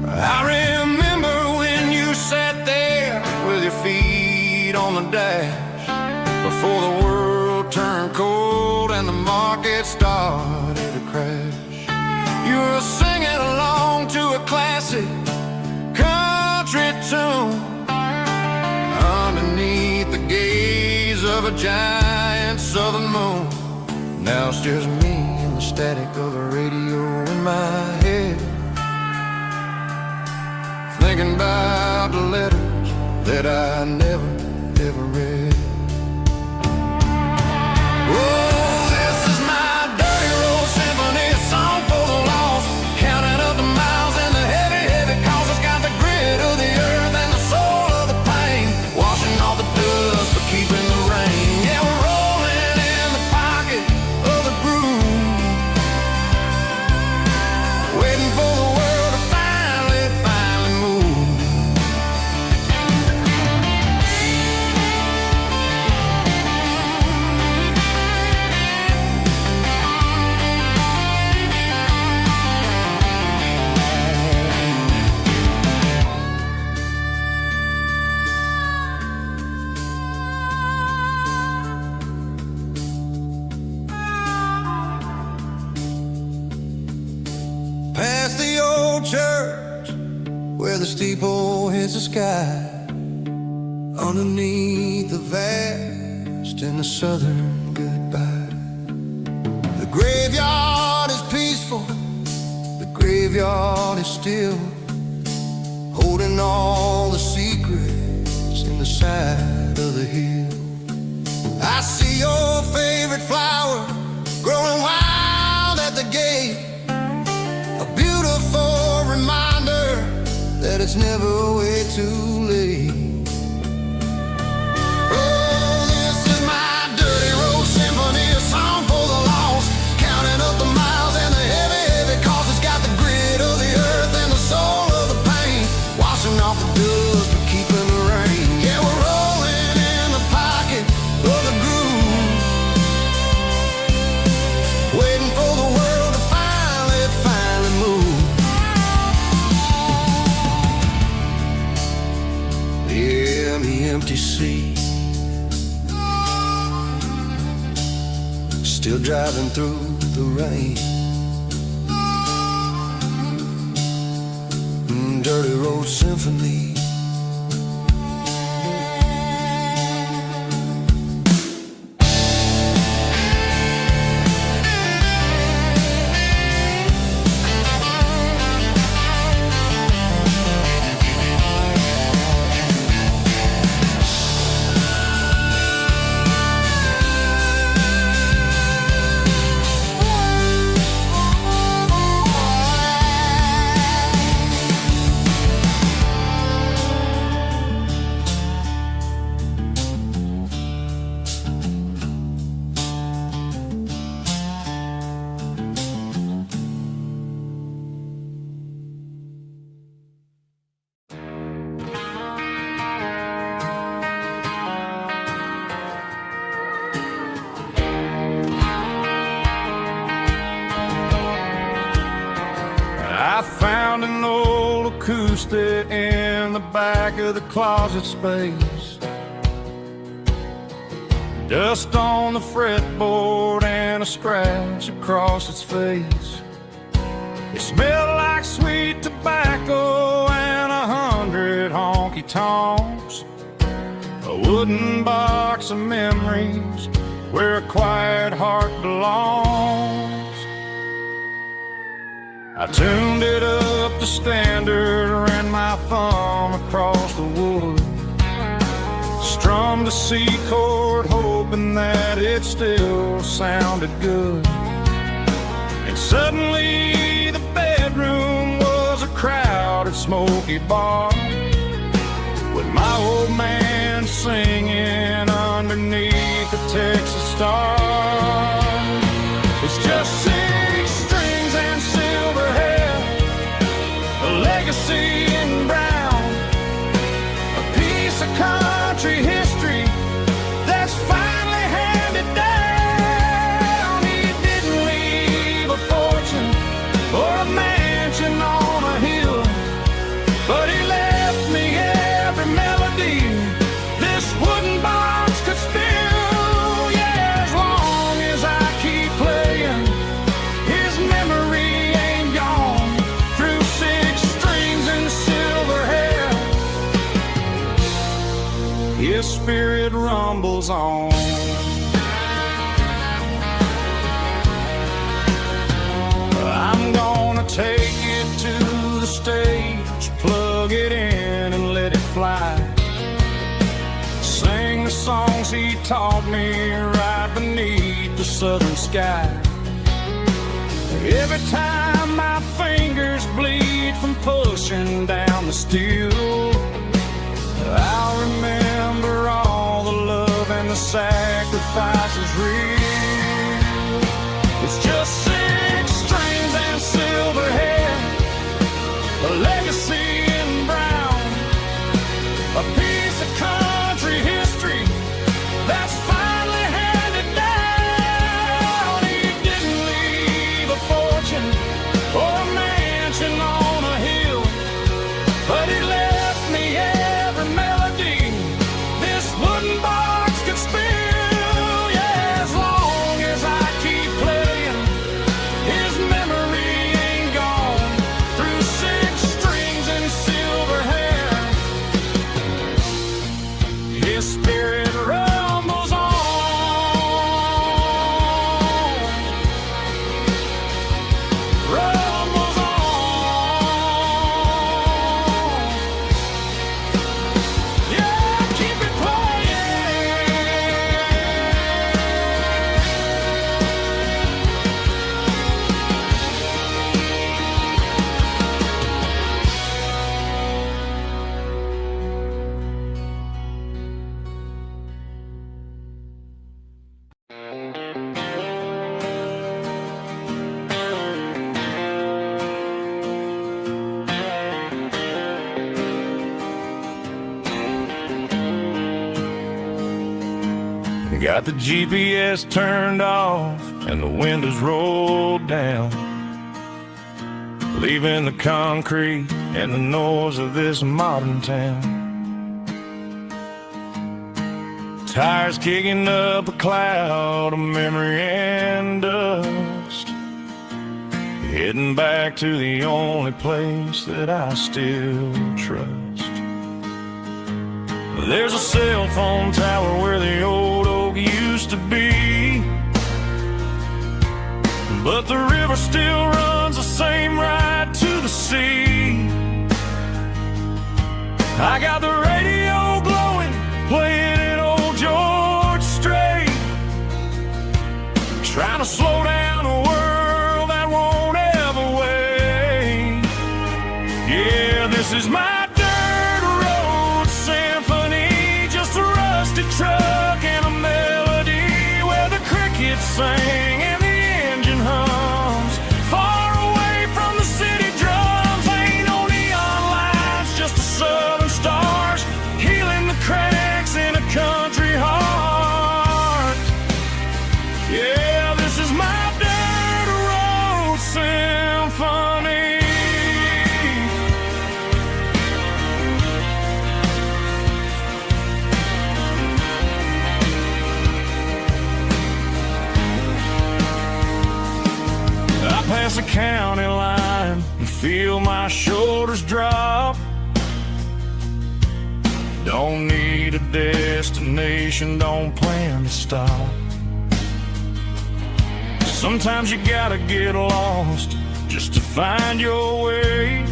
I remember when you sat there with your feet on the dash, before the world turned cold and the market started to crash. You were singing along to a classic country tune underneath the gaze of a giant southern moon. Now it's just me and the static of the radio in my head, thinking about the letters that I never, ever read. Oh, this is my dirty road symphony, a song for the lost, counting up the miles and the heavy, heavy calls. It's got the grit of the earth and the soul of the pain, washing off the dust but keeping the rain. Yeah, we're rolling in the pocket of the groove, waiting for the world to finally move. Past the old church where the steeple hits the sky, underneath the vast and the southern goodbye. The graveyard is peaceful, the graveyard is still, holding all the secrets in the side of the hill. I see your favorite flower growing wild at the gate, a beautiful reminder that it's never way too late. Oh, this is my dirty road symphony, a song for the lost, counting up the miles and the heavy, heavy calls. It's got the grit of the earth and the soul of the pain, washing off the dust but keeping the rain. Yeah, we're rolling in the pocket of the groove, waiting for the world to finally move. Yeah, the empty sea, still driving through the rain. Dirty road symphony. I found an old acoustic in the back of the closet space, dust on the fretboard and a scratch across its face. It smelled like sweet tobacco and 100 honky-tonks, a wooden box of memories where a quiet heart belongs. I tuned it up to standard, ran my thumb across the wood, strummed a C chord hoping that it still sounded good. And suddenly the bedroom was a crowded smoky bar, with my old man singing underneath the Texas star. It's just 6 strings and silver hair, a legacy in brown, a piece of country history that's finally handed down. He didn't leave a fortune or a mansion on a hill, but he left me every melody this wooden box could spill. Yeah, as long as I keep playing, his memory ain't gone through 6 strings and silver hair. His spirit rumbles on. I'm gonna take it to the stage, plug it in and let it fly. Sing the songs he taught me right beneath the southern sky. Every time my fingers bleed from pushing down the steel, I'll remember all the love and the sacrifices real. It's just 6 strings and silver hair, a legacy in brown, a piece of country history that's finally handed down. He didn't leave a fortune or a mansion on a hill, but he left me every melody this wooden box could spill. Yeah, as long as I keep playing, his memory ain't gone. Through 6 strings and silver hair, his spirit rumbles on. Rumbles on. Yeah, keep it Got the GPS turned off and the windows rolled down, leaving the concrete and the noise of this modern town. Tires kicking up a cloud of memory and dust, heading back to the only place that I still trust. There's a cell phone tower where the old oak used to be, but the river still runs the same right to the sea. I got the radio glowing, playing an old George Strait, trying to slow down a world that won't ever wait. Yeah, this is my dirt road symphony, just a rusty truck and a melody where the crickets sing and the engine hums. Far away from the city drums, ain't no neon lights, just the southern stars healing the cracks in a country heart. Yeah, this is my dirt road symphony. I pass the county line and feel my shoulders drop. Don't need a destination, don't plan to stop. Sometimes you gotta get lost just to find your way,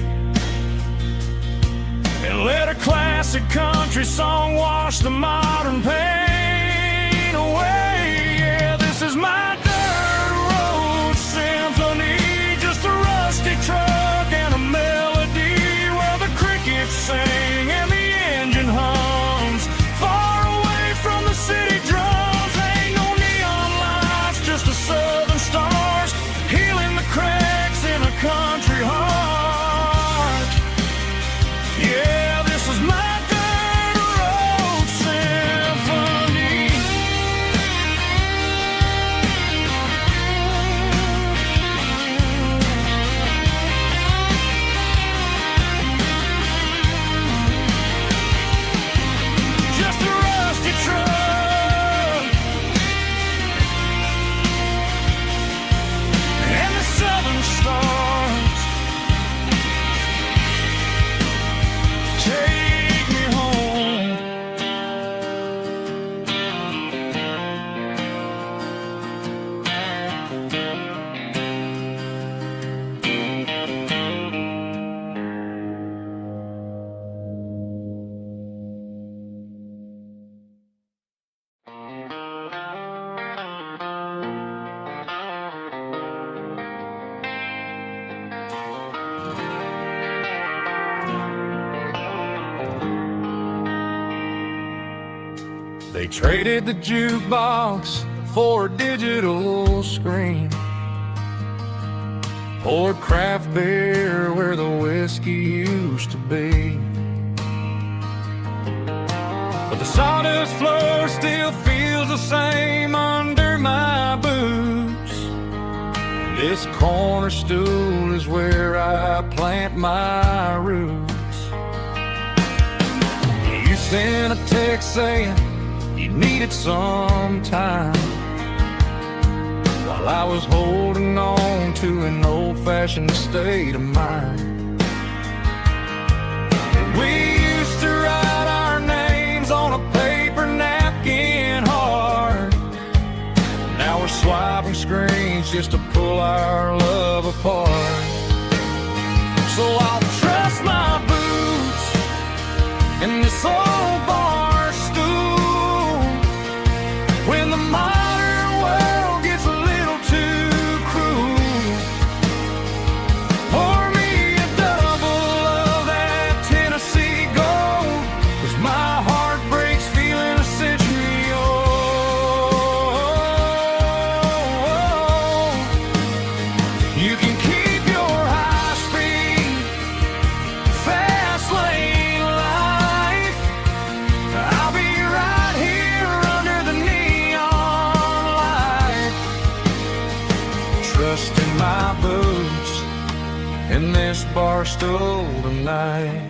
and let a classic country song wash the modern pain away. Yeah, this is my dirt road symphony, just a rusty truck and a melody where the crickets sing and the engine hums. Far away from the city drums, ain't no neon lights, just the southern stars healing the cracks in a country heart. Yeah, this is my dirt road symphony. They traded the jukebox for a digital screen, poured craft beer where the whiskey used to be. But the sawdust floor still feels the same under my boots. This corner stool is where I plant my roots. You sent a text saying you needed some time, while I was holding on to an old-fashioned state of mind. We used to write our names on a paper napkin hard. Now we're swiping screens just to pull our love apart. So I'll trust my boots in this old bar stool when the modern world gets a little too cruel. Pour me a double of that Tennessee Gold, 'cause my heart breaks feeling a century old. You can keep your high-speed fast lane life. I'll be right here under the neon light, trusting my boots in this bar stool tonight.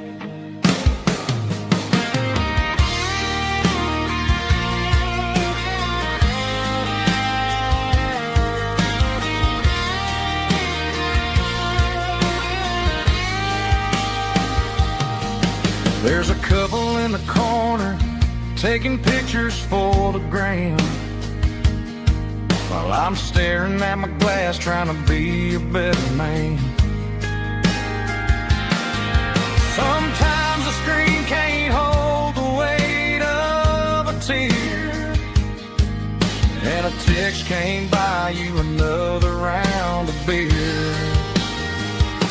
There's a couple in the corner taking pictures for the gram, while I'm staring at my glass trying to be a better man. Sometimes the screen can't hold the weight of a tear, and a text can't buy you another round of beer.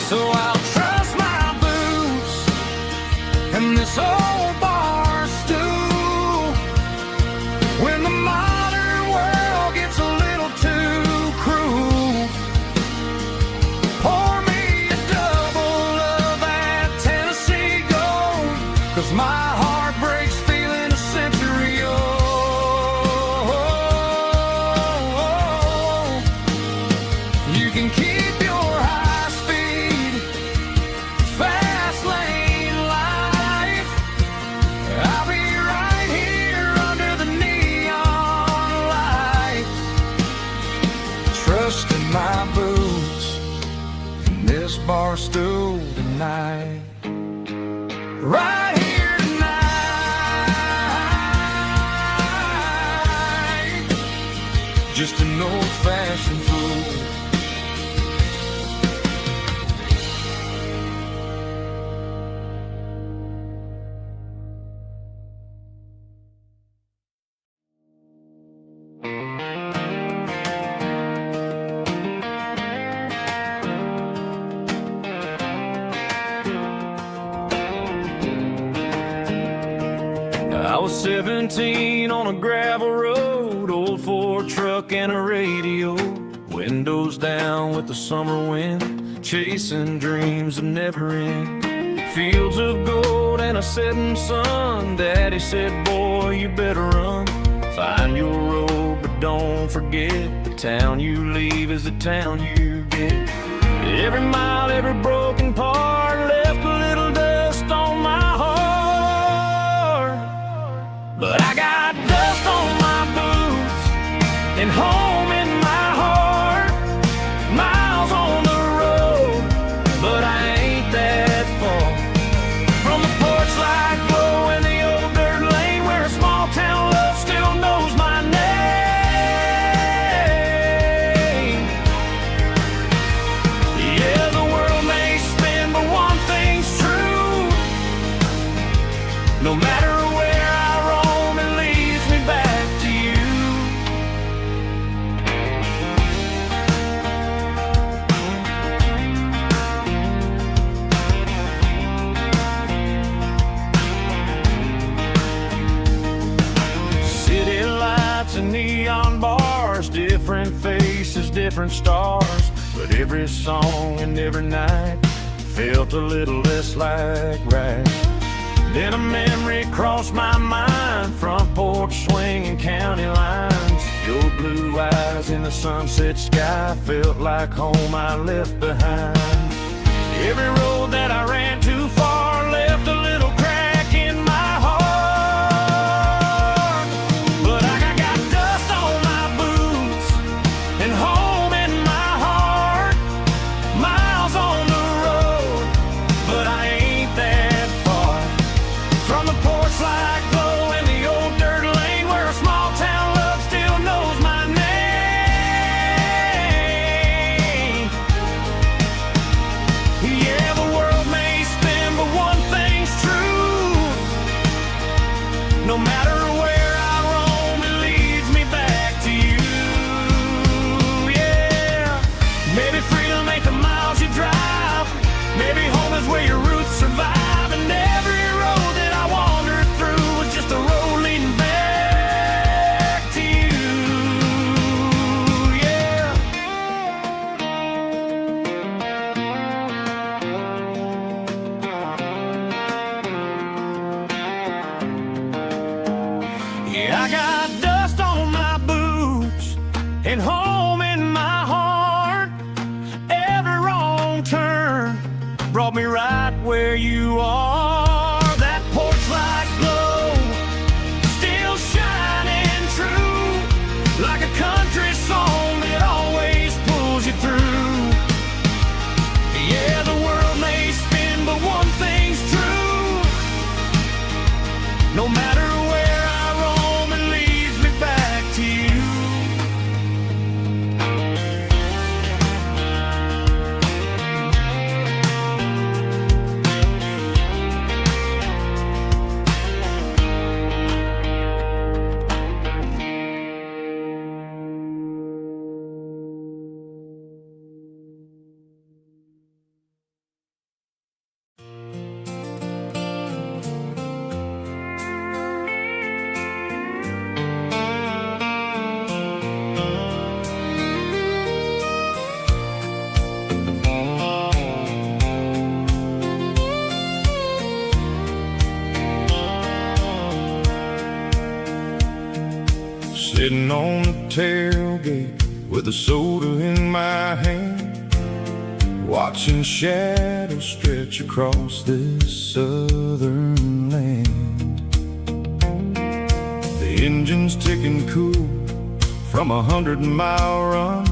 So I'll trust my boots and this old bar stool when the modern world gets a little too cruel. Pour me a double of that Tennessee Gold, 'cause my heart breaks feeling a century old. You can keep your high-speed fast lane life. I'll be right here under the neon light, trusting my boots in this bar stool tonight. Right here tonight, just an old-fashioned fool. I was 17 on a gravel road, old Ford truck and a radio, windows down with the summer wind, chasing dreams that never end. Fields of gold and a setting sun. Daddy said, boy, you better run. Find your road, but don't forget, the town you leave is the town you get. Every mile, every broken part left a little dust on my heart. But I got dust on my boots and home in my heart. Miles on the road, but I ain't that far from the porch light glow in the old dirt lane where a small town love still knows my name. Yeah, the world may spin, but one thing's true. No matter where I roam, it leads me back to you. different stars, but every song and every night felt a little less like right. Then a memory crossed my mind, front porch swinging county lines. Your blue eyes in the sunset sky felt like home I left behind. Every road that I ran too far left a little crack in my heart. But I got dust on my boots and home in my heart. Miles on the road, but I ain't that far from the porch light glow in the old dirt lane where a small town love still knows my name. Yeah, the world may spin, but one thing's true. No matter where I roam, it leads me back to you. Yeah, maybe freedom ain't the miles you drive. Maybe home is where your roots survive. And every road that I wandered through was just a road leading back to you. Yeah. Yeah, I got dust on my boots and home in my heart. Every wrong turn brought me right where you are. That porch light glow still shining true, like a country song that always pulls you through. Yeah, the world may spin, but one thing's true. No matter where I roam, it leads me back to you. Sitting on the tailgate with a soda in my hand, watching shadows stretch across this southern land. The engine's ticking cool from 100-mile run,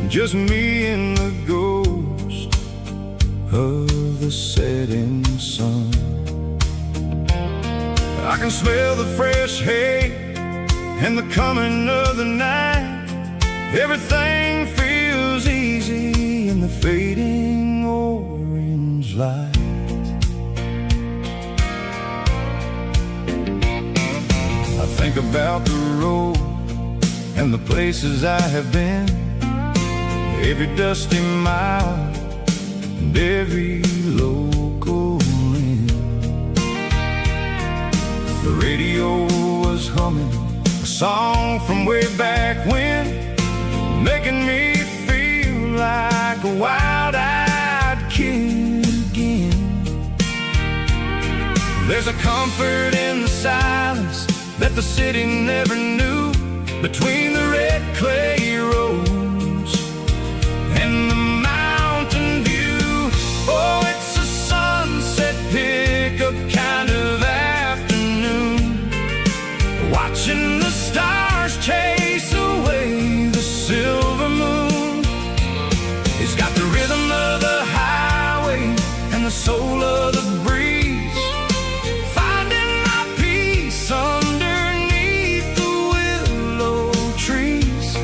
just me and the ghost of the setting sun. I can smell the fresh hay and the coming of the night. Everything feels easy in the fading orange light. I think about the road and the places I have been, every dusty mile and every local inn. The radio was humming a song from way back when, making me feel like a wild-eyed kid again. There's a comfort in the silence that the city never knew, between the red clay roads and the mountain view. Oh, it's a sunset pickup kind of afternoon, watching the stars chase away the silver moon. It's got the rhythm of the highway and the soul of the breeze, finding my peace underneath the willow trees.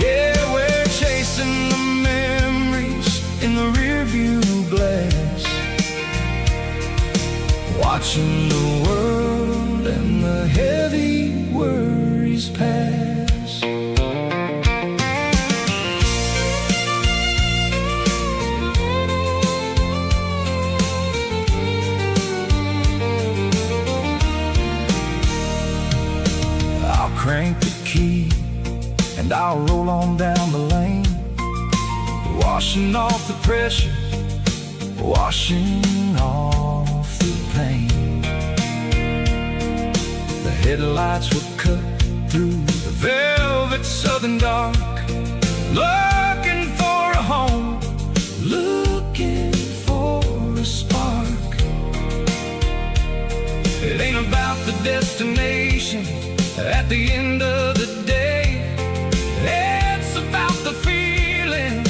Yeah, we're chasing the memories in the rearview glass, watching the world and the heavy worries pass. I'll crank the key and I'll roll on down the lane, washing off the pressure, washing off the pain. The headlights would cut through the velvet southern dark, looking for a home, looking for a spark. It ain't about the destination at the end of the day, it's about the feeling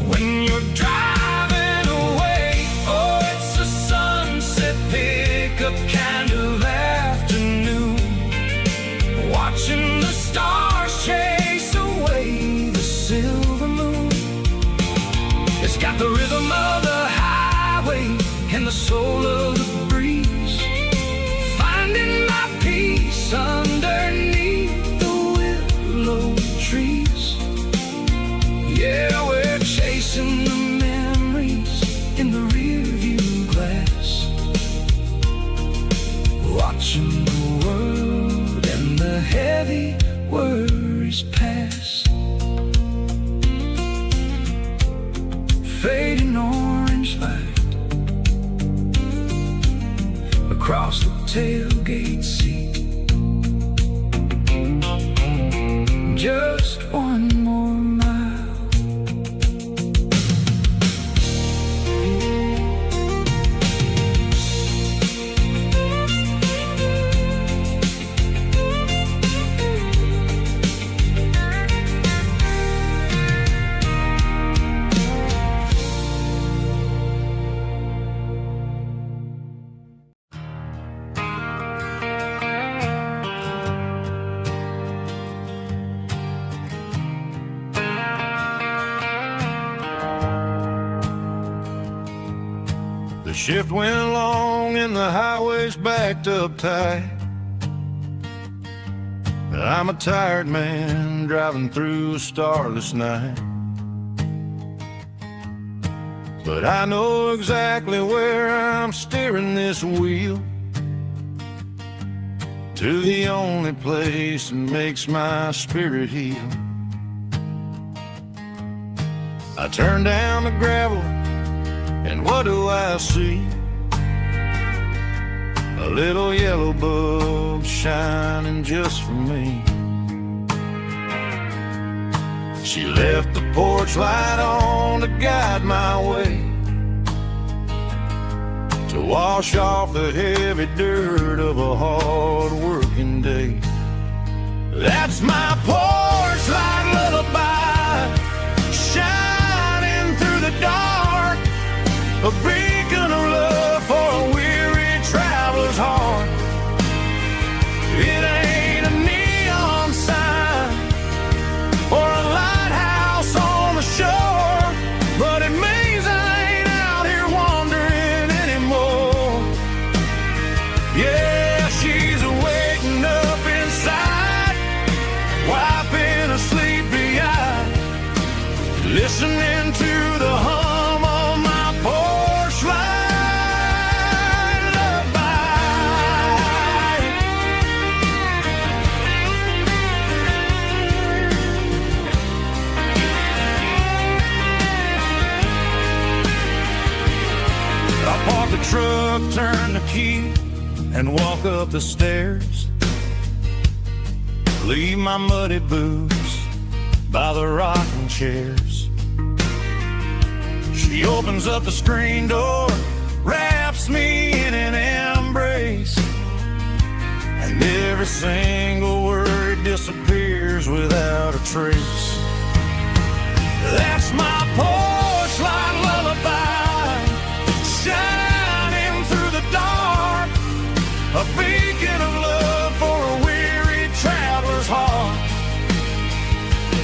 when you're driving away. Oh, it's a sunset pickup kind of afternoon, watching the stars chase away the silver moon. It's got the rhythm of the highway and the soul of the breeze, finding my peace underneath the willow trees. Yeah, we're chasing the memories in the rearview glass, watching the world and the heavy worries pass. Fading orange light across the tailgate seat. Just one more mile. The shift went long and the highway's backed up tight. I'm a tired man driving through a starless night, but I know exactly where I'm steering this wheel, to the only place that makes my spirit heal. I turn down the gravel, and what do I see? A little yellow bulb shining just for me. She left the porch light on to guide my way, to wash off the heavy dirt of a hard-working day. That's my porch light lullaby, shining through the dark, a beacon of love for a weary traveler's heart. It ain't a neon sign or a lighthouse on the shore, but it means I ain't out here wandering anymore. Yeah, she's waking up inside, wiping a sleepy eye, listening to the hum of my porch light lullaby. I park the truck, turn the key, and walk up the stairs. Leave my muddy boots by the rocking chairs. She opens up the screen door, wraps me in an embrace, and every single word disappears without a trace. That's my porch light lullaby, shining through the dark, a beacon of love for a weary traveler's heart.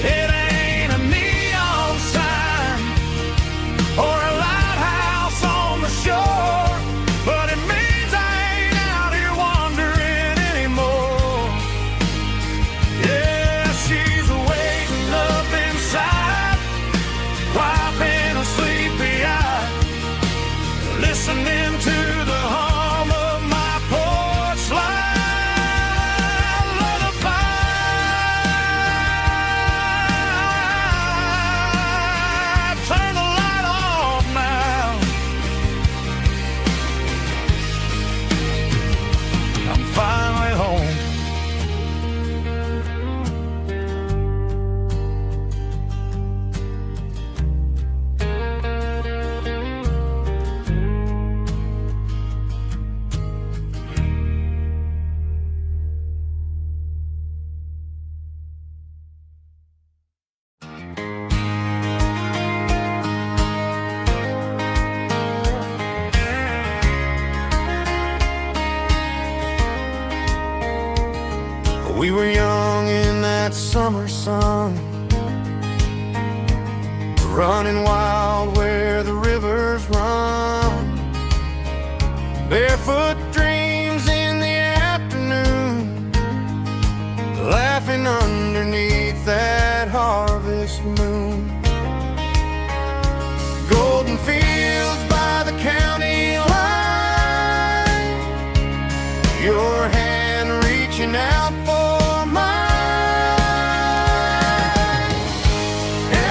It ain't a neon sign or a lighthouse on the shore, but it means I ain't out here wandering anymore. Yeah, she's waiting up inside, while young in that summer sun, running wild where the rivers run, barefoot dreams in the afternoon, laughing underneath that harvest moon. Golden fields by the county line, your hand reaching out for mine.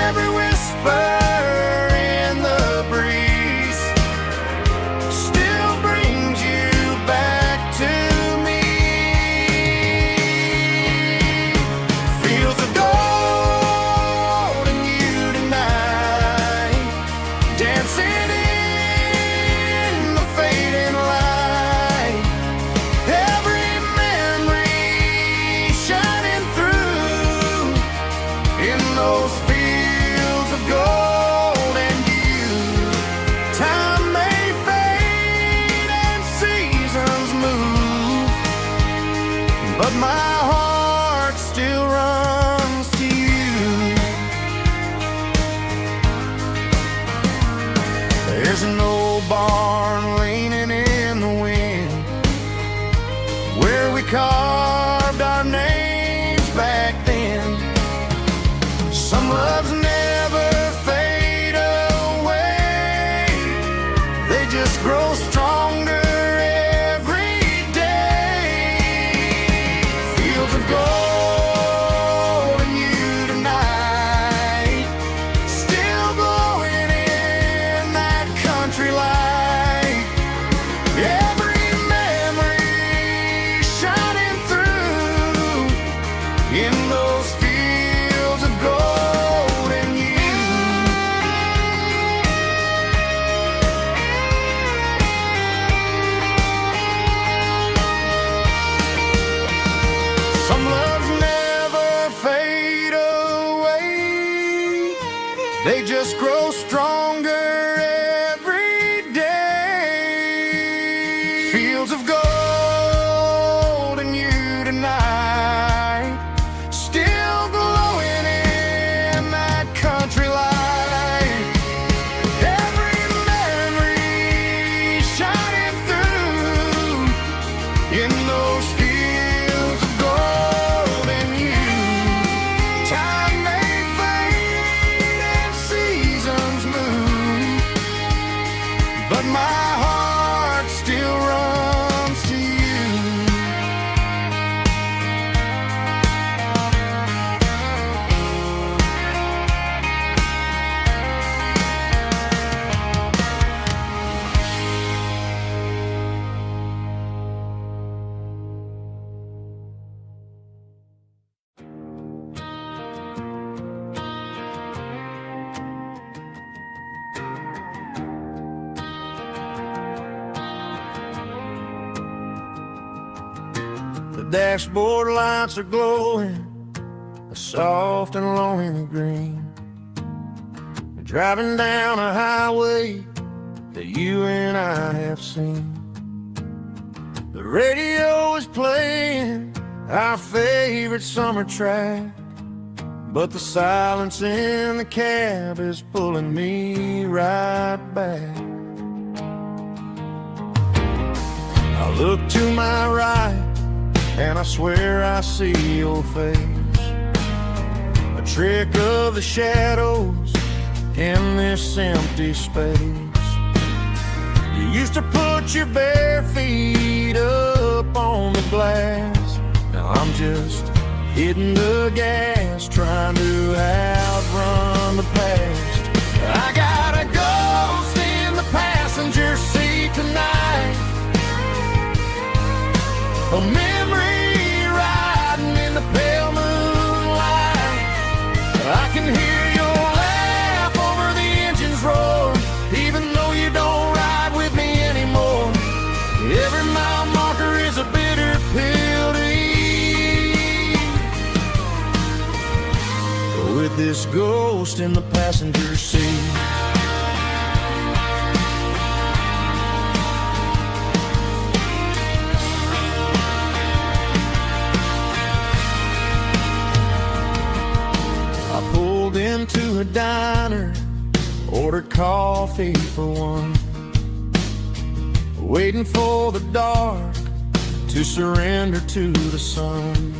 Every whisper in the breeze still brings you back to me. Fields of gold and you tonight, dancing in the fading light. Every memory shining through in those fields of gold and you. Time may fade and seasons move, but my heart still runs to you. There's an old barn leaning in the wind where we carved our names back then. Some loves never fade away, they just grow stronger every day. Fields of gold and you tonight, still glowing in that country light. Every memory shining through in those fields of gold and you. Some loves never fade away, they just grow stronger every day. Fields of gold and you tonight, still glowing in that country light. Every memory shining through in those fields of gold and you. Time may fade and seasons move, but my heart still runs to you. The dashboard lights are glowing, a soft and lonely green. We're driving down a highway that you and I have seen. The radio is playing our favorite summer track, but the silence in the cab is pulling me right back. I look to my right and I swear I see your face, a trick of the shadows in this empty space. You used to put your bare feet up on the glass, now I'm just hitting the gas, trying to outrun the past. I got a ghost in the passenger seat tonight, a memory riding in the pale moonlight. I can hear your laugh over the engine's roar, even though you don't ride with me anymore. Every mile marker is a bitter pill to eat, with this ghost in the passenger seat. the diner, order coffee for one, waiting for the dark to surrender to the sun.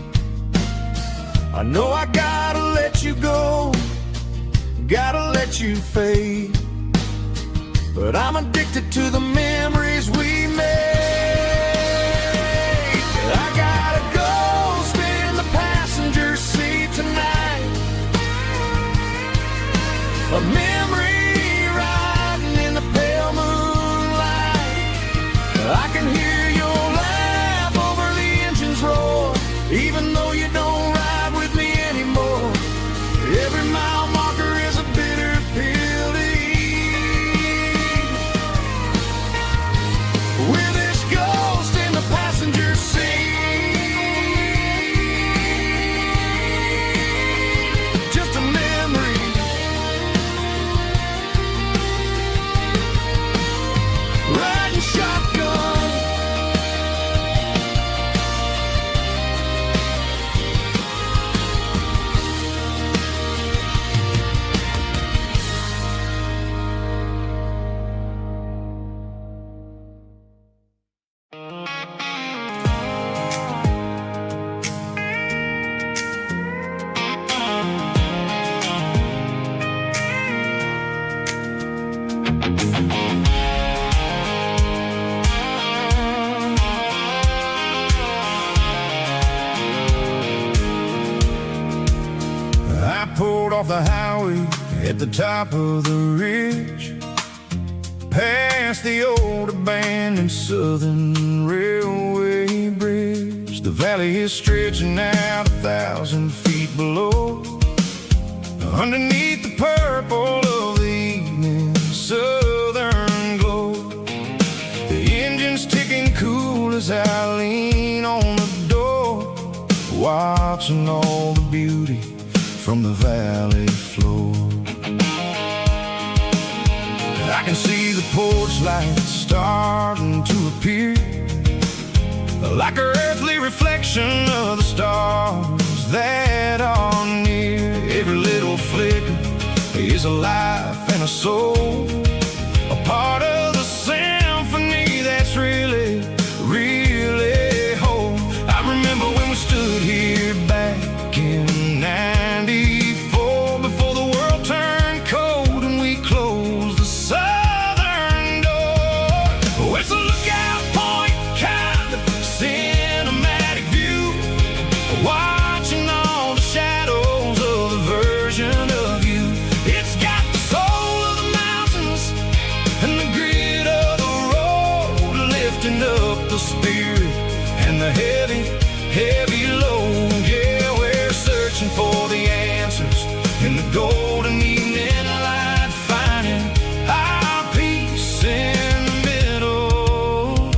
I know I gotta let you go, gotta let you fade, but I'm addicted to the memories we made. I gotta go spin the passenger seat tonight, a memory riding in the pale moonlight. I can hear your laugh over the engine's roar, even though you don't ride with me anymore. Every mile marker is a bitter pill to eat. With this ghost in the passenger seat, just a memory, riding shotgun. I pulled off the highway at the top of the ridge, past the old abandoned Southern Railway bridge. The valley is stretching out 1,000 feet below, underneath the purple of the evening southern glow. The engine's ticking cool as I lean on the door, watching all the beauty from the valley floor. I can see the porch lights starting to appear, like an earthly reflection of the stars that are near. Every little flicker is a life and a soul, a part of the symphony that's really, really whole. I remember when we stood here back in '94, before the world turned cold and we closed the southern door. Oh, it's a lookout point, kind of cinematic view, watching all the shadows of the version of you. It's got the soul of the mountains and the grit of the road, lifting up the spirit and the heavy, heavy load. Yeah, we're searching for the answers in the golden evening light, finding our peace in the middle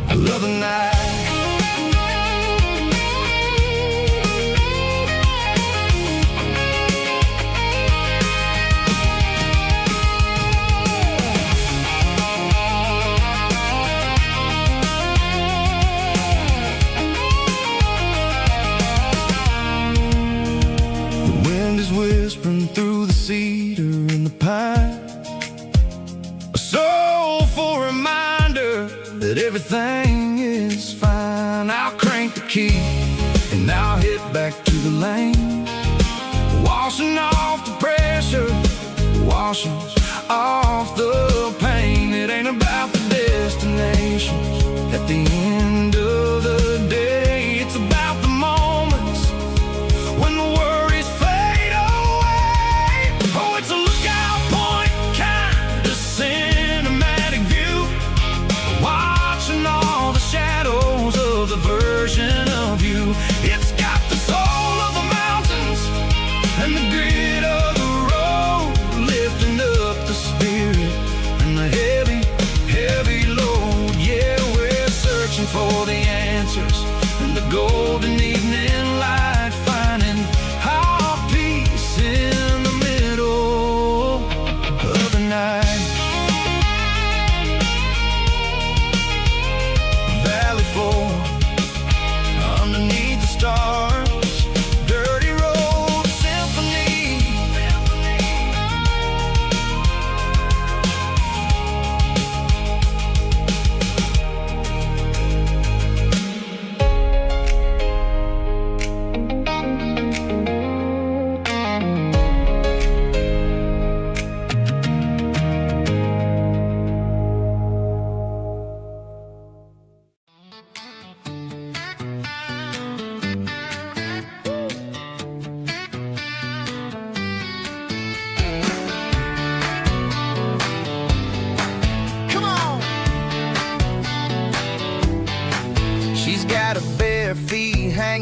of the night. The wind is whispering through the cedar and the pine, a soulful reminder that everything is fine. I'll crank the key and I'll hit back to the lane, washing off the pressure, washing off the pain. It ain't about the destinations at the end of the day, it's about the moments when the worries fade away. Oh, it's a lookout point, kind of cinematic view, watching all the shadows of the version of you. It's got the soul of the mountains and the grit of the road, lifting up the spirit and the heavy, heavy load. Yeah, we're searching for the answers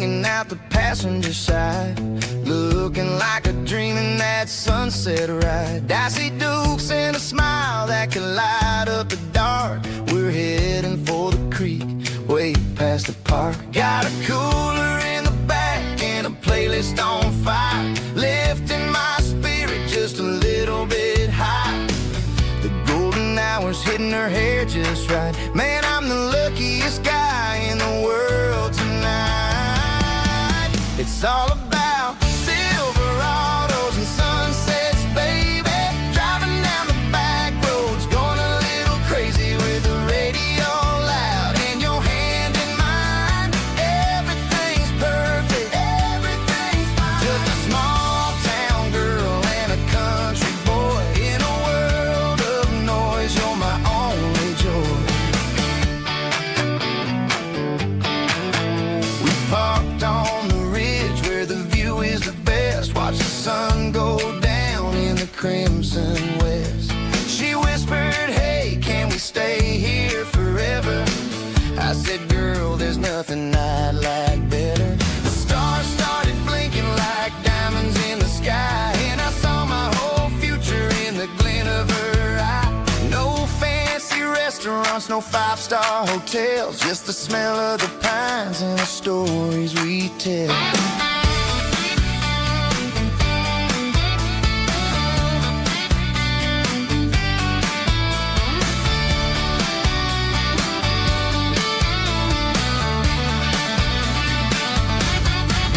hanging out the passenger side, looking like a dream in that sunset ride. I see Dukes and a smile that can light up the dark. We're heading for the creek, way past the park. Got a cooler in the back and a playlist on fire, lifting my spirit just a little bit high. The golden hours hitting her hair just right. Man, I'm the luckiest guy in the world tonight. It's all about Silverados and sunsets, baby. Driving down the back roads, going a little crazy with the radio loud and your hand in mine. Everything's perfect, everything's fine. Just a small town girl and a country boy in a world of noise. You're my only joy. We parked on the ridge where the view is the best. Watch the sun go down in the crimson west. She whispered, hey, can we stay here forever? I said, girl, there's nothing I'd like better. The stars started blinking like diamonds in the sky, and I saw my whole future in the glint of her eye. No fancy restaurants, no five-star hotels, just the smell of the pines and the stories we tell.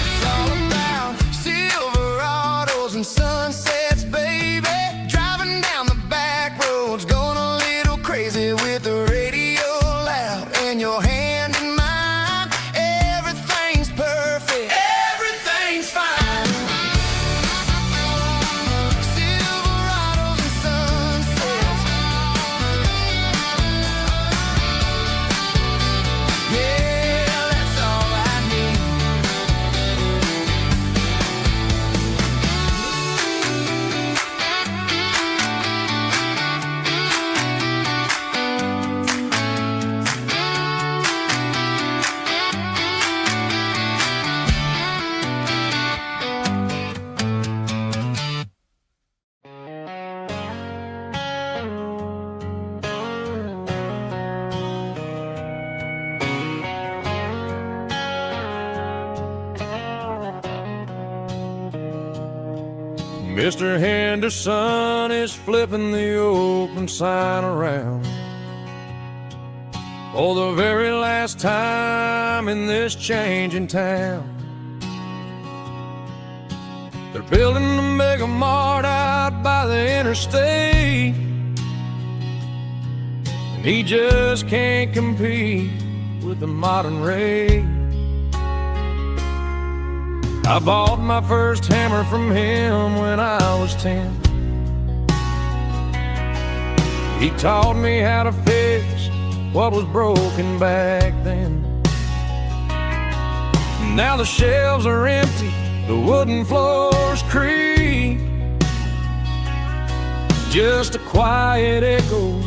It's all about Silverados and sunsets, baby. Driving down the back roads, going a little crazy with the radio loud and your hand in mine. Everything's perfect, everything's fine. Silverados and sunsets. Yeah, that's all I need. Mr. Henderson is flipping the open sign around for the very last time in this changing town. They're building a mega mart out by the interstate, and he just can't compete with the modern rate. I bought my first hammer from him when I was 10. He taught me how to fix what was broken back then. Now the shelves are empty, the wooden floors creak, just a quiet echo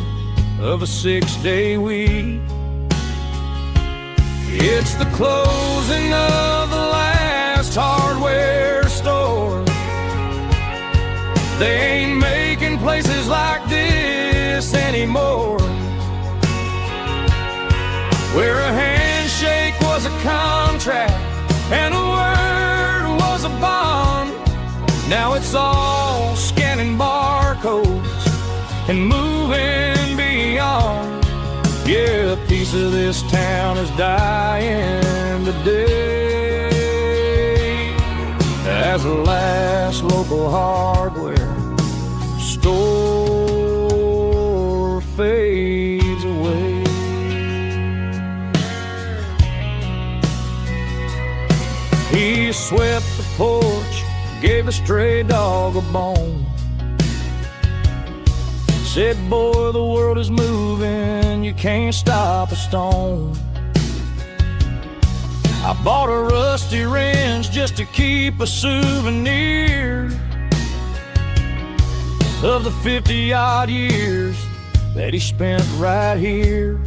of a 6-day week. It's the closing of the last hardware store. They ain't making places like this anymore, where a handshake was a contract and a word was a bond. Now it's all scanning barcodes and moving beyond. Yeah, a piece of this town is dying today as the last local hardware store fades away. He swept the porch, gave a stray dog a bone, said, boy, the world is moving, you can't stop a stone. I bought a rusty wrench just to keep a souvenir of the 50-odd years that he spent right here.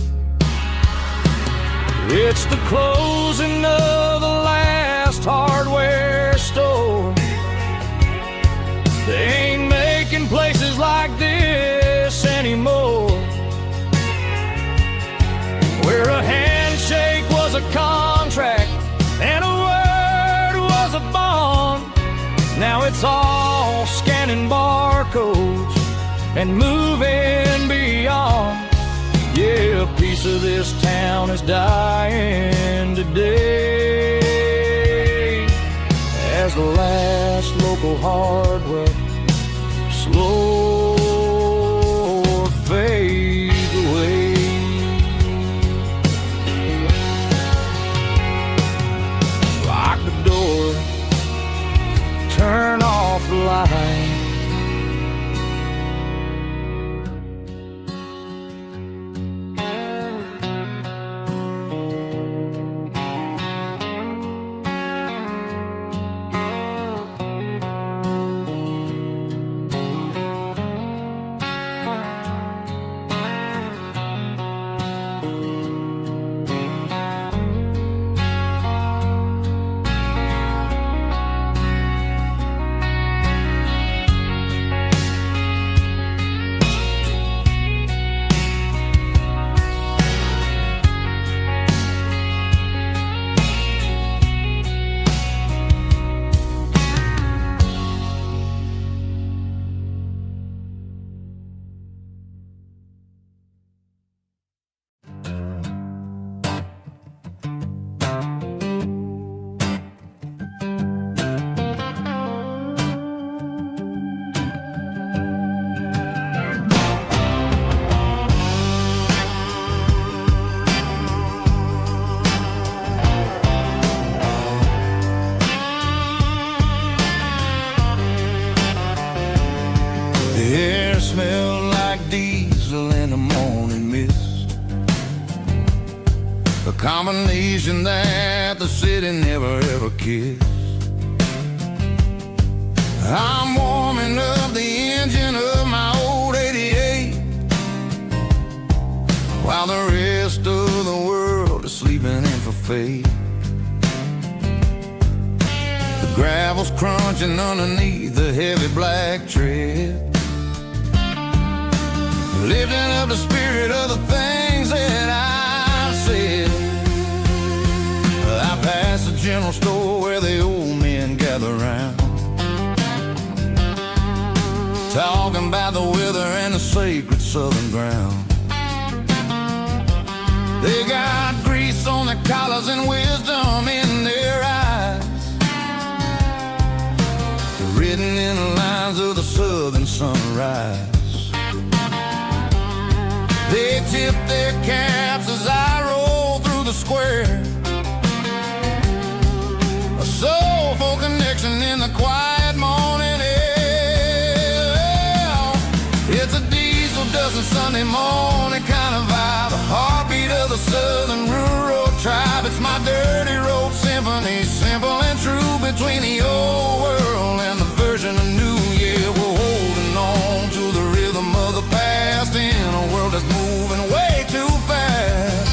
It's the closing of the last last hardware store. They ain't making places like this anymore, where a handshake was a contract and a word was a bond. Now it's all scanning barcodes and moving beyond. Yeah, a piece of this town is dying today, as the last local hardware slow fades away. Lock the door, turn off the light. The air smelled like diesel in the morning mist, a combination that the city never ever kissed. I'm warming up the engine of my old 88, while the rest of the world is sleeping in for fate. The gravel's crunching underneath the heavy black tread, lifting up the spirit of the things that I've said. I passed the general store where the old men gather round, talking about the weather and the sacred southern ground. They got grease on their collars and wisdom in their eyes, written in the lines of the southern sunrise. They tip their caps as I roll through the square, a soulful connection in the quiet morning air. It's a diesel dusting Sunday morning kind of vibe, a heartbeat of the southern rural tribe. It's my dirty road symphony, simple and true, between the old world and the version of new. Yeah, we're holding on to the rhythm of the past in a world that's moving way too fast.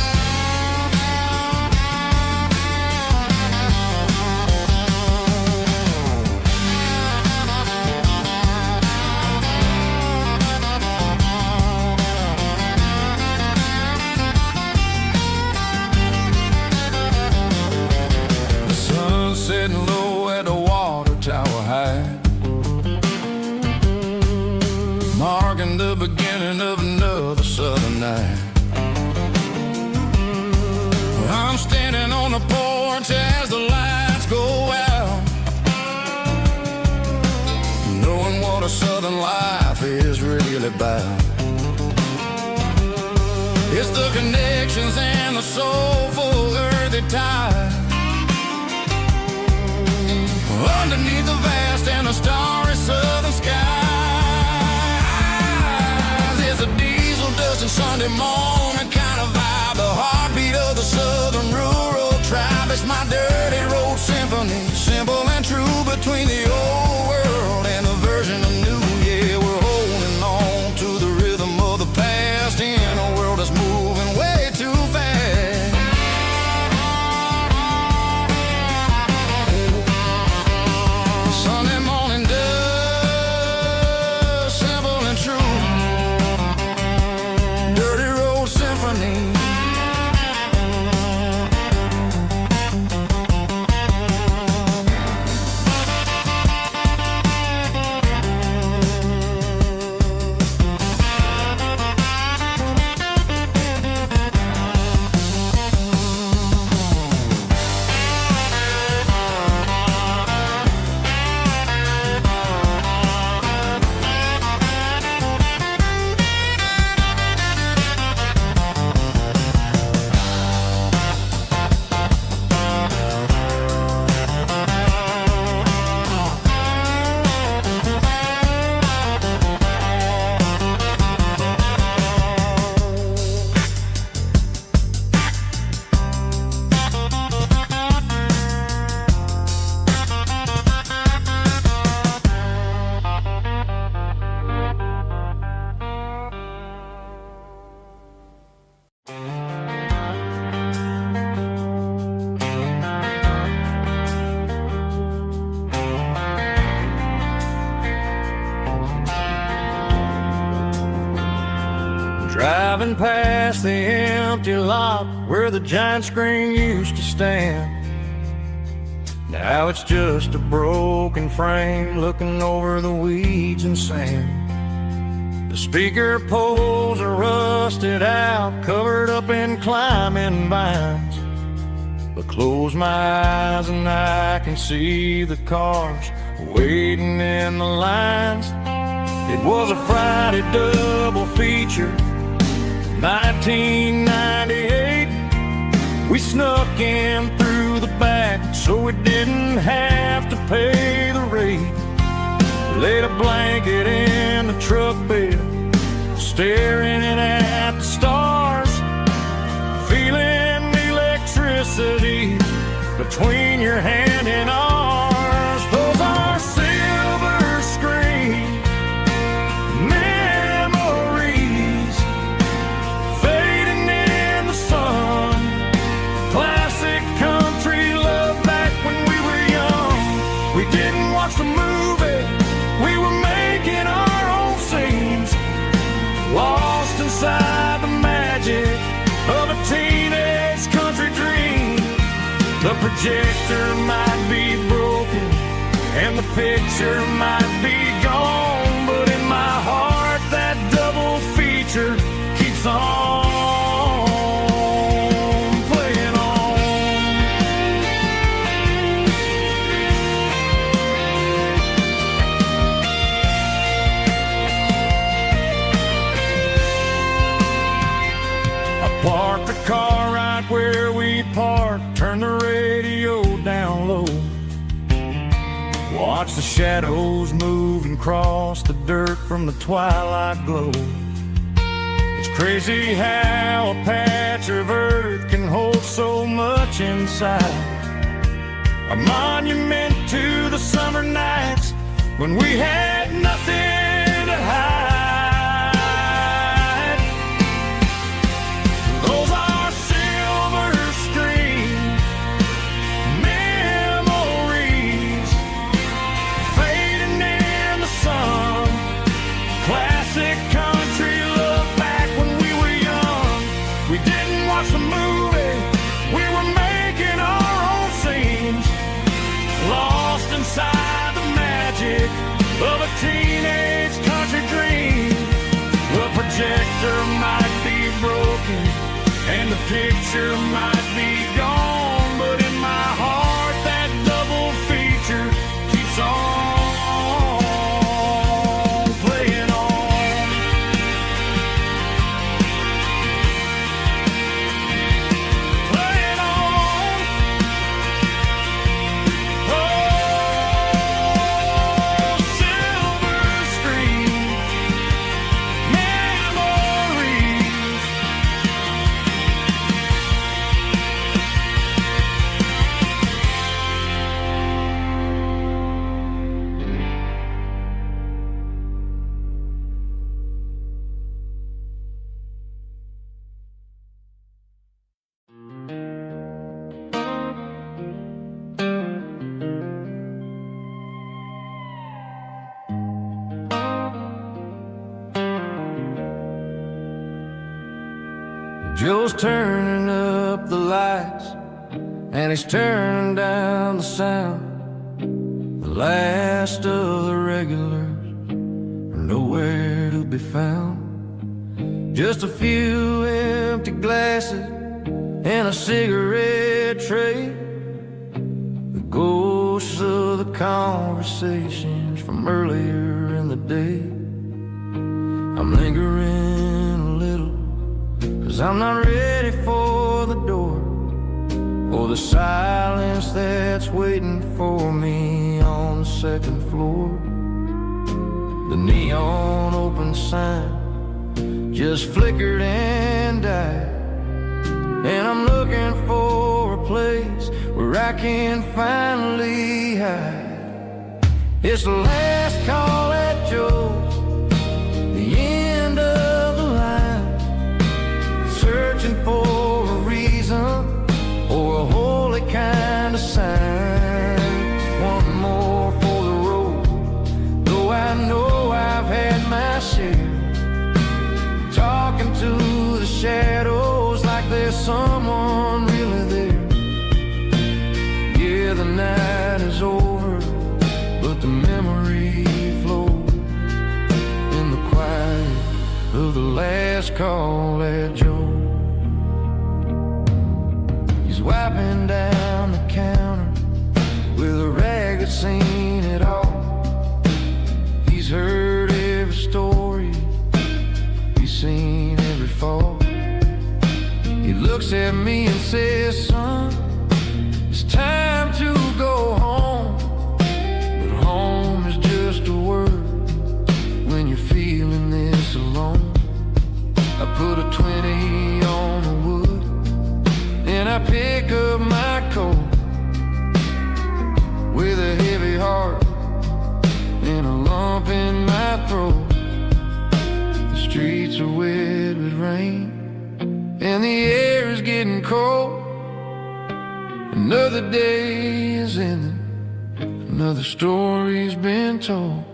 The sun's setting low at the water tower high, marking the beginning of another southern night. I'm standing on the porch as the lights go out, knowing what a southern life is really about. It's the connections and the soulful earthy tide, underneath the vast and the starry southern skies. It's a diesel dusting Sunday morning kind of vibe, the heartbeat of the southern rural tribe. It's my dirty road symphony, simple and true, between the old world and the version of new. Yeah, we're holding on to the rhythm of the past in a world that's moving way too fast. Sunday morning dust, simple and true. Dirty road symphony. Driving past the empty lot where the giant screen used to stand. Now it's just a broken frame looking over the weeds and sand. The speaker poles are rusted out, covered up in climbing vines. But close my eyes and I can see the cars waiting in the lines. It was a Friday double feature, 1998. We snuck in through the back so we didn't have to pay the rate. Laid a blanket in the truck bed, staring at the stars, feeling the electricity between your hand and ours. Those are silver screen memories fading in the sun. Classic country love back when we were young. We didn't watch the movie, we were making our own scenes, lost inside the magic of a teenage country dream. The projector might be broken and the picture might be gone, but in my heart that double feature keeps on playing on. I parked the car right where we parked, turned the radio down low, watch the shadows move and cross the dirt from the twilight glow. It's crazy how a patch of earth can hold so much inside. A monument to the summer nights when we had nothing to hide. Those are silver screen memories fading in the sun. Classic country love back when we were young. We didn't watch the movie, we were making our own scenes, lost inside the magic of a teenage country dream. The projector might be broken and the picture might be gone, but in my heart that double feature keeps on playing on. Playing on. Oh, silver screen memories Joe's turning up the lights, and he's turning down the sound. The last of the regulars are nowhere to be found. Just a few empty glasses and a cigarette tray, the ghosts of the conversations from earlier in the day. I'm lingering a little, 'cause I'm not ready for the door, or the silence that's waiting for me on the second floor. The neon open sign just flickered and died, and I'm looking for a place where I can finally hide. It's the last call at Joe's, the end of the line, searching for a reason or a holy kind of sign. One more for the road, though I know I've had my share. Talking to the shadows like there's someone really there. Yeah, the night is over, but the memory flows in the quiet of the last call at Joe. He's wiping down the counter with a rag that's seen it all. He's heard every story, he's seen every fall. He looks at me and says, son, it's time to go home. But home is just a word when you're feeling this alone. I put a 20 on the wood, and I pick up my coat with a heavy heart and a lump in my throat. The streets are wet with rain, and the air is getting cold. Another day is ending, another story's been told.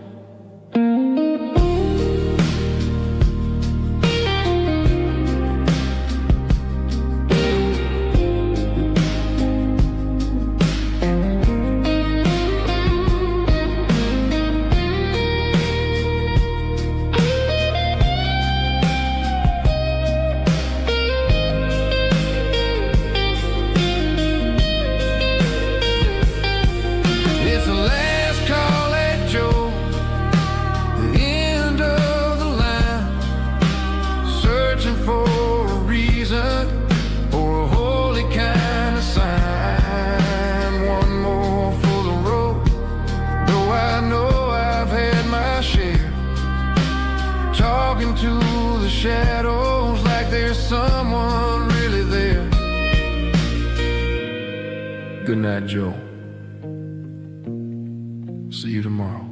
Shadows like there's someone really there. Good night, Joe. See you tomorrow.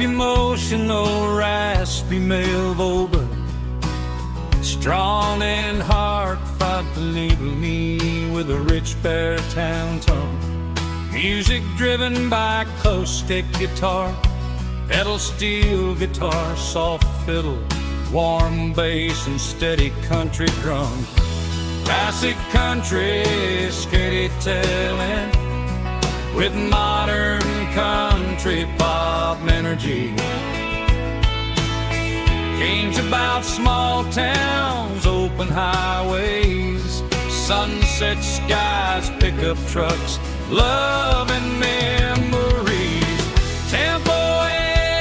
Emotional, raspy male vulva, strong and heartfelt, enable me with a rich baritone tone. Music driven by close stick guitar, pedal steel guitar, soft fiddle, warm bass and steady country drums. Classic country storytelling with modern country pop energy. Games about small towns, open highways, sunset skies, pickup trucks, love and memories. Tempo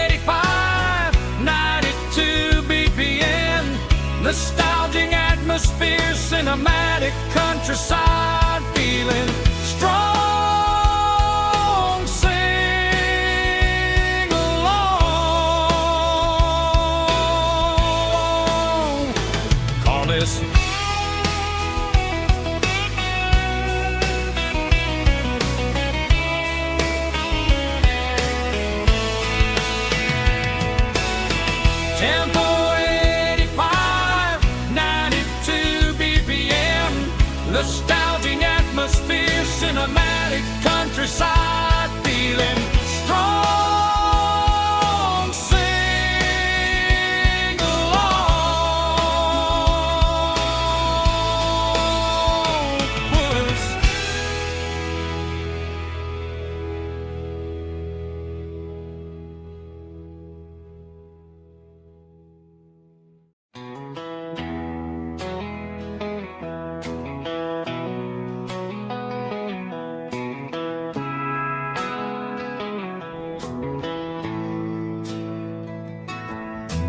85, 92 BPM, nostalgic atmosphere, cinematic countryside feeling, strong flawless. Tempo 85, 92 BPM, nostalgic atmosphere, cinematic countryside feeling, strong sing along.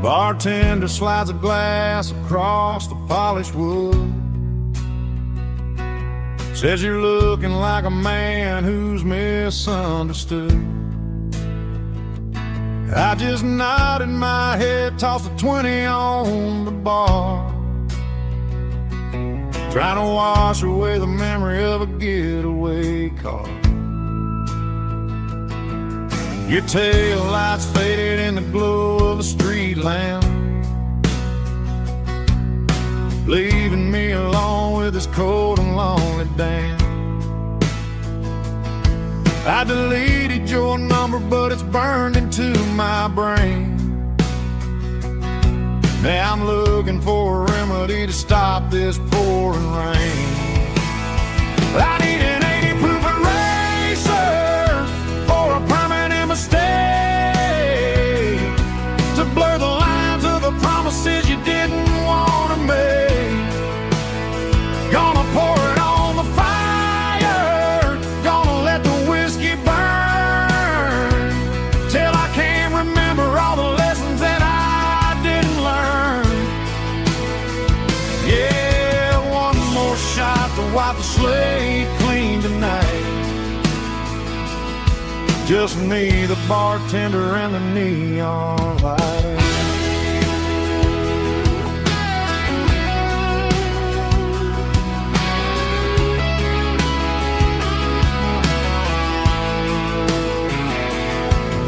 Bartender slides a glass across the polished wood. Says you're looking like a man who's misunderstood. I just nodded my head, tossed a 20 on the bar, trying to wash away the memory of a getaway car. Your tail lights faded in the glow of a street lamp, leaving me alone with this cold and lonely damn. I deleted your number, but it's burned into my brain. Now I'm looking for a remedy to stop this pouring rain. I need an 80 proof eraser for a permanent mistake, to blur the lines of the promises you didn't want to make. Gonna pour it on the fire, gonna let the whiskey burn, till I can't remember all the lessons that I didn't learn. Yeah, one more shot to wipe the slate clean tonight. Just me, the bartender, and the neon light.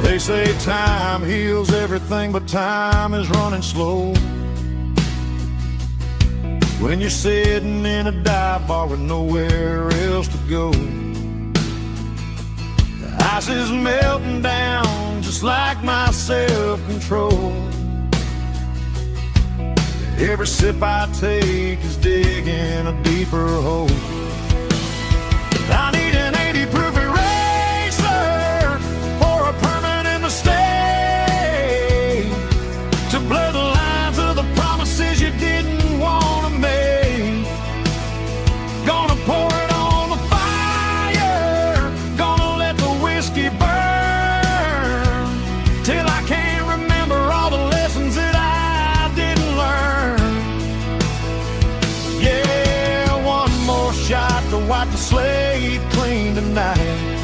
They say time heals everything, but time is running slow when you're sitting in a dive bar with nowhere else to go. The ice is melting down just like my self-control. Every sip I take is digging a deeper hole. I need an 80 proof eraser for a permanent mistake, to blur the lines of the promises you didn't want to make. Gonna pour it on the fire, gonna let the whiskey burn, till I can't remember all the lessons that I didn't learn. Yeah, one more shot to wipe the slate clean tonight.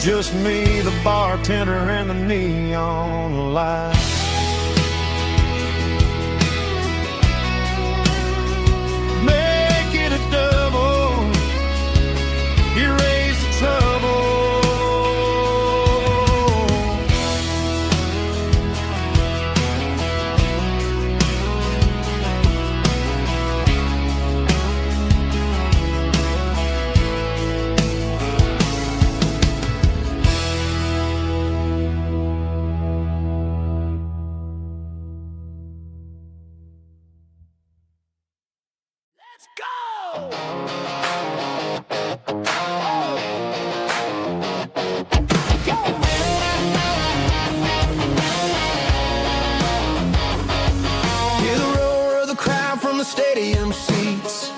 Just me, the bartender, and the neon light. Make it a double, erase the trouble. Let's go! Hear the roar of the crowd from the stadium seats.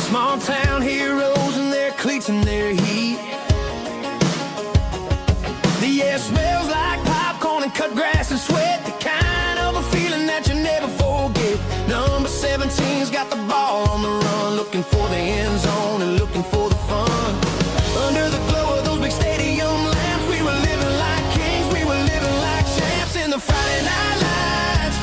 Small town heroes in their cleats and their heat. The air smells like popcorn and cut grass and sweat, the kind of a feeling that you never forget. Number 17's got the ball on the run, looking for the end zone and looking for the fun. Under the glow of those big stadium lamps, we were living like kings, we were living like champs in the Friday night lights.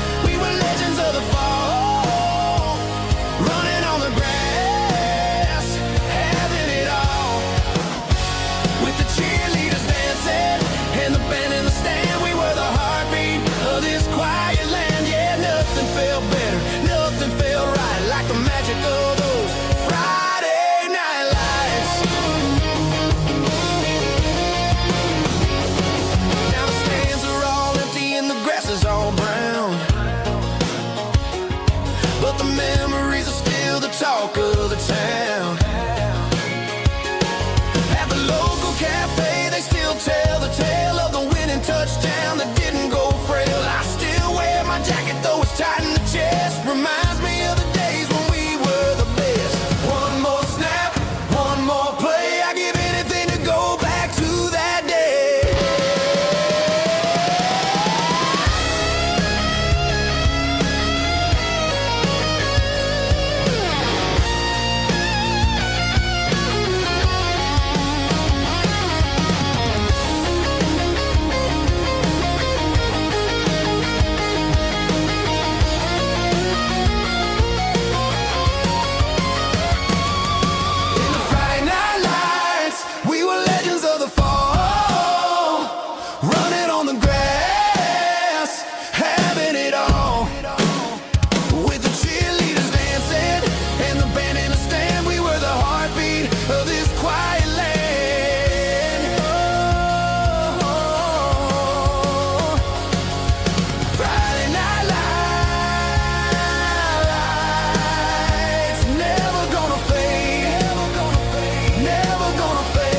rest. Reminds me of the days when we were the best. One more snap, one more play. I give anything to go back to that day. In the Friday night lights, we were legends of the fall, running on the grass, having it all. With the cheerleaders dancing and the band in the stand, we were the heartbeat of this quiet land. Oh, Friday night lights, never gonna fade, never gonna fade.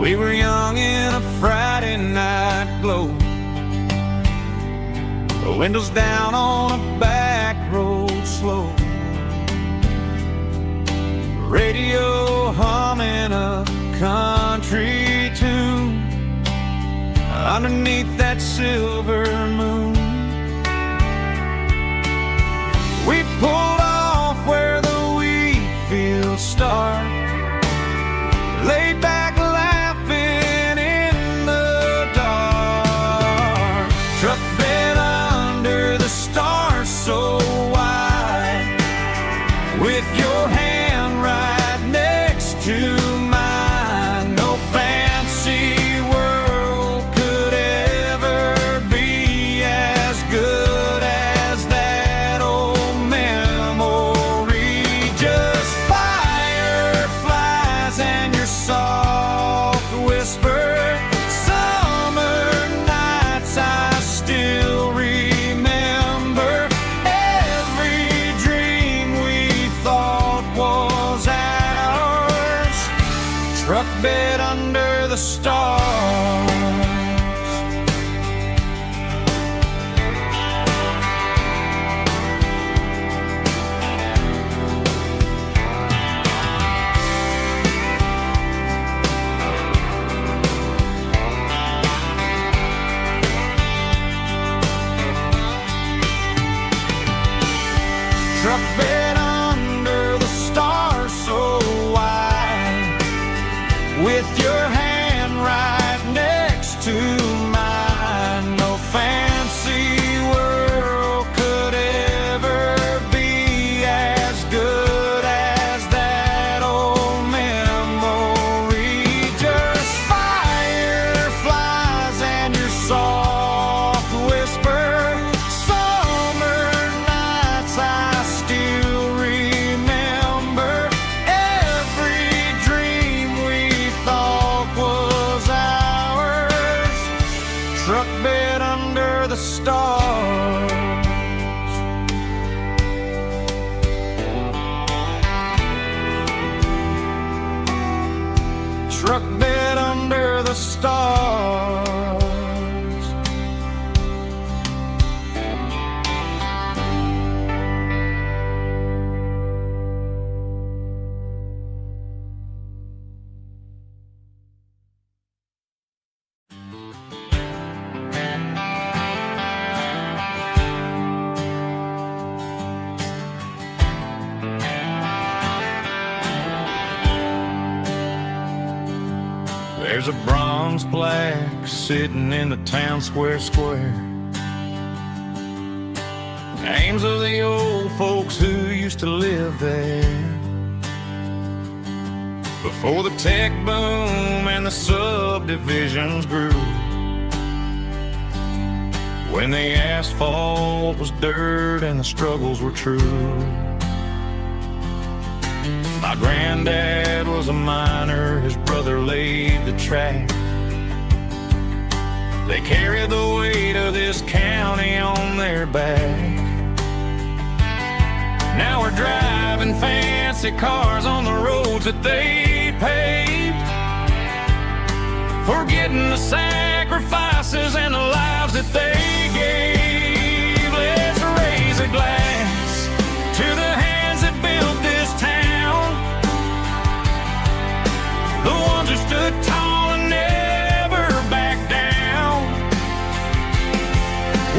We were young in a Friday night glow, the windows down on a back road slow, radio humming a country tune underneath that silver moon. We pulled off where the wheat fields start, laid back laughing in the dark. Truck bed under the stars so wide, with your hand right next to mine. No fancy world could ever be as good as that old memory. Just fireflies and your soft whisper. Summer nights I still remember. Every dream we thought was ours. Truck bed under the stars. Truck bed under the stars so wide, with your hand right next to mine. No fancy world could ever be as good as that old memory. Just fireflies and your soft whisper. Summer nights I still remember. Every dream we thought was ours. Truck bed under the stars. Truck bed under the stars. There's a bronze plaque sitting in the town square. Names of the old folks who used to live there before the tech boom and the subdivisions grew. When the asphalt was dirt and the struggles were true. My granddad was a miner, his brother laid the track. They carried the weight of this county on their back. Now we're driving fancy cars on the roads that they paved, forgetting the sacrifices and the lives that they gave. Let's raise a glass to the hands that built this town, the ones who stood tall and never backed down.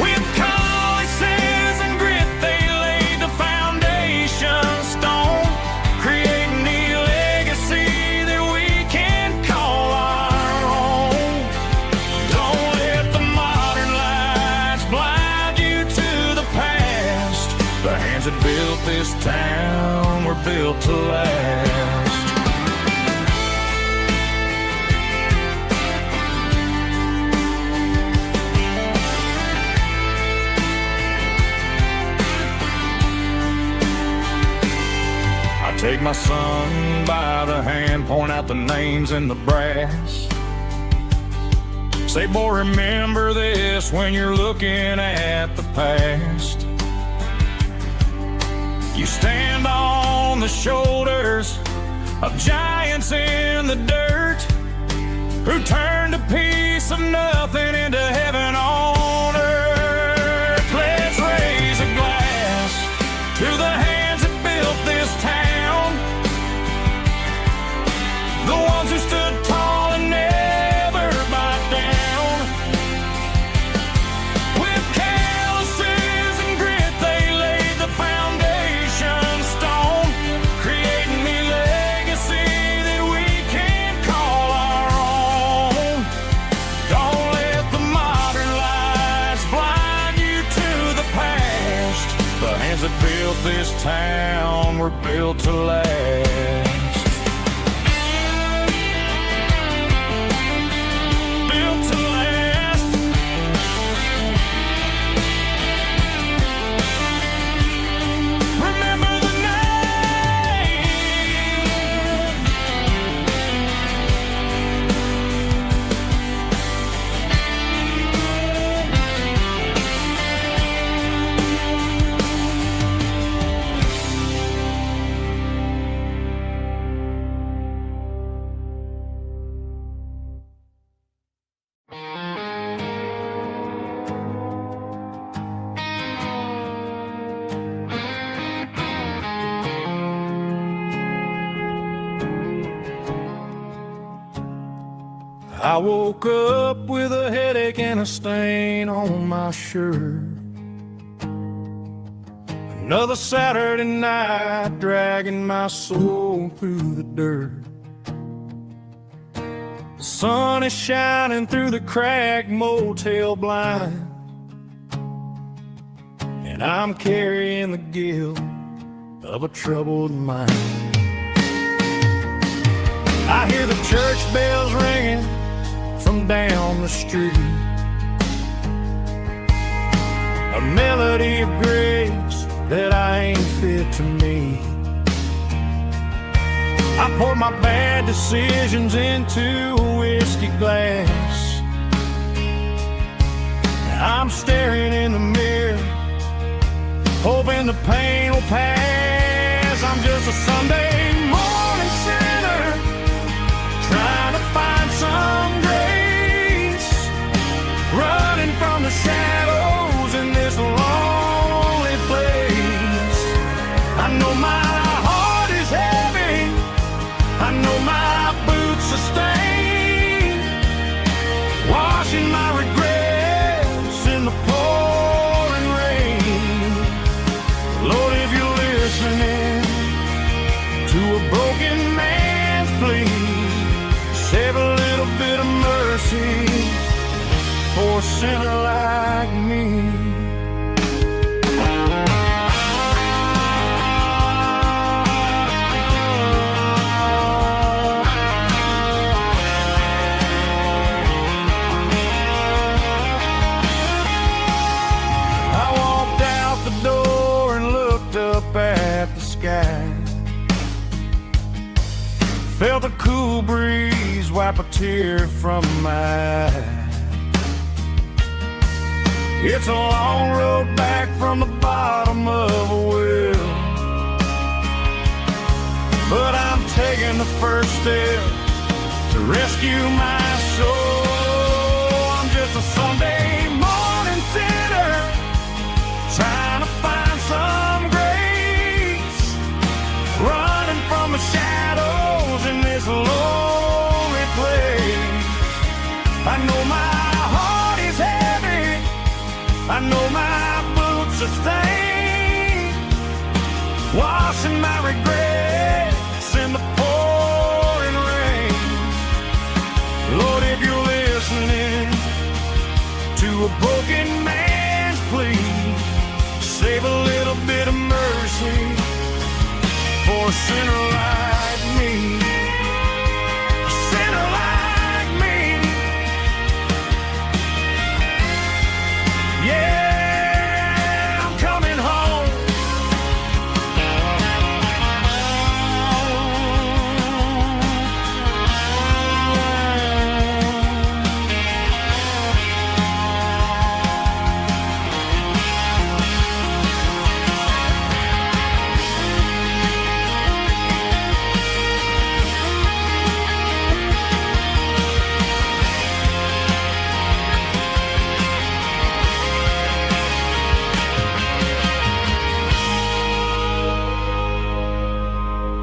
With calluses and grit they laid the foundation stone, creating the legacy that we can call our own. Don't let the modern lights blind you to the past. The hands that built this town were built to last. Take my son by the hand, point out the names in the brass. Say, boy, remember this when you're looking at the past. You stand on the shoulders of giants in the dirt, who turned a piece of nothing into heaven on earth. Let's raise a glass to the hands that built this town, the ones who stood tall and never backed down. With calluses and grit they laid the foundation stone, creating the legacy that we can call our own. Don't let the modern lights blind you to the past. The hands that built this town were built to last. I woke up with a headache and a stain on my shirt. Another Saturday night dragging my soul through the dirt. The sun is shining through the cracked motel blind, and I'm carrying the guilt of a troubled mind. I hear the church bells ringing from down the street, a melody of grace that I ain't fit to meet. I pour my bad decisions into a whiskey glass. I'm staring in the mirror, hoping the pain will pass. I'm just a Sunday morning sinner, trying to find some grace, running from the shadows in this lonely place. I know my heart is heavy, I know my boots are stained, washing my regrets in the pouring rain. Lord, if you're listening sinner like me. I walked out the door and looked up at the sky. Felt a cool breeze wipe a tear from my eye. It's a long road back from the bottom of a well, but I'm taking the first step to rescue my soul. I'm just a Sunday morning sinner trying to find some grace, running from the shadows in this lonely place. I know my heart is heavy, I know my boots are stained, washing my regrets in the pouring rain. Lord, if you're listening to a broken man's plea, save a little bit of mercy for a sinner like